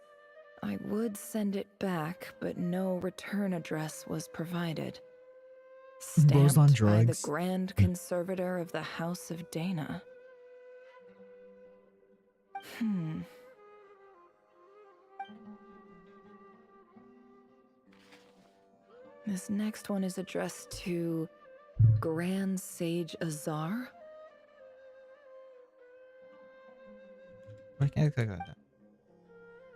I would send it back, but no return address was provided. Bros on Stamped by the drugs. Grand Conservator of the House of Dana. This next one is addressed to Grand Sage Azar? I can't click like that.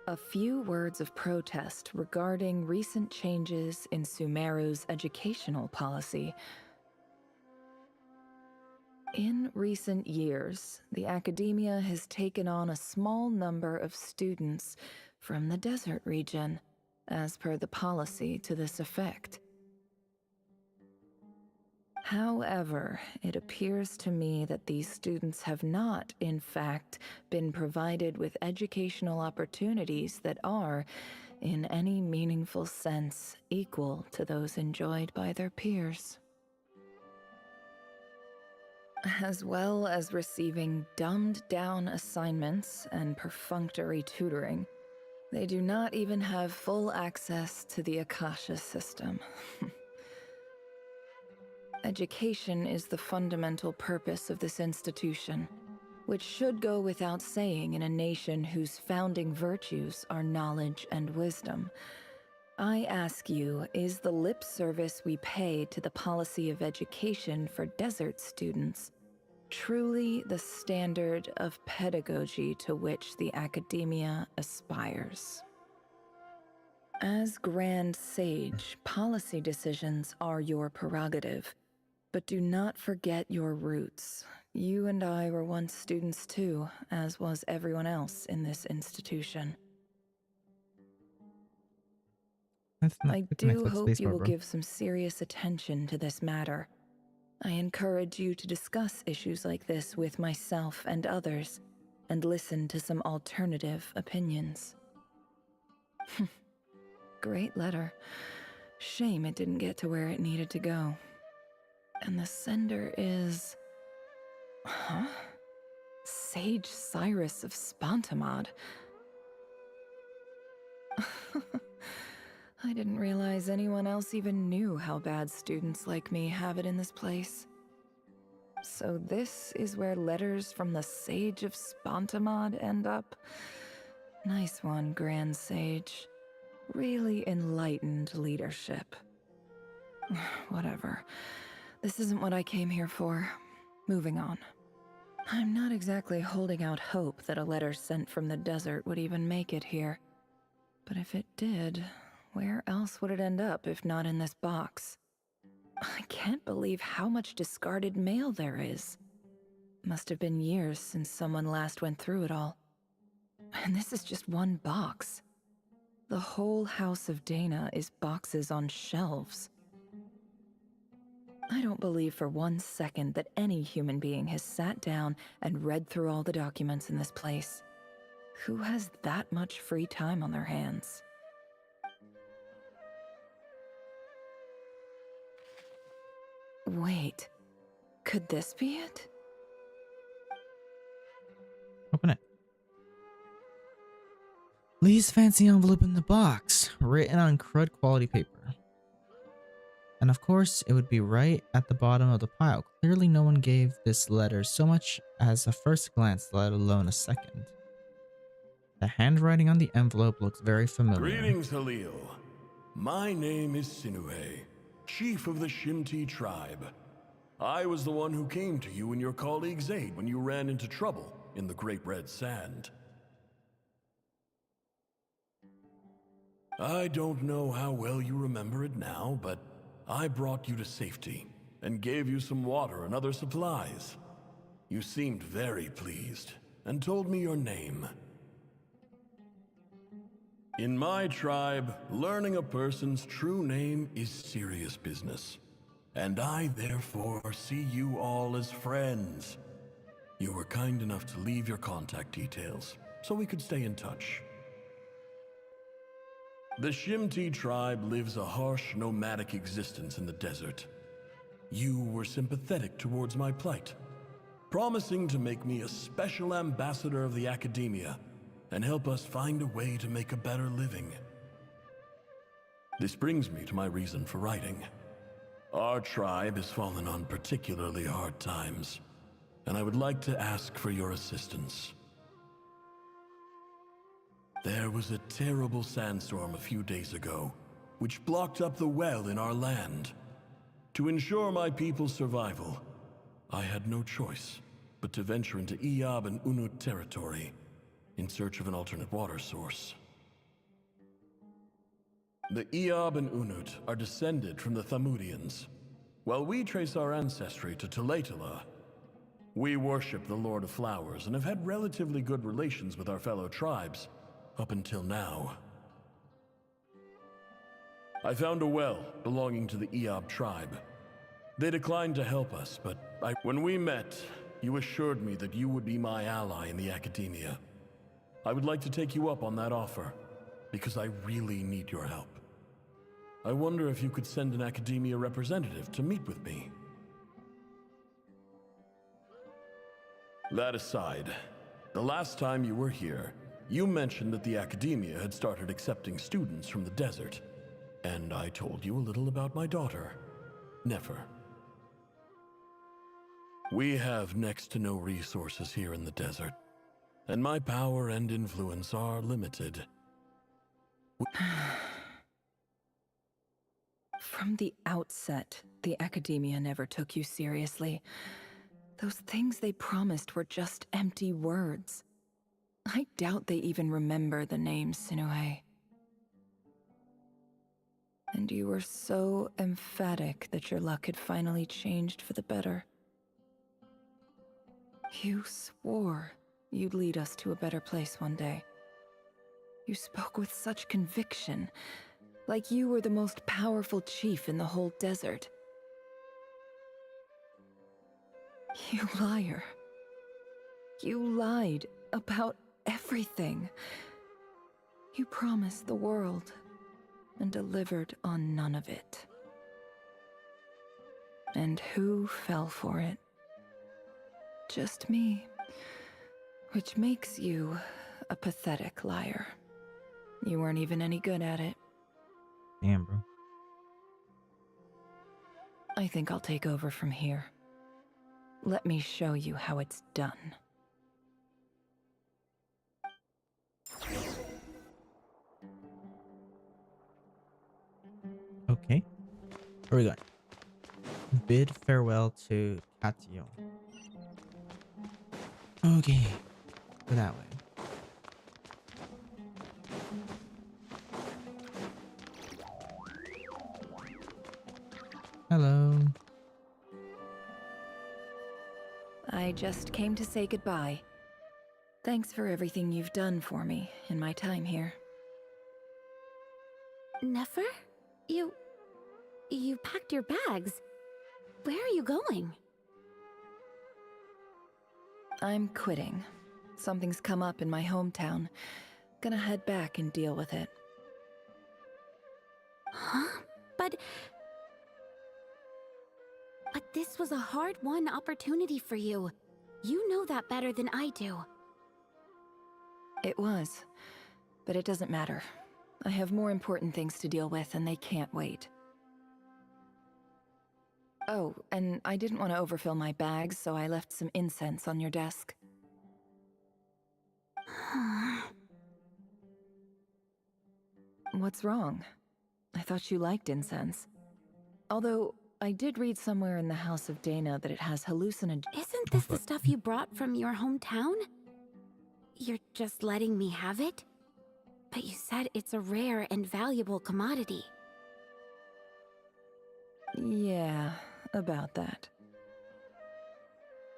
A few words of protest regarding recent changes in Sumeru's educational policy. In recent years, the academia has taken on a small number of students from the desert region, as per the policy to this effect. However, it appears to me that these students have not, in fact, been provided with educational opportunities that are, in any meaningful sense, equal to those enjoyed by their peers. As well as receiving dumbed-down assignments and perfunctory tutoring, they do not even have full access to the Akasha system. Education is the fundamental purpose of this institution, which should go without saying in a nation whose founding virtues are knowledge and wisdom. I ask you, is the lip service we pay to the policy of education for desert students truly the standard of pedagogy to which the academia aspires? As Grand Sage, policy decisions are your prerogative. But do not forget your roots. You and I were once students too, as was everyone else in this institution. I do hope you will give some serious attention to this matter. I encourage you to discuss issues like this with myself and others, and listen to some alternative opinions. Great letter. Shame it didn't get to where it needed to go. And the sender is... Huh? Sage Cyrus of Spantamad. I didn't realize anyone else even knew how bad students like me have it in this place. So this is where letters from the Sage of Spontamod end up? Nice one, Grand Sage. Really enlightened leadership. Whatever. This isn't what I came here for. Moving on. I'm not exactly holding out hope that a letter sent from the desert would even make it here. But if it did, where else would it end up if not in this box? I can't believe how much discarded mail there is. Must have been years since someone last went through it all. And this is just one box. The whole House of Dana is boxes on shelves. I don't believe for 1 second that any human being has sat down and read through all the documents in this place. Who has that much free time on their hands? Wait, could this be it? Open it. Lee's fancy envelope in the box, written on crud quality paper. And of course, it would be right at the bottom of the pile. Clearly no one gave this letter so much as a first glance, let alone a second. The handwriting on the envelope looks very familiar. Greetings, Halil. My name is Sinuhe, chief of the Shimti tribe. I was the one who came to you and your colleague's aid when you ran into trouble in the Great Red Sand. I don't know how well you remember it now, but I brought you to safety and gave you some water and other supplies. You seemed very pleased and told me your name. In my tribe, learning a person's true name is serious business, and I therefore see you all as friends. You were kind enough to leave your contact details so we could stay in touch. The Shimti tribe lives a harsh, nomadic existence in the desert. You were sympathetic towards my plight, promising to make me a special ambassador of the Academia and help us find a way to make a better living. This brings me to my reason for writing. Our tribe has fallen on particularly hard times, and I would like to ask for your assistance. There was a terrible sandstorm a few days ago, which blocked up the well in our land. To ensure my people's survival, I had no choice but to venture into Iyab and Unut territory in search of an alternate water source. The Iyab and Unut are descended from the Thamudians, while we trace our ancestry to Tulatala. We worship the Lord of Flowers and have had relatively good relations with our fellow tribes up until now. I found a well belonging to the Iyab tribe. They declined to help us, but when we met, you assured me that you would be my ally in the Academia. I would like to take you up on that offer, because I really need your help. I wonder if you could send an Academia representative to meet with me. That aside, the last time you were here, you mentioned that the Academia had started accepting students from the desert, and I told you a little about my daughter, Nefer. We have next to no resources here in the desert, and my power and influence are limited. From the outset, the Academia never took you seriously. Those things they promised were just empty words. I doubt they even remember the name Sinuhe. And you were so emphatic that your luck had finally changed for the better. You swore you'd lead us to a better place one day. You spoke with such conviction, like you were the most powerful chief in the whole desert. You liar. You lied about everything. You promised the world and delivered on none of it. And who fell for it? Just me. Which makes you a pathetic liar. You weren't even any good at it. Damn, bro. I think I'll take over from here. Let me show you how it's done. Okay. Where are we going? Bid farewell to Katio. Okay. Go that way. Hello. I just came to say goodbye. Thanks for everything you've done for me in my time here. Nefer? You packed your bags. Where are you going? I'm quitting. Something's come up in my hometown. Gonna head back and deal with it. Huh? But this was a hard-won opportunity for you. You know that better than I do. It was. But it doesn't matter. I have more important things to deal with, and they can't wait. Oh, and I didn't want to overfill my bags, so I left some incense on your desk. What's wrong? I thought you liked incense. Although, I did read somewhere in the House of Dana that it has hallucinogens. Isn't this the stuff you brought from your hometown? You're just letting me have it? But you said it's a rare and valuable commodity. Yeah, about that.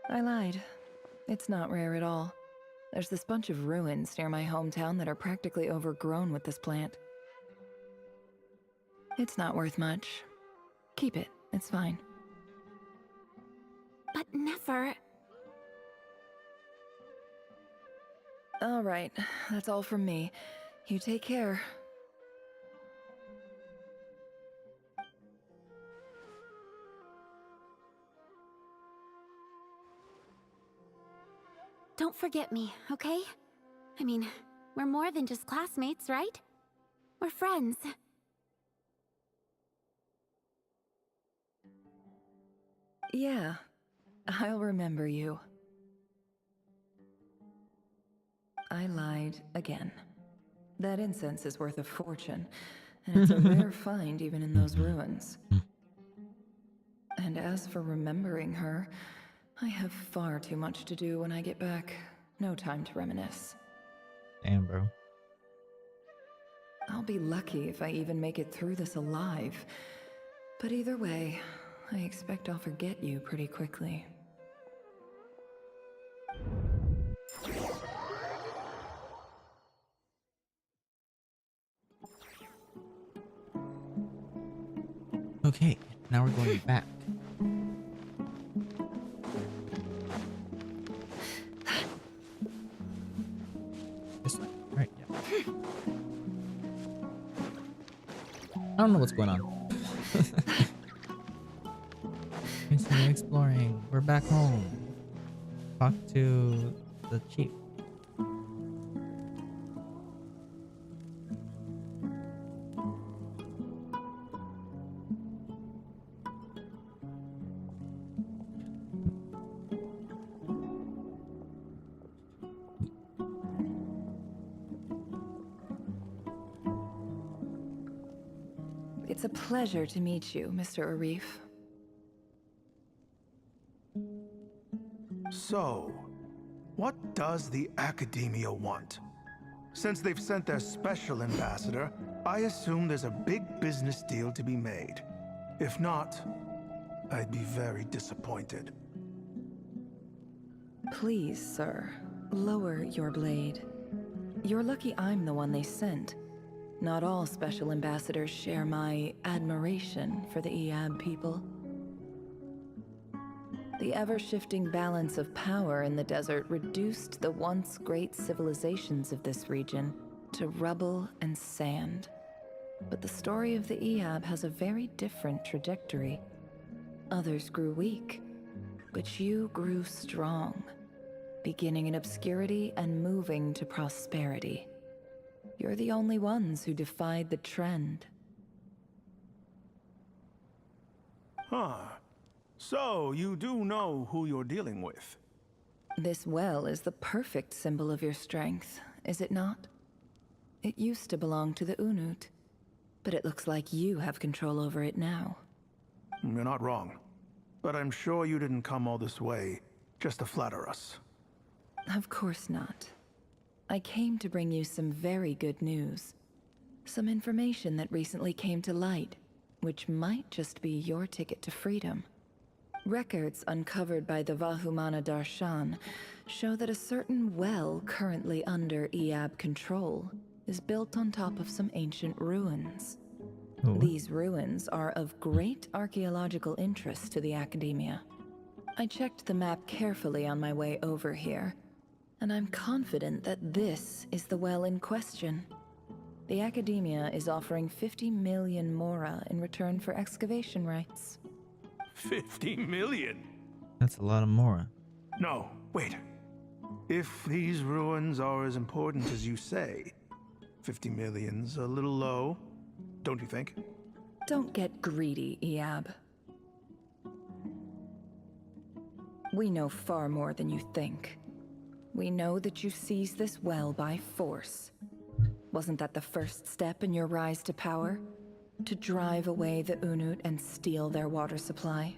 I lied. It's not rare at all. There's this bunch of ruins near my hometown that are practically overgrown with this plant. It's not worth much. Keep it. It's fine. But Nefer... All right, that's all from me. You take care. Don't forget me, okay? I mean, we're more than just classmates, right? We're friends. Yeah, I'll remember you. I lied again. That incense is worth a fortune, and it's a rare find even in those ruins. And as for remembering her, I have far too much to do when I get back. No time to reminisce. Damn, bro. I'll be lucky if I even make it through this alive. But either way, I expect I'll forget you pretty quickly. Okay, now we're going back. This way, right? Yeah. I don't know what's going on. Continue exploring. We're back home. Talk to the chief. It's a pleasure to meet you, Mr. Arif. So, what does the Academia want? Since they've sent their special ambassador, I assume there's a big business deal to be made. If not, I'd be very disappointed. Please, sir, lower your blade. You're lucky I'm the one they sent. Not all special ambassadors share my admiration for the Iyab people. The ever-shifting balance of power in the desert reduced the once great civilizations of this region to rubble and sand. But the story of the Iyab has a very different trajectory. Others grew weak, but you grew strong, beginning in obscurity and moving to prosperity. You're the only ones who defied the trend. Huh. So, you do know who you're dealing with? This well is the perfect symbol of your strength, is it not? It used to belong to the Unut, but it looks like you have control over it now. You're not wrong. But I'm sure you didn't come all this way just to flatter us. Of course not. I came to bring you some very good news. Some information that recently came to light, which might just be your ticket to freedom. Records uncovered by the Vahumana Darshan show that a certain well currently under Iab control is built on top of some ancient ruins. Oh. These ruins are of great archaeological interest to the Academia. I checked the map carefully on my way over here, and I'm confident that this is the well in question. The Academia is offering 50 million mora in return for excavation rights. 50 million? That's a lot of mora. No, wait. If these ruins are as important as you say, 50 million's a little low, don't you think? Don't get greedy, Iab. We know far more than you think. We know that you seized this well by force. Wasn't that the first step in your rise to power? To drive away the Unut and steal their water supply?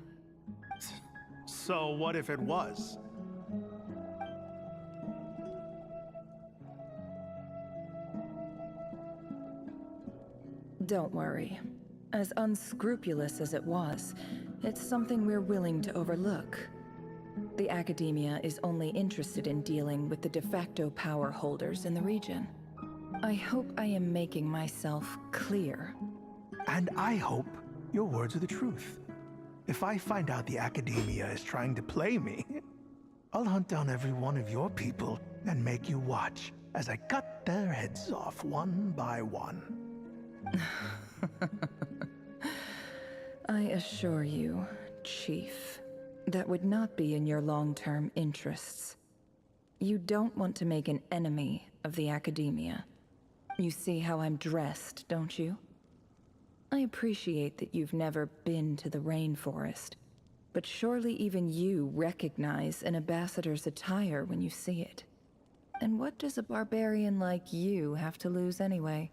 So what if it was? Don't worry. As unscrupulous as it was, it's something we're willing to overlook. The Academia is only interested in dealing with the de facto power holders in the region. I hope I am making myself clear. And I hope your words are the truth. If I find out the Academia is trying to play me, I'll hunt down every one of your people and make you watch as I cut their heads off one by one. I assure you, Chief, that would not be in your long-term interests. You don't want to make an enemy of the Academia. You see how I'm dressed, don't you? I appreciate that you've never been to the rainforest, but surely even you recognize an ambassador's attire when you see it. And what does a barbarian like you have to lose anyway?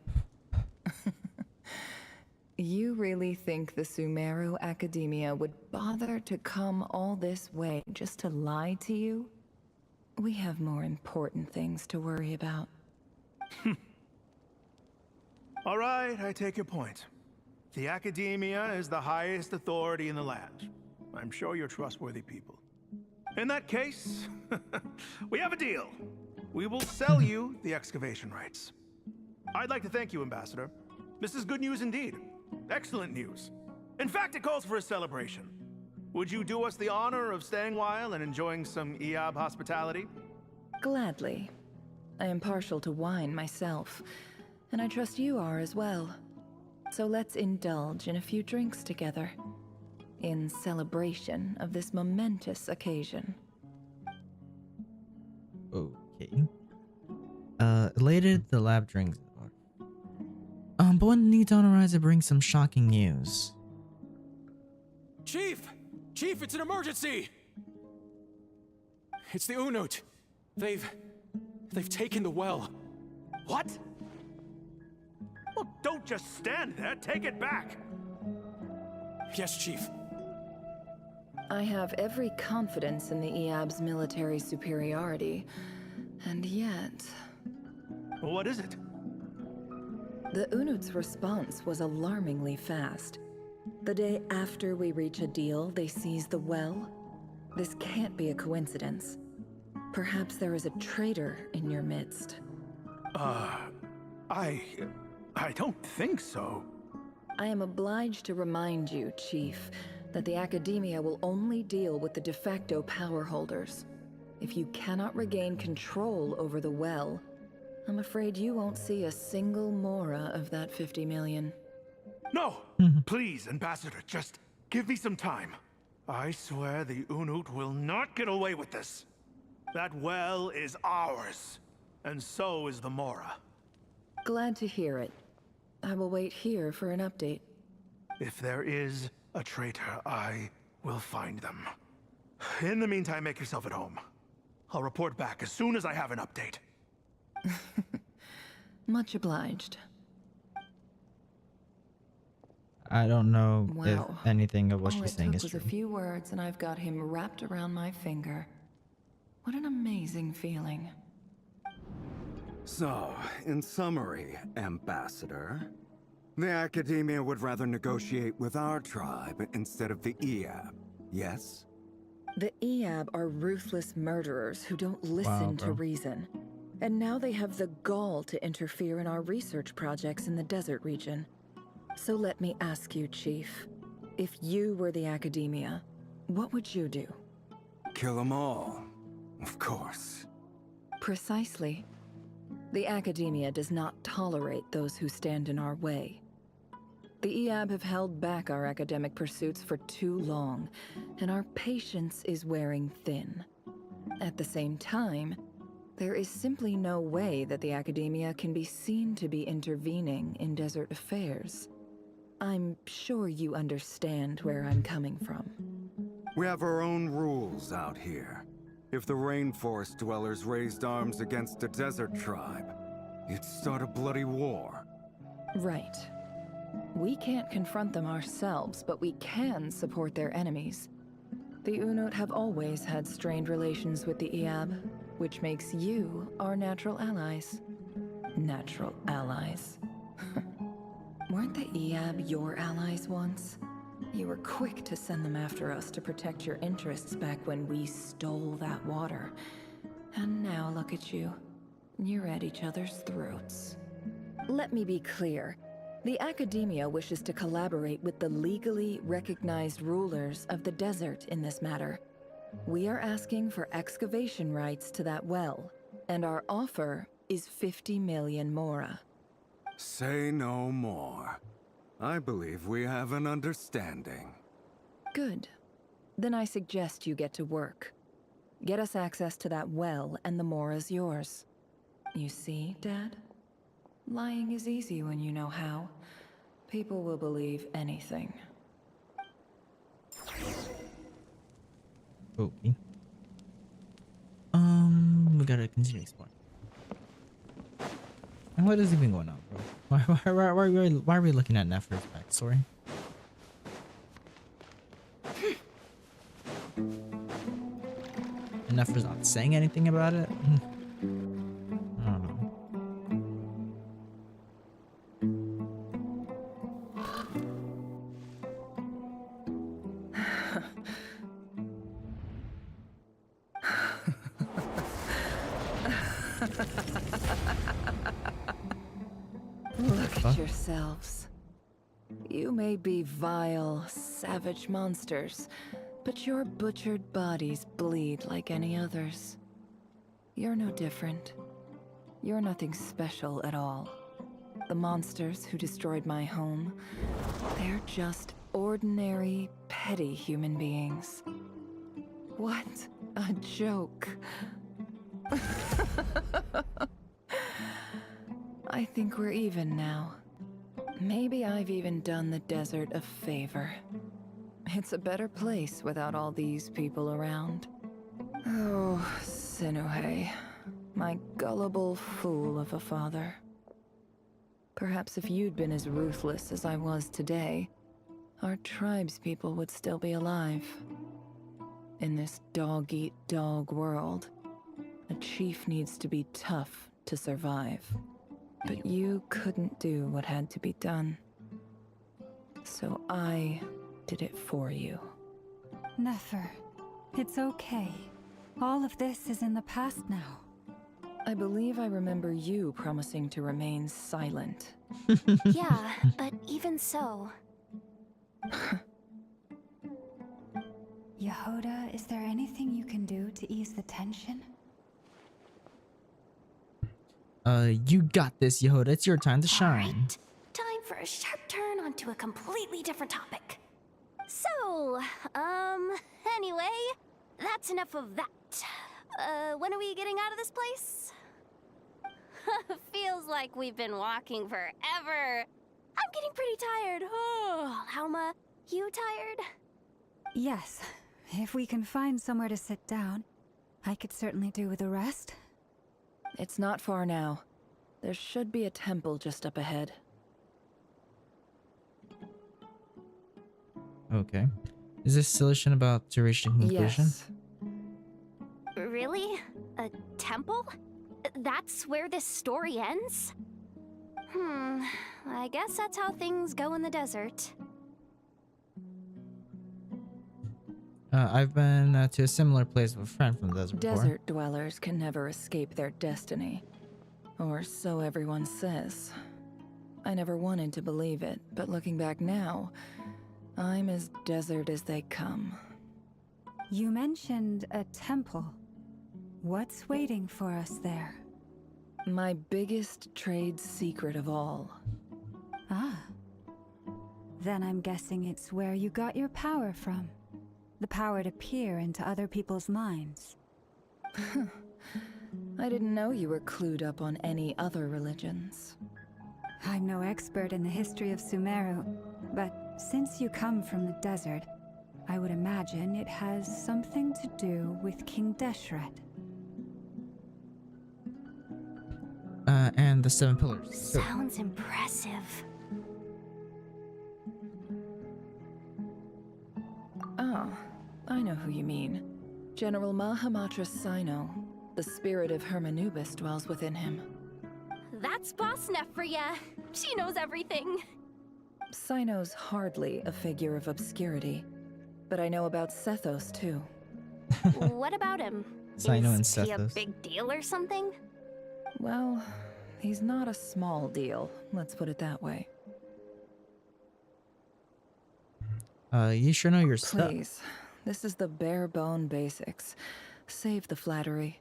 You really think the Sumeru Academia would bother to come all this way just to lie to you? We have more important things to worry about. All right, I take your point. The Academia is the highest authority in the land. I'm sure you're trustworthy people. In that case, we have a deal. We will sell you the excavation rights. I'd like to thank you, Ambassador. This is good news indeed. Excellent news. In fact, it calls for a celebration. Would you do us the honor of staying a while and enjoying some Iab hospitality? Gladly. I am partial to wine myself, and I trust you are as well. So let's indulge in a few drinks together, in celebration of this momentous occasion. Okay. Elated, the lab drinks. But when the dawn arrives, it brings some shocking news. Chief! Chief, it's an emergency! It's the Unut. They've taken the well. What? Well, don't just stand there. Take it back. Yes, Chief. I have every confidence in the Iab's military superiority, and yet... What is it? The Unut's response was alarmingly fast. The day after we reach a deal, they seize the well. This can't be a coincidence. Perhaps there is a traitor in your midst. I don't think so. I am obliged to remind you, Chief, that the Academia will only deal with the de facto power holders. If you cannot regain control over the well, I'm afraid you won't see a single mora of that 50 million. No! Please, Ambassador, just give me some time. I swear the Unut will not get away with this. That well is ours, and so is the mora. Glad to hear it. I will wait here for an update. If there is a traitor, I will find them. In the meantime, make yourself at home. I'll report back as soon as I have an update. Much obliged. I don't know Wow. if anything of what All she's it saying took is was true. a few words and I've got him wrapped around my finger. What an amazing feeling. So, in summary, Ambassador, the Academia would rather negotiate with our tribe instead of the EAB, yes? The EAB are ruthless murderers who don't listen to reason. And now they have the gall to interfere in our research projects in the desert region. So let me ask you, Chief. If you were the Academia, what would you do? Kill them all, of course. Precisely. The Academia does not tolerate those who stand in our way. The EAB have held back our academic pursuits for too long, and our patience is wearing thin. At the same time, there is simply no way that the Academia can be seen to be intervening in desert affairs. I'm sure you understand where I'm coming from. We have our own rules out here. If the rainforest dwellers raised arms against a desert tribe, you'd start a bloody war. Right. We can't confront them ourselves, but we can support their enemies. The Unut have always had strained relations with the EAB, which makes you our natural allies. Natural allies. Weren't the EAB your allies once? You were quick to send them after us to protect your interests back when we stole that water. And now look at you. You're at each other's throats. Let me be clear. The Academia wishes to collaborate with the legally recognized rulers of the desert in this matter. We are asking for excavation rights to that well, and our offer is 50 million mora. Say no more. I believe we have an understanding. Good. Then I suggest you get to work. Get us access to that well, and the mora's yours. You see, Dad? Lying is easy when you know how. People will believe anything. Okay. We gotta continue exploring. And what is even going on, bro? Why are we looking at Nefer's backstory? And Nefer's not saying anything about it? I don't know. Look at yourselves. You may be vile, savage monsters, but your butchered bodies bleed like any others. You're no different. You're nothing special at all. The monsters who destroyed my home, they're just ordinary, petty human beings. What a joke. I think we're even now. Maybe I've even done the desert a favor. It's a better place without all these people around. Oh, Sinuhe, my gullible fool of a father. Perhaps if you'd been as ruthless as I was today, our tribespeople would still be alive. In this dog-eat-dog world, a chief needs to be tough to survive. But you couldn't do what had to be done. So I did it for you. Nefer, it's okay. All of this is in the past now. I believe I remember you promising to remain silent. Yeah, but even so... Yehoda, is there anything you can do to ease the tension? You got this, Yehoda. It's your time to shine. Time for a sharp turn onto a completely different topic. So, anyway, that's enough of that. When are we getting out of this place? Feels like we've been walking forever. I'm getting pretty tired. Oh, Alma, you tired? Yes. If we can find somewhere to sit down, I could certainly do with a rest. It's not far now. There should be a temple just up ahead. Okay. Is this solution about to reach the conclusion? Yes. Really? A temple? That's where this story ends? I guess that's how things go in the desert. I've been to a similar place with a friend from the desert before. Desert dwellers can never escape their destiny. Or so everyone says. I never wanted to believe it, but looking back now, I'm as desert as they come. You mentioned a temple. What's waiting for us there? My biggest trade secret of all. Ah. Then I'm guessing it's where you got your power from. The power to peer into other people's minds. I didn't know you were clued up on any other religions. I'm no expert in the history of Sumeru, but since you come from the desert, I would imagine it has something to do with King Deshret. And the 7 pillars. Sounds impressive. Oh, I know who you mean. General Mahamatra Sino. The spirit of Hermanubis dwells within him. That's Boss Neff for ya. She knows everything. Sino's hardly a figure of obscurity, but I know about Sethos too. What about him? Sino and Is he a Sethos. big deal or something? Well, he's not a small deal, let's put it that way. You sure know your stuff. Please, this is the bare bone basics. Save the flattery.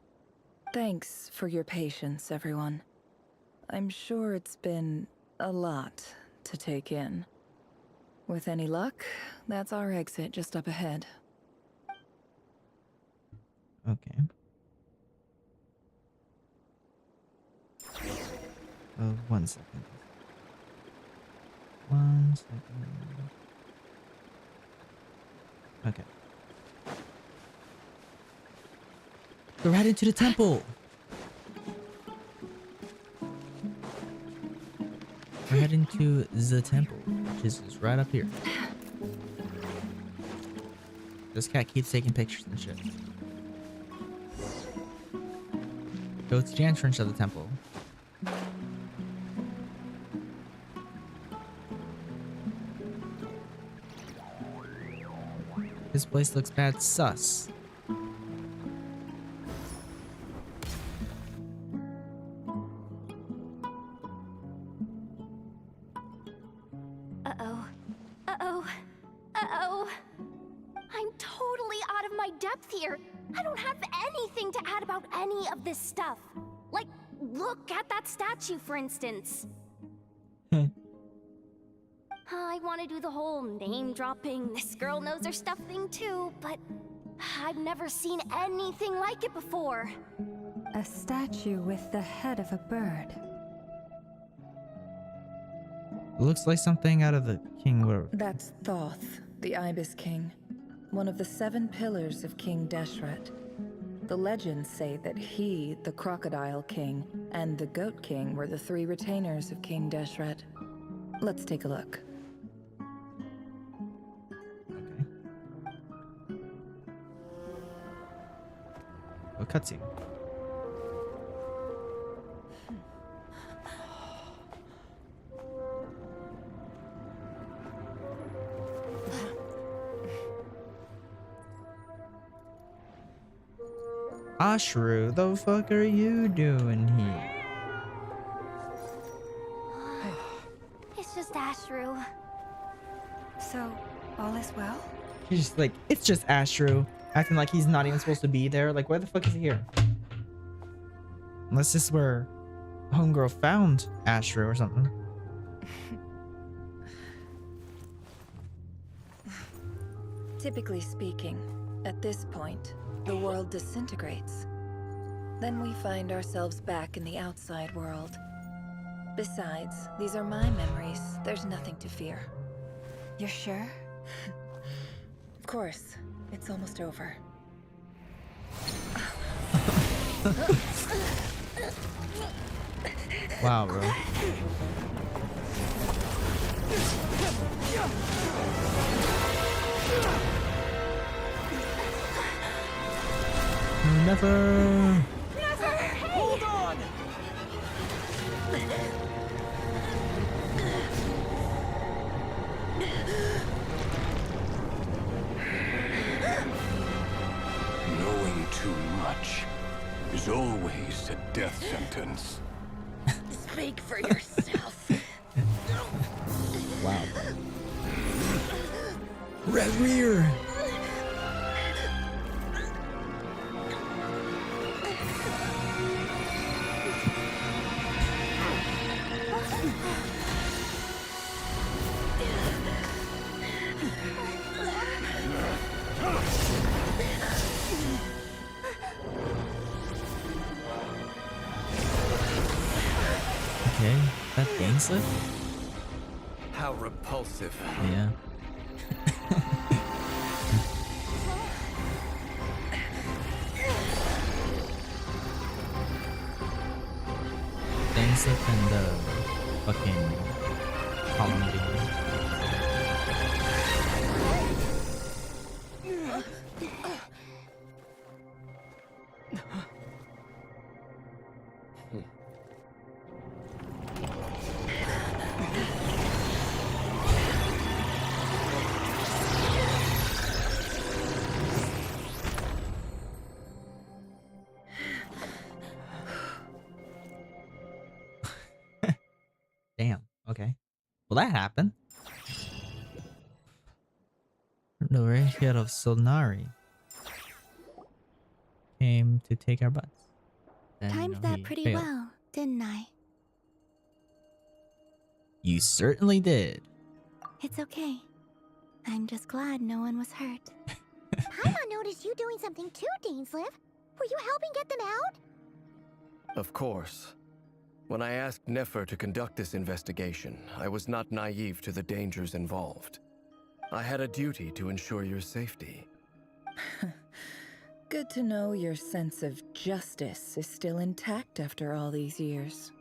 Thanks for your patience, everyone. I'm sure it's been a lot to take in. With any luck, that's our exit just up ahead. Okay. One second. 1 second. Okay. Go right into the temple. We're heading to the temple, which is right up here. This cat keeps taking pictures and shit. Go to the entrance of the temple. This place looks bad sus. Uh-oh. Uh-oh. Uh-oh. I'm totally out of my depth here. I don't have anything to add about any of this stuff. Like, look at that statue, for instance. I want to do the whole name-dropping, this girl knows her stuff thing too, but I've never seen anything like it before. A statue with the head of a bird. Looks like something out of the King whatever. That's Thoth, the Ibis King, one of the 7 pillars of King Deshret. The legends say that he, the Crocodile King, and the Goat King were the 3 retainers of King Deshret. Let's take a look. A cutscene. Ashru, the fuck are you doing here? It's just Ashru. So, all is well? He's just like, it's just Ashru, acting like he's not even supposed to be there. Like, why the fuck is he here? Unless this is where Homegirl found Ashru or something. Typically speaking, at this point, the world disintegrates. Then we find ourselves back in the outside world. Besides, these are my memories. There's nothing to fear. You're sure? Of course. It's almost over. Wow, bro. Never. Hold on! Knowing too much is always a death sentence. Speak for yourself. Wow. Rächer. Okay, that Genshin? How repulsive. Yeah. Genshin and the fucking column beam. Damn. Okay. Well, that happened. The Rächer of Solnari came to take our butts. Then, Timed that he pretty failed. well, didn't I? You certainly did. It's okay. I'm just glad no one was hurt. Paimon noticed you doing something too, Dainsleif. Were you helping get them out? Of course. When I asked Nefer to conduct this investigation, I was not naive to the dangers involved. I had a duty to ensure your safety. Good to know your sense of justice is still intact after all these years.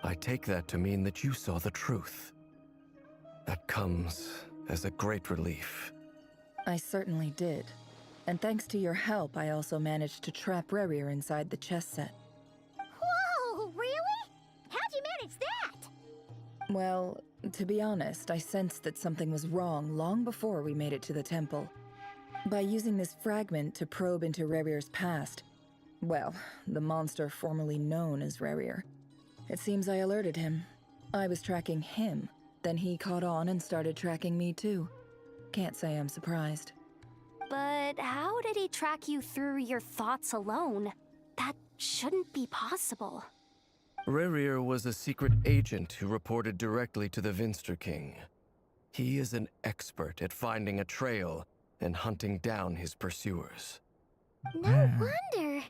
I take that to mean that you saw the truth. That comes as a great relief. I certainly did. And thanks to your help, I also managed to trap Rächer inside the chess set. Whoa, really? How'd you manage that? Well, to be honest, I sensed that something was wrong long before we made it to the temple. By using this fragment to probe into Rächer's past, well, the monster formerly known as Rächer, it seems I alerted him. I was tracking him, then he caught on and started tracking me too. Can't say I'm surprised. But how did he track you through your thoughts alone? That shouldn't be possible. Rächer was a secret agent who reported directly to the Vinster King. He is an expert at finding a trail and hunting down his pursuers. No wonder.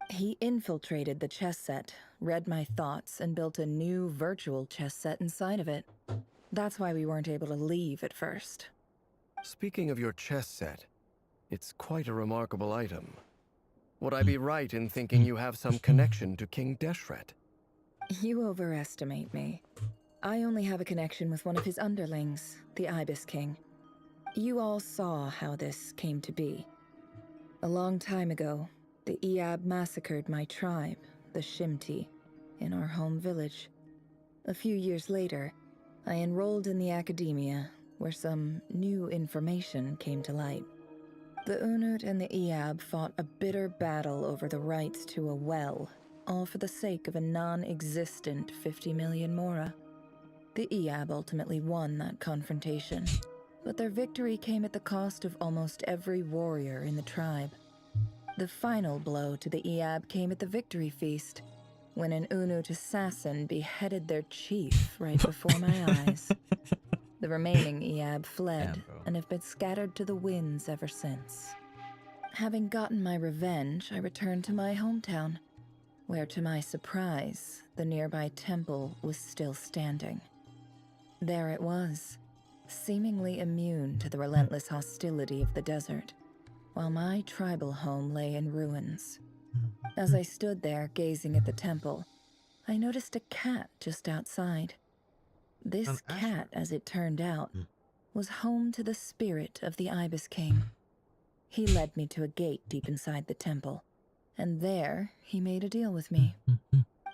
He infiltrated the chess set, read my thoughts, and built a new virtual chess set inside of it. That's why we weren't able to leave at first. Speaking of your chess set, it's quite a remarkable item. Would I be right in thinking you have some connection to King Deshret? You overestimate me. I only have a connection with one of his underlings, the Ibis King. You all saw how this came to be. A long time ago, the Iab massacred my tribe, the Shimti, in our home village. A few years later, I enrolled in the academia, where some new information came to light. The Unut and the Iab fought a bitter battle over the rights to a well, all for the sake of a non-existent 50 million mora. The Iab ultimately won that confrontation, but their victory came at the cost of almost every warrior in the tribe. The final blow to the Iab came at the victory feast, when an Unut assassin beheaded their chief right before my eyes. The remaining Iab fled and have been scattered to the winds ever since. Having gotten my revenge, I returned to my hometown. where to my surprise, the nearby temple was still standing. There it was, seemingly immune to the relentless hostility of the desert, while my tribal home lay in ruins. As I stood there gazing at the temple, I noticed a cat just outside. This cat, as it turned out, was home to the spirit of the Ibis King. He led me to a gate deep inside the temple, and there he made a deal with me.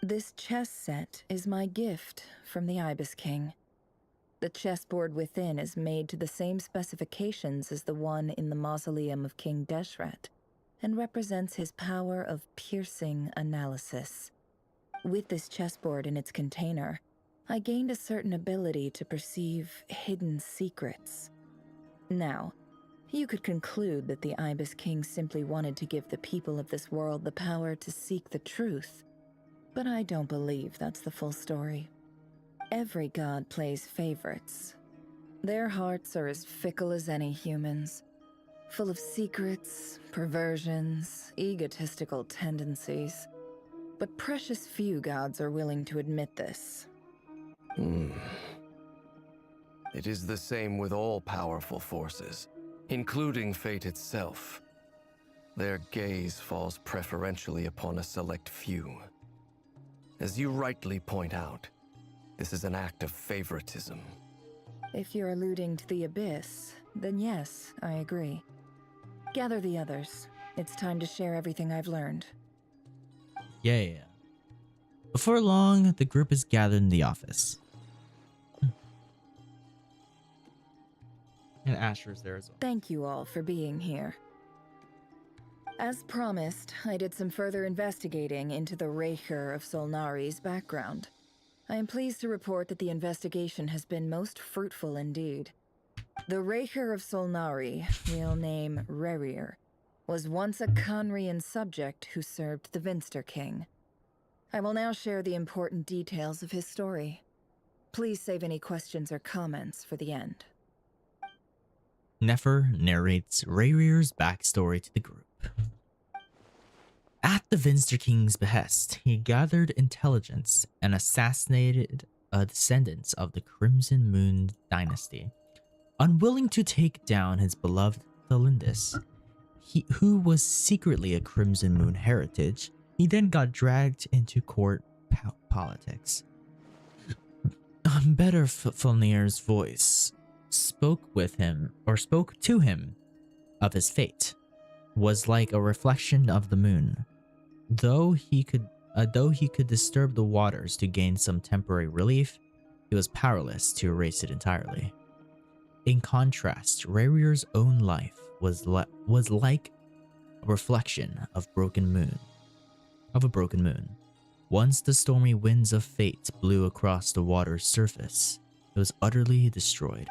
This chess set is my gift from the Ibis King. The chessboard within is made to the same specifications as the one in the mausoleum of King Deshret, and represents his power of piercing analysis. With this chessboard in its container, I gained a certain ability to perceive hidden secrets. Now, you could conclude that the Ibis King simply wanted to give the people of this world the power to seek the truth, but I don't believe that's the full story. Every god plays favorites. Their hearts are as fickle as any human's, full of secrets, perversions, egotistical tendencies. But precious few gods are willing to admit this. It is the same with all powerful forces, including fate itself. Their gaze falls preferentially upon a select few. As you rightly point out, this is an act of favoritism. If you're alluding to the Abyss, then yes, I agree. Gather the others. It's time to share everything I've learned. Yeah. Before long, the group is gathered in the office. And Asher's there as well. Thank you all for being here. As promised, I did some further investigating into the Rächer of Solnari's background. I am pleased to report that the investigation has been most fruitful indeed. The Rächer of Solnari, real name Rächer, was once a Khaenri'ah subject who served the Vinster King. I will now share the important details of his story. Please save any questions or comments for the end. Nefer narrates Rächer's backstory to the group. At the Vinster King's behest, he gathered intelligence and assassinated descendants of the Crimson Moon dynasty. Unwilling to take down his beloved Thelindis, who was secretly a Crimson Moon heritage, he then got dragged into court politics. Better Fulnir's voice spoke to him of his fate, was like a reflection of the moon. Though he could disturb the waters to gain some temporary relief, he was powerless to erase it entirely. In contrast, Rächer's own life was like a reflection of a broken moon. Once the stormy winds of fate blew across the water's surface, it was utterly destroyed.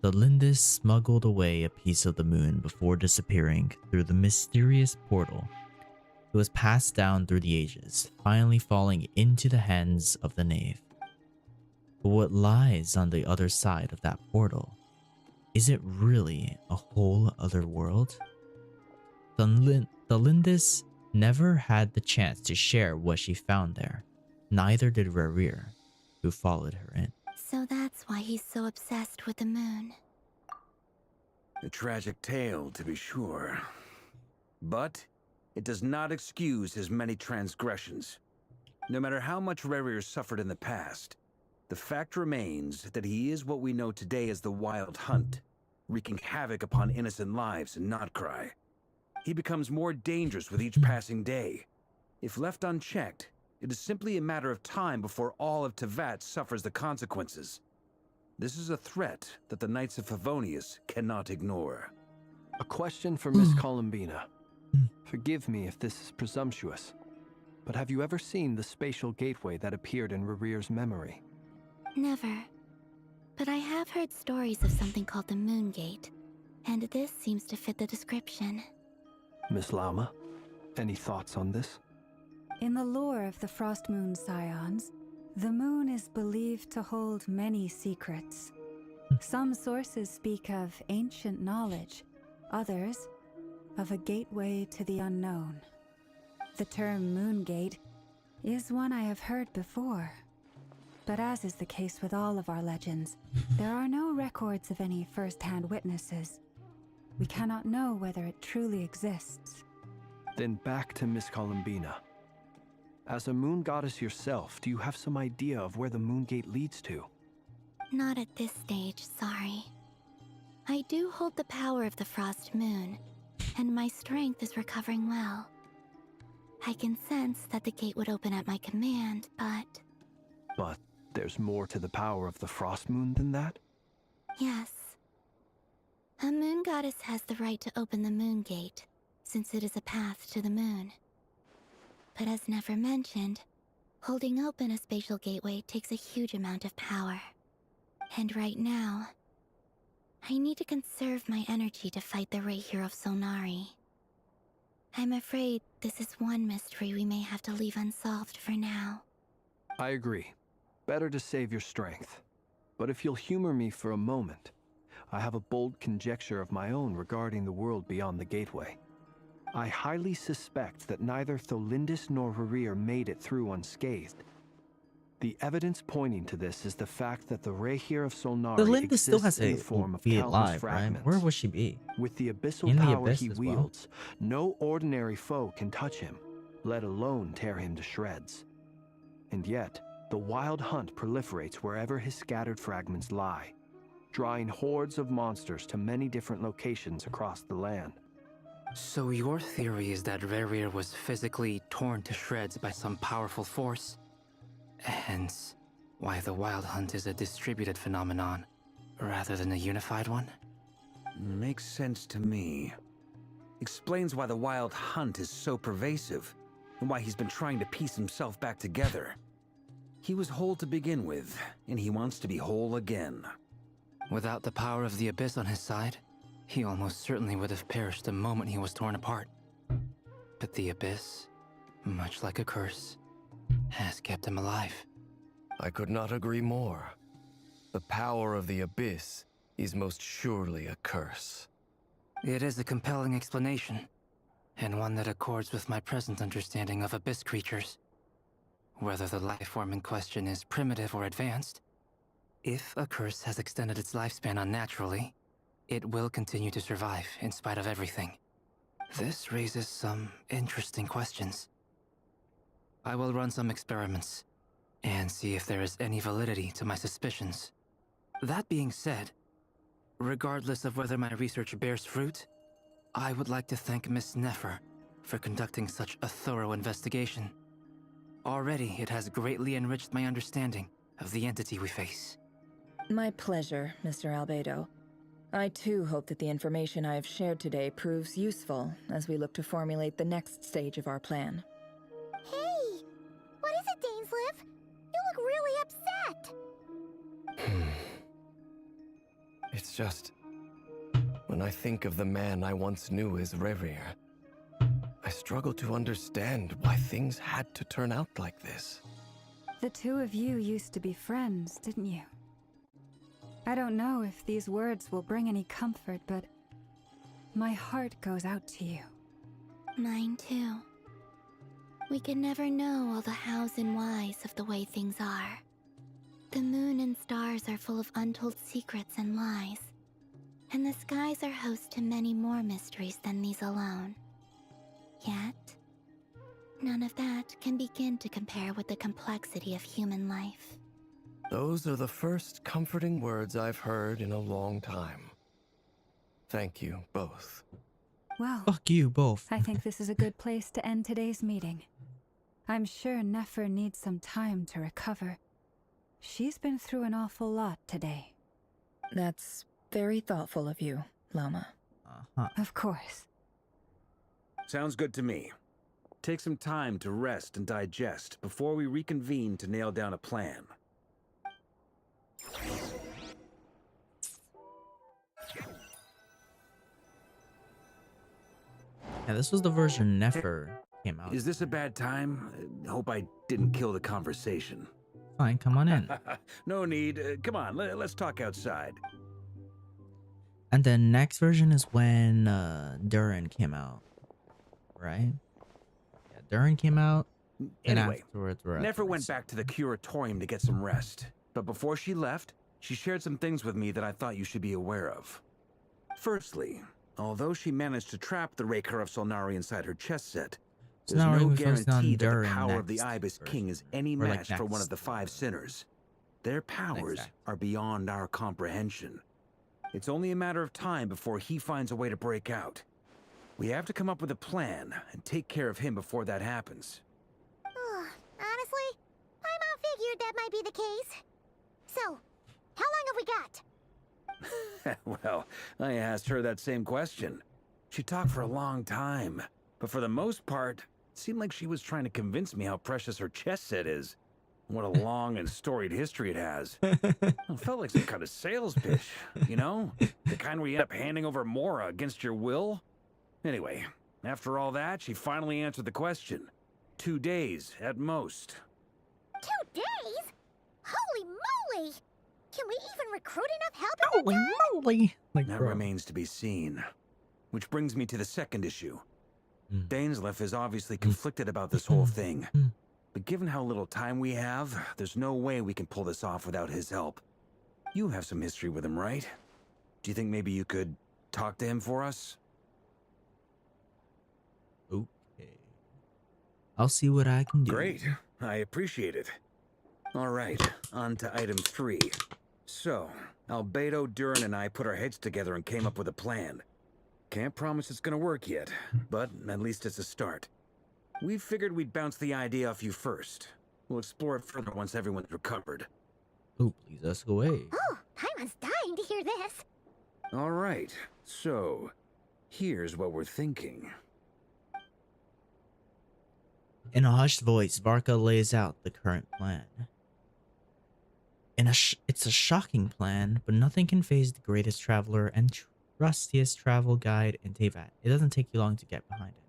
The Lindis smuggled away a piece of the moon before disappearing through the mysterious portal. It was passed down through the ages, finally falling into the hands of the knave. But what lies on the other side of that portal? Is it really a whole other world? The Lindis never had the chance to share what she found there. Neither did Rächer, who followed her in. So that's why he's so obsessed with the moon. A tragic tale, to be sure. But it does not excuse his many transgressions. No matter how much Rächer suffered in the past, the fact remains that he is what we know today as the Wild Hunt, wreaking havoc upon innocent lives in Notcry. He becomes more dangerous with each passing day. If left unchecked, it is simply a matter of time before all of Tevat suffers the consequences. This is a threat that the Knights of Favonius cannot ignore. A question for Miss Columbina. Forgive me if this is presumptuous, but have you ever seen the spatial gateway that appeared in Rächer's memory? Never. But I have heard stories of something called the Moon Gate, and this seems to fit the description. Miss Lama, any thoughts on this? In the lore of the Frost Moon Scions, the moon is believed to hold many secrets. Some sources speak of ancient knowledge, others of a gateway to the unknown. The term Moongate is one I have heard before. But as is the case with all of our legends, there are no records of any first-hand witnesses. We cannot know whether it truly exists. Then back to Miss Columbina. As a moon goddess yourself, do you have some idea of where the Moongate leads to? Not at this stage, sorry. I do hold the power of the Frost Moon, and my strength is recovering well. I can sense that the gate would open at my command, but... But there's more to the power of the Frost Moon than that? Yes. A moon goddess has the right to open the moon gate, since it is a path to the moon. But as Nefer mentioned, holding open a spatial gateway takes a huge amount of power. And right now, I need to conserve my energy to fight the Rächer of Solnari. I'm afraid this is one mystery we may have to leave unsolved for now. I agree. Better to save your strength. But if you'll humor me for a moment, I have a bold conjecture of my own regarding the world beyond the gateway. I highly suspect that neither Tholindis nor Rächer made it through unscathed. The evidence pointing to this is the fact that the Rächer of Solnari Tholindis still has in to the form of be countless alive, fragments. right? Where would she be? With the abyssal In the power abyss he as well? wields, no ordinary foe can touch him, let alone tear him to shreds. And yet, the wild hunt proliferates wherever his scattered fragments lie, drawing hordes of monsters to many different locations across the land. So your theory is that Rächer was physically torn to shreds by some powerful force? Hence, why the Wild Hunt is a distributed phenomenon, rather than a unified one? Makes sense to me. Explains why the Wild Hunt is so pervasive, and why he's been trying to piece himself back together. He was whole to begin with, and he wants to be whole again. Without the power of the Abyss on his side, he almost certainly would have perished the moment he was torn apart. But the Abyss, much like a curse, has kept him alive. I could not agree more. The power of the Abyss is most surely a curse. It is a compelling explanation, and one that accords with my present understanding of Abyss creatures. Whether the life form in question is primitive or advanced, if a curse has extended its lifespan unnaturally, it will continue to survive in spite of everything. This raises some interesting questions. I will run some experiments and see if there is any validity to my suspicions. That being said, regardless of whether my research bears fruit, I would like to thank Miss Nefer for conducting such a thorough investigation. Already, it has greatly enriched my understanding of the entity we face. My pleasure, Mr. Albedo. I too hope that the information I have shared today proves useful as we look to formulate the next stage of our plan. Hey! What is it, Dainsleif? You look really upset! It's just... when I think of the man I once knew as Rächer, I struggle to understand why things had to turn out like this. The two of you used to be friends, didn't you? I don't know if these words will bring any comfort, but my heart goes out to you. Mine too. We can never know all the hows and whys of the way things are. The moon and stars are full of untold secrets and lies, and the skies are host to many more mysteries than these alone. Yet, none of that can begin to compare with the complexity of human life. Those are the first comforting words I've heard in a long time. Thank you both. Well, fuck you both. I think this is a good place to end today's meeting. I'm sure Nefer needs some time to recover. She's been through an awful lot today. That's very thoughtful of you, Lama. Of course. Sounds good to me. Take some time to rest and digest before we reconvene to nail down a plan. Yeah, this was the version Nefer came out. Is this a bad time? Hope I didn't kill the conversation. Fine, come on in. No need. Come on, let's talk outside. And the next version is when Durin came out, right? Yeah, Durin came out. And Anyway, afterwards, we're at Nefer the went back to the curatorium to get some rest. But before she left, she shared some things with me that I thought you should be aware of. Firstly, although she managed to trap the Rächer of Solnari inside her chest set, there's Solnari no was focused on guarantee that the Durin power of the next Ibis King is any Or, like, match for one of next. the 5 sinners. Their powers are beyond our comprehension. It's only a matter of time before he finds a way to break out. We have to come up with a plan and take care of him before that happens. Honestly, my mom figured that might be the case. So, how long have we got? Well, I asked her that same question. She talked for a long time, but for the most part, it seemed like she was trying to convince me how precious her chess set is. What a long and storied history it has. It felt like some kind of sales pitch, you know? The kind where you end up handing over Mora against your will. Anyway, after all that, she finally answered the question. 2 days, at most. 2 days? Holy moly! Can we even recruit enough help in that time? Moly! Like, That bro. remains to be seen. Which brings me to the second issue. Dainsleif is obviously conflicted about this whole thing. But given how little time we have, there's no way we can pull this off without his help. You have some history with him, right? Do you think maybe you could talk to him for us? Okay. I'll see what I can do. Great. I appreciate it. All right, on to item 3. So, Albedo, Durin, and I put our heads together and came up with a plan. Can't promise it's gonna work yet, but at least it's a start. We figured we'd bounce the idea off you first. We'll explore it further once everyone's recovered. Oh, please, let's go away. Oh, Paimon's dying to hear this. All right, so here's what we're thinking. In a hushed voice, Varka lays out the current plan. It's a shocking plan, but nothing can faze the greatest traveler and trustiest travel guide in Teyvat. It doesn't take you long to get behind it.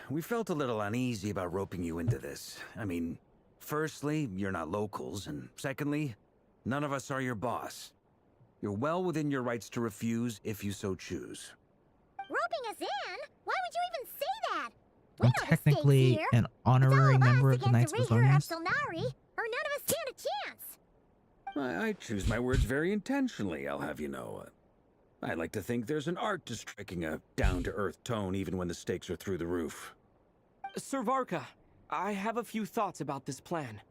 We felt a little uneasy about roping you into this. I mean, firstly, you're not locals, and secondly, none of us are your boss. You're well within your rights to refuse if you so choose. Roping us in? Why would you even say that? I'm technically an honorary member of the Knights of Rächer of Azorius. Solnari, or none of us stand a chance. I choose my words very intentionally, I'll have you know. I like to think there's an art to striking a down-to-earth tone even when the stakes are through the roof. Sir Varka, I have a few thoughts about this plan.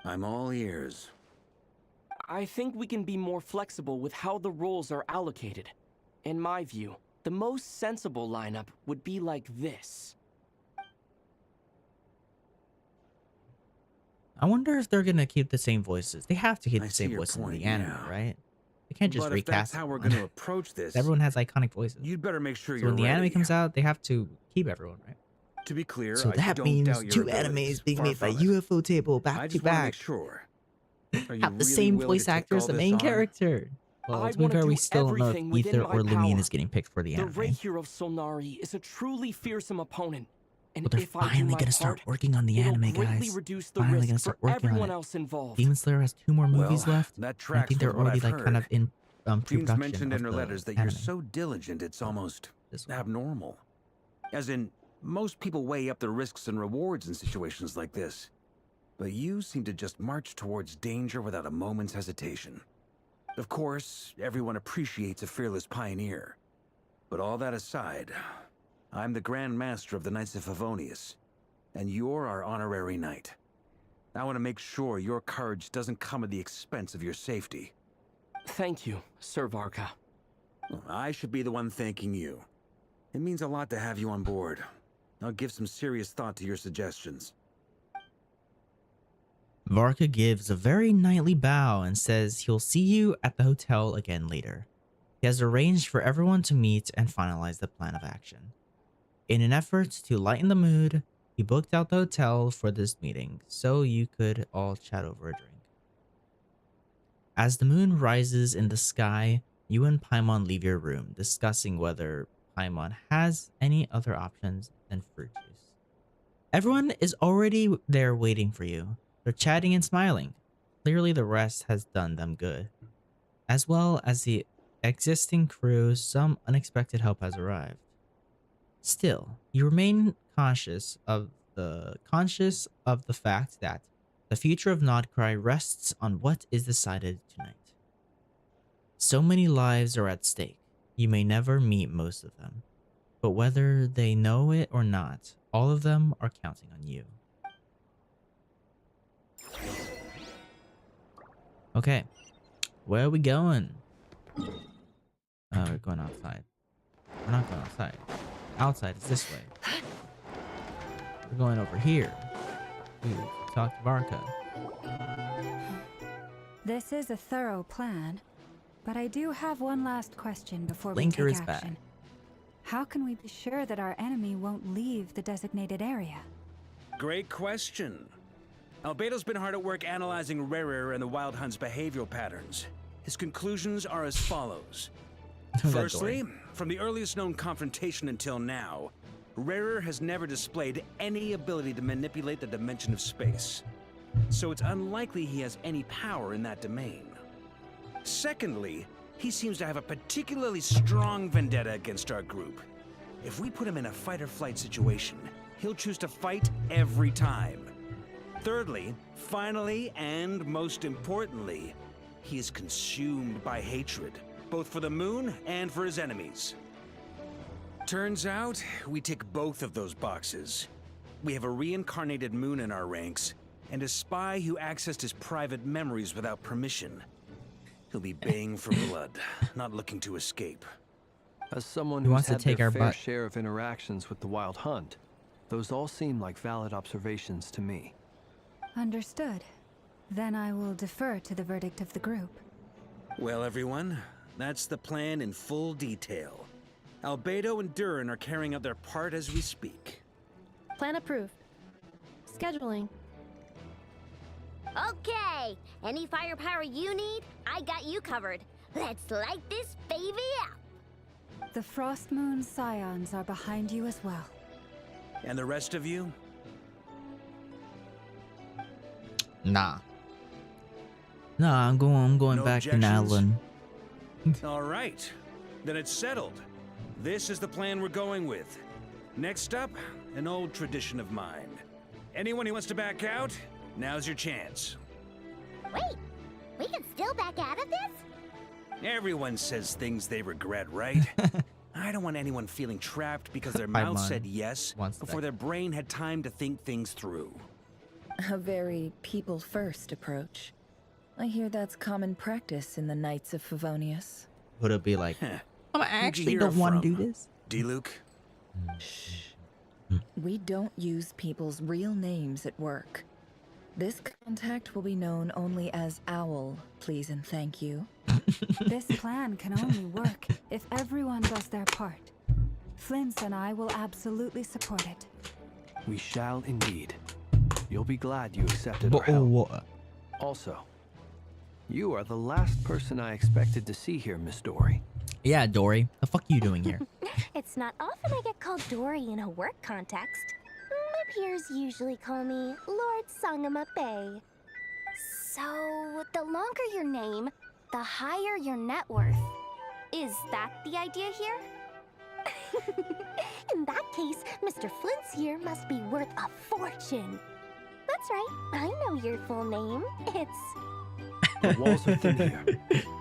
I'm all ears. I think we can be more flexible with how the roles are allocated. In my view, the most sensible lineup would be like this. I wonder if they're gonna keep the same voices. They have to keep I the see same your voices in point, the anime, yeah. right? They can't just But if recast that's how we're everyone. going to approach this, Everyone has iconic voices. you'd better make sure So you're when the ready. anime comes out, they have to keep everyone, right? To be clear, So I that don't means doubt your 2 abilities. animes being Far made by from it. UFO Table I back to just want to back. make sure. Are you Have the really same willing voice to take actor as all the this main on? character. Well, I to be wanna fair, we do still don't know if everything within Ether my or Lumine power. is getting picked for the The anime. Rächer of Solnari is a truly fearsome opponent. And But they're if I do finally my gonna start part, working on the it'll anime, greatly guys. reduce the Finally risk gonna for start working on everyone it. else involved. Demon Slayer has 2 more movies Well, left. that and I tracks think they're with what already I've like kind of heard. in Jean's pre-production mentioned in of her the letters that anime. you're so diligent it's almost abnormal. As in, most people weigh up the risks and rewards in situations like this. But you seem to just march towards danger without a moment's hesitation. Of course, everyone appreciates a fearless pioneer. But all that aside, I'm the Grand Master of the Knights of Favonius, and you're our honorary knight. I want to make sure your courage doesn't come at the expense of your safety. Thank you, Sir Varka. I should be the one thanking you. It means a lot to have you on board. I'll give some serious thought to your suggestions. Varka gives a very knightly bow and says he'll see you at the hotel again later. He has arranged for everyone to meet and finalize the plan of action. In an effort to lighten the mood, he booked out the hotel for this meeting so you could all chat over a drink. As the moon rises in the sky, you and Paimon leave your room, discussing whether Paimon has any other options than fruit juice. Everyone is already there waiting for you. They're chatting and smiling. Clearly the rest has done them good. As well as the existing crew, some unexpected help has arrived. Still, you remain conscious of conscious of the fact that the future of Nodcry rests on what is decided tonight. So many lives are at stake. You may never meet most of them, but whether they know it or not, all of them are counting on you. Okay, where are we going? We're going outside. We're not going outside. Outside is this way. We're going over here. We talk to Varka. This is a thorough plan, but I do have one last question before Linker we is take back. action. How can we be sure that our enemy won't leave the designated area? Great question. Albedo's been hard at work analyzing Rächer and the Wild Hunt's behavioral patterns. His conclusions are as follows. Firstly, from the earliest known confrontation until now, Rächer has never displayed any ability to manipulate the dimension of space. So it's unlikely he has any power in that domain. Secondly, he seems to have a particularly strong vendetta against our group. If we put him in a fight-or-flight situation, he'll choose to fight every time. Thirdly, finally, and most importantly, he is consumed by hatred, both for the moon and for his enemies. Turns out, we tick both of those boxes. We have a reincarnated moon in our ranks, and a spy who accessed his private memories without permission. He'll be baying for blood, not looking to escape. As someone He who's wants to had take their our fair butt. share of interactions with the Wild Hunt, those all seem like valid observations to me. Understood. Then I will defer to the verdict of the group. Well, everyone, that's the plan in full detail. Albedo and Durin are carrying out their part as we speak. Plan approved. Scheduling. Okay, any firepower you need, I got you covered. Let's light this baby up. The Frost Moon Scions are behind you as well. And the rest of you? Nah. Nah, I'm going No back to objections? Nadlin. All right, then it's settled. This is the plan we're going with. Next up, an old tradition of mine. Anyone who wants to back out, now's your chance. Wait, we can still back out of this? Everyone says things they regret, right? I don't want anyone feeling trapped because their My mouth mind said yes wants before that. their brain had time to think things through. A very people-first approach. I hear that's common practice in the Knights of Favonius. Would it be like, I Who'd you actually hear don't want to from? do this? D-Luke? We don't use people's real names at work. This contact will be known only as Owl, please and thank you. This plan can only work if everyone does their part. Flint's and I will absolutely support it. We shall indeed. You'll be glad you accepted our help. Also, you are the last person I expected to see here, Miss Dory. Yeah, Dory. The fuck are you doing here? It's not often I get called Dory in a work context. My peers usually call me Lord Sangamabe. So, the longer your name, the higher your net worth. Is that the idea here? In that case, Mr. Flint's here must be worth a fortune. That's right, I know your full name. It's... The walls are thin here.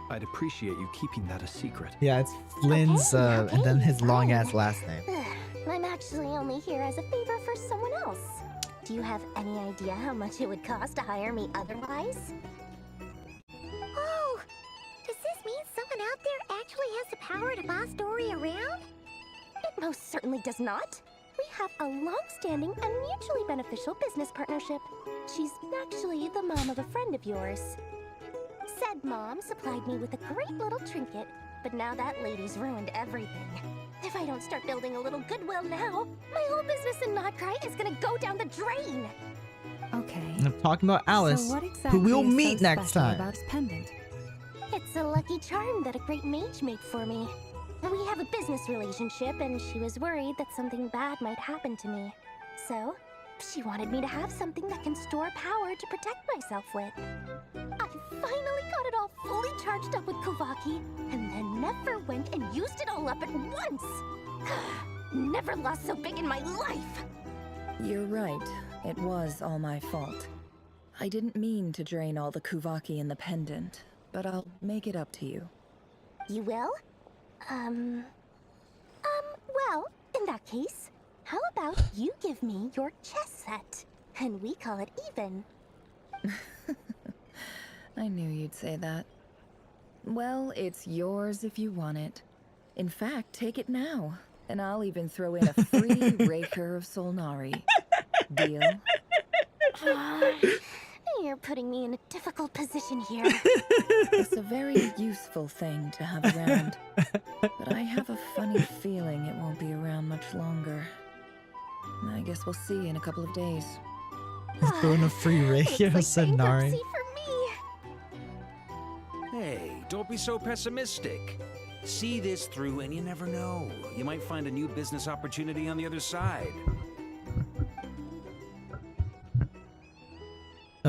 I'd appreciate you keeping that a secret. Yeah, it's Flynn's, and then his long-ass last name. I'm actually only here as a favor for someone else. Do you have any idea how much it would cost to hire me otherwise? Oh, does this mean someone out there actually has the power to boss Dory around? It most certainly does not. We have a long-standing and mutually beneficial business partnership. She's actually the mom of a friend of yours. Said mom supplied me with a great little trinket, but now that lady's ruined everything. If I don't start building a little goodwill now, my whole business in Nodcry is gonna go down the drain. Okay. And I'm talking about Alice, So what exactly who we'll is meet so next special time. about his pendant? It's a lucky charm that a great mage made for me. We have a business relationship, and she was worried that something bad might happen to me. So, she wanted me to have something that can store power to protect myself with. I finally got it all fully charged up with Kovaki, and then never went and used it all up at once. Never lost so big in my life. You're right. It was all my fault. I didn't mean to drain all the Kuvaki in the pendant, but I'll make it up to you. You will? Well, in that case, how about you give me your chess set, and we call it even? I knew you'd say that. Well, it's yours if you want it. In fact, take it now, and I'll even throw in a free Rächer of Solnari. Deal? You're putting me in a difficult position here. It's a very useful thing to have around, but I have a funny feeling it won't be around much longer. I guess we'll see in a couple of days. Throwing a free Rächer of Solnari. Hey, don't be so pessimistic. See this through and you never know. You might find a new business opportunity on the other side.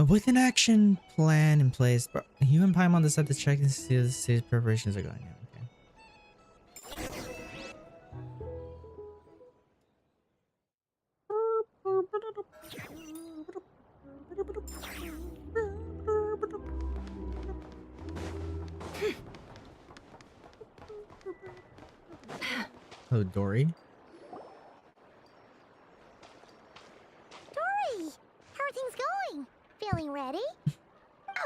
With an action plan in place, but you and Paimon decide to check and see how the stage preparations are going. Oh, Dory. Dory! How are things going? Feeling ready?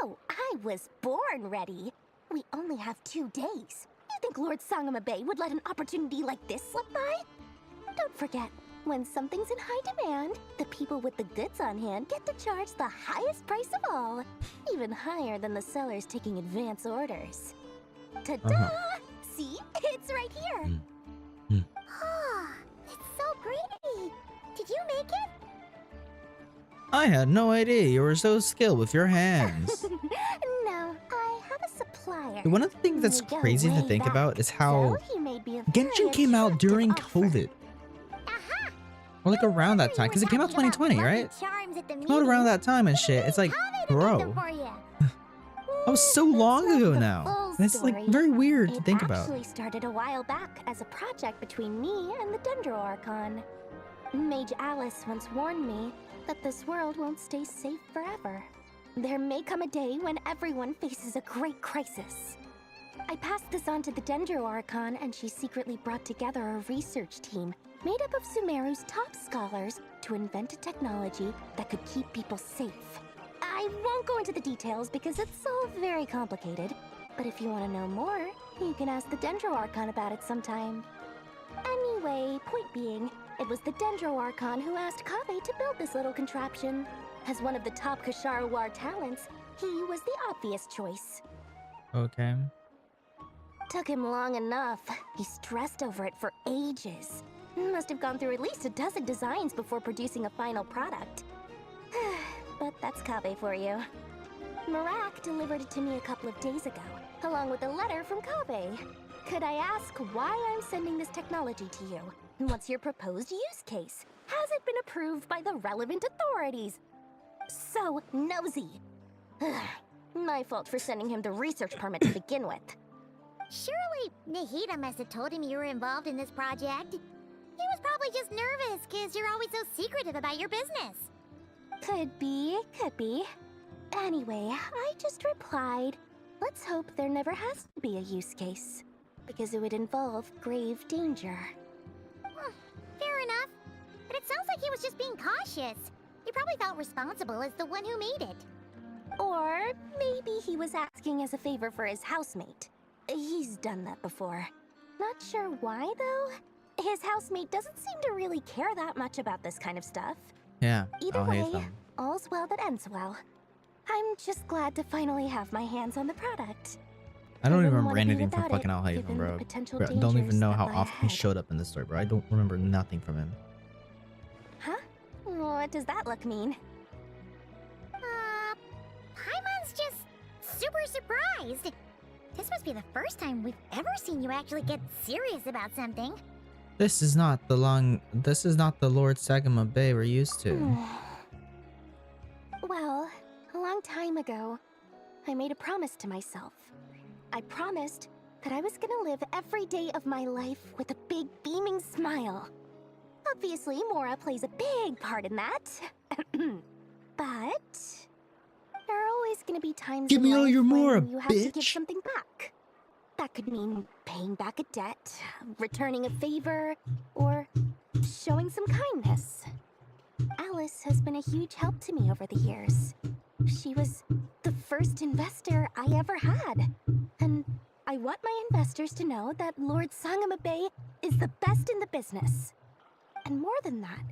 Oh, I was born ready. We only have 2 days. You think Lord Sangamabe would let an opportunity like this slip by? Don't forget, when something's in high demand, the people with the goods on hand get to charge the highest price of all. Even higher than the sellers taking advance orders. Ta-da! See? It's right here. Oh, it's so pretty. Did you make it? I had no idea you were so skilled with your hands. No, I have a supplier. One of the things that's We go crazy to way think back, about is how so he made me a Genshin very came out during attractive COVID. Or like around that time, because it came out 2020, right? charms at the Came out around that time and shit. It's like, bro, that was so long ago now. And it's like very weird to think about. It actually started a while back as a project between me and the Dendro Archon. Mage Alice once warned me that this world won't stay safe forever. There may come a day when everyone faces a great crisis. I passed this on to the Dendro Archon, and she secretly brought together a research team made up of Sumeru's top scholars to invent a technology that could keep people safe. I won't go into the details because it's all very complicated, but if you want to know more, you can ask the Dendro Archon about it sometime. Anyway, point being, it was the Dendro Archon who asked Kaveh to build this little contraption. As one of the top Kashara War talents, he was the obvious choice. Okay. Took him long enough. He stressed over it for ages. Must have gone through at least a dozen designs before producing a final product. But that's Kaveh for you. Marak delivered it to me a couple of days ago, along with a letter from Kaveh. Could I ask why I'm sending this technology to you? What's your proposed use case? Has it been approved by the relevant authorities? So nosy. My fault for sending him the research permit to begin with. Surely Nahida must have told him you were involved in this project. He was probably just nervous because you're always so secretive about your business. Could be, could be. Anyway, I just replied, let's hope there never has to be a use case, because it would involve grave danger. Fair enough. But it sounds like he was just being cautious. He probably felt responsible as the one who made it. Or maybe he was asking as a favor for his housemate. He's done that before. Not sure why, though. His housemate doesn't seem to really care that much about this kind of stuff. Yeah, Either I'll hate way, them. all's well that ends well. I'm just glad to finally have my hands on the product. I don't even wouldn't remember wanna be anything from without fucking it, Alhaven, given bro. the potential Bro, I don't dangers even know that how lie often he ahead. showed up in this story, bro. I don't remember nothing from him. Huh? What does that look mean? Paimon's just super surprised. This must be the first time we've ever seen you actually get serious about something. This is not the Lord Sagama Bay we're used to. Well, a long time ago, I made a promise to myself. I promised that I was gonna live every day of my life with a big beaming smile. Obviously, Mora plays a big part in that. But there are always going to be times Give in me all life your Mora, when you have to give bitch. something back. That could mean paying back a debt, returning a favor, or showing some kindness. Alice has been a huge help to me over the years. She was the first investor I ever had. And I want my investors to know that Lord Sangamabe is the best in the business. And more than that,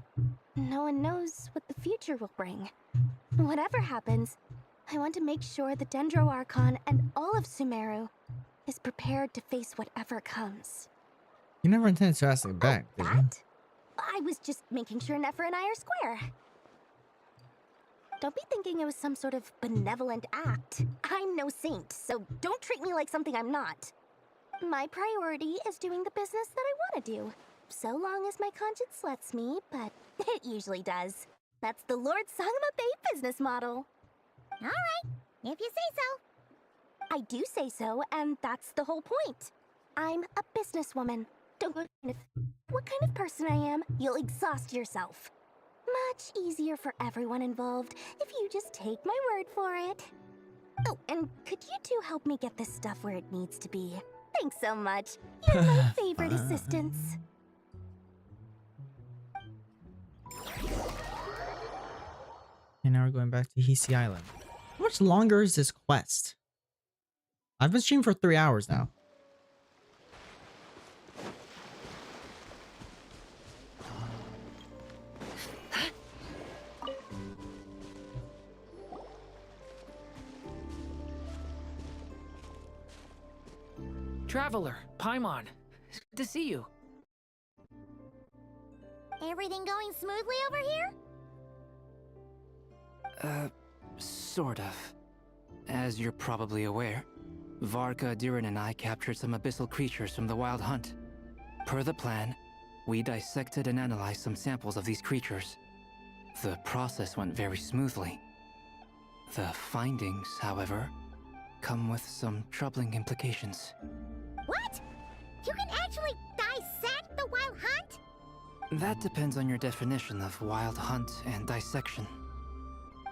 no one knows what the future will bring. Whatever happens, I want to make sure the Dendro Archon and all of Sumeru is prepared to face whatever comes. You never intended to ask it back, did you? I was just making sure Nefer and I are square. Don't be thinking it was some sort of benevolent act. I'm no saint, so don't treat me like something I'm not. My priority is doing the business that I want to do, so long as my conscience lets me, but it usually does. That's the Lord Sangamabe business model. All right, if you say so. I do say so, and that's the whole point. I'm a businesswoman. Don't go what kind of person I am, you'll exhaust yourself. Much easier for everyone involved if you just take my word for it. Oh, and could you two help me get this stuff where it needs to be? Thanks so much. You're my favorite assistants. And now we're going back to Hisi Island. How much longer is this quest? I've been streaming for 3 hours now. Traveler, Paimon. It's good to see you. Everything going smoothly over here? Sort of. As you're probably aware, Varka, Durin, and I captured some abyssal creatures from the Wild Hunt. Per the plan, we dissected and analyzed some samples of these creatures. The process went very smoothly. The findings, however, come with some troubling implications. What? You can actually dissect the Wild Hunt? That depends on your definition of Wild Hunt and dissection.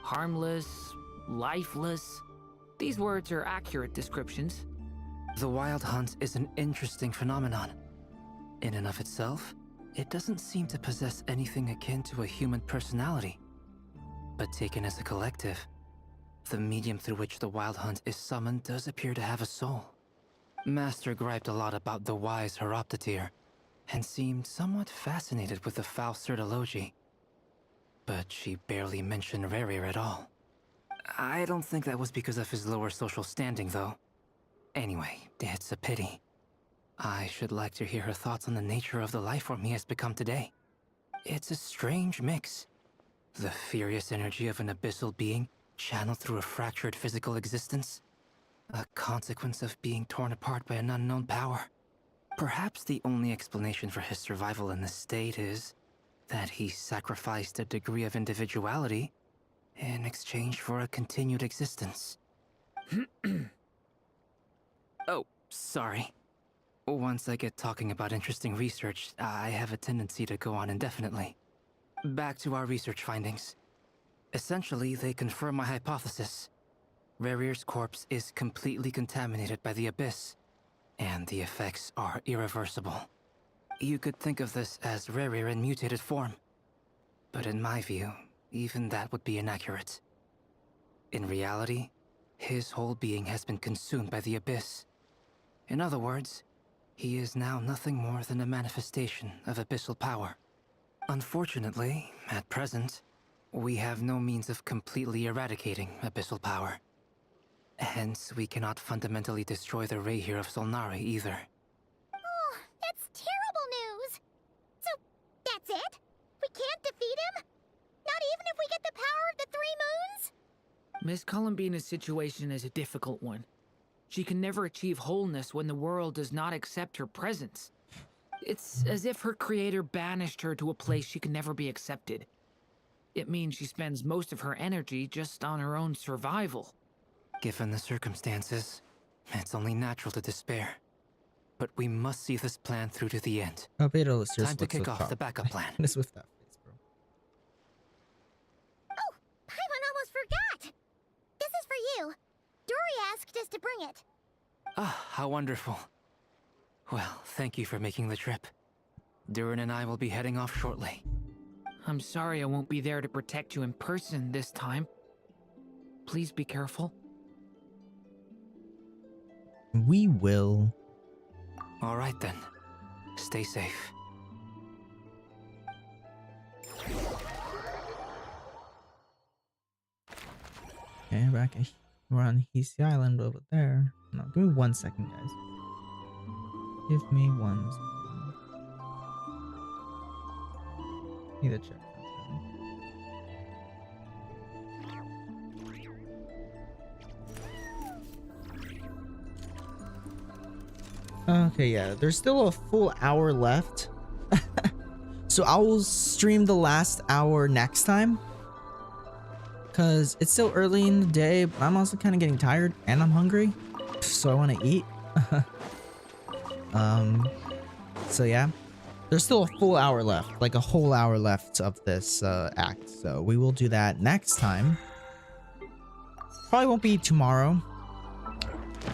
Harmless, lifeless. These words are accurate descriptions. The Wild Hunt is an interesting phenomenon. In and of itself, it doesn't seem to possess anything akin to a human personality. But taken as a collective, the medium through which the Wild Hunt is summoned does appear to have a soul. Master griped a lot about the wise Horoptotire, and seemed somewhat fascinated with the foul Certology. But she barely mentioned Rächer at all. I don't think that was because of his lower social standing, though. Anyway, it's a pity. I should like to hear her thoughts on the nature of the lifeform he has become today. It's a strange mix. The furious energy of an abyssal being channeled through a fractured physical existence. A consequence of being torn apart by an unknown power. Perhaps the only explanation for his survival in this state is that he sacrificed a degree of individuality in exchange for a continued existence. Oh, sorry. Once I get talking about interesting research, I have a tendency to go on indefinitely. Back to our research findings. Essentially, they confirm my hypothesis. Rächer's corpse is completely contaminated by the Abyss, and the effects are irreversible. You could think of this as Rächer in mutated form. But in my view, even that would be inaccurate. In reality, his whole being has been consumed by the Abyss. In other words, he is now nothing more than a manifestation of abyssal power. Unfortunately, at present, we have no means of completely eradicating abyssal power. Hence, we cannot fundamentally destroy the Rächer of Solnari either. Oh, that's terrible news! So, that's it? We can't defeat him? Not even if we get the power of the Three Moons? Miss Columbina's situation is a difficult one. She can never achieve wholeness when the world does not accept her presence. It's as if her creator banished her to a place she can never be accepted. It means she spends most of her energy just on her own survival. Given the circumstances, it's only natural to despair. but we must see this plan through to the end. Oh, Beto, Time to kick off the backup plan. This with that face, bro. Oh, Paimon almost forgot! This is for you. Dory asked us to bring it. Ah, how wonderful. Well, thank you for making the trip. Durin and I will be heading off shortly. I'm sorry I won't be there to protect you in person this time. Please be careful. We will. All right then. Stay safe. Okay, back. We're on Hisi Island over there. No, give me 1 second, guys. Give me 1 second. Need to check something. Okay, yeah, there's still a full hour left. So I will stream the last hour next time. Because it's still early in the day, but I'm also kind of getting tired and I'm hungry. So I want to eat. So yeah. There's still a full hour left. Like a whole hour left of this act. So we will do that next time. Probably won't be tomorrow.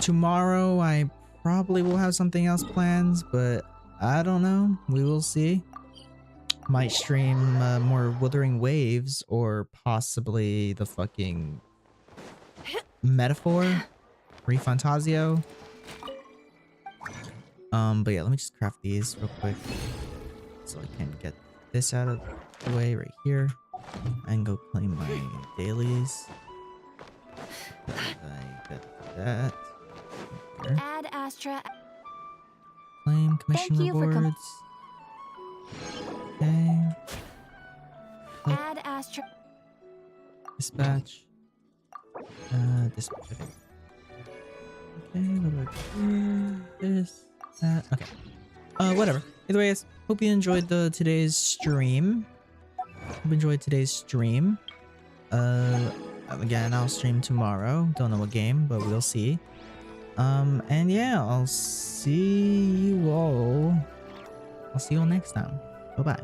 Tomorrow I probably will have something else planned, but I don't know. We will see. Might stream more Wuthering Waves or possibly the fucking Metaphor, Refantasio. But yeah, let me just craft these real quick so I can get this out of the way right here and go claim my dailies. I get that. Here. Add Astra. Claim commission Thank you for rewards. Okay. Add Astra. Dispatch. Dispatch. Okay, what do I do? This, that. Okay. Whatever. Either way, guys, hope you enjoyed today's stream. Hope you enjoyed today's stream. Again, I'll stream tomorrow. Don't know what game, but we'll see. And yeah, I'll see you all. I'll see you all next time. Bye-bye.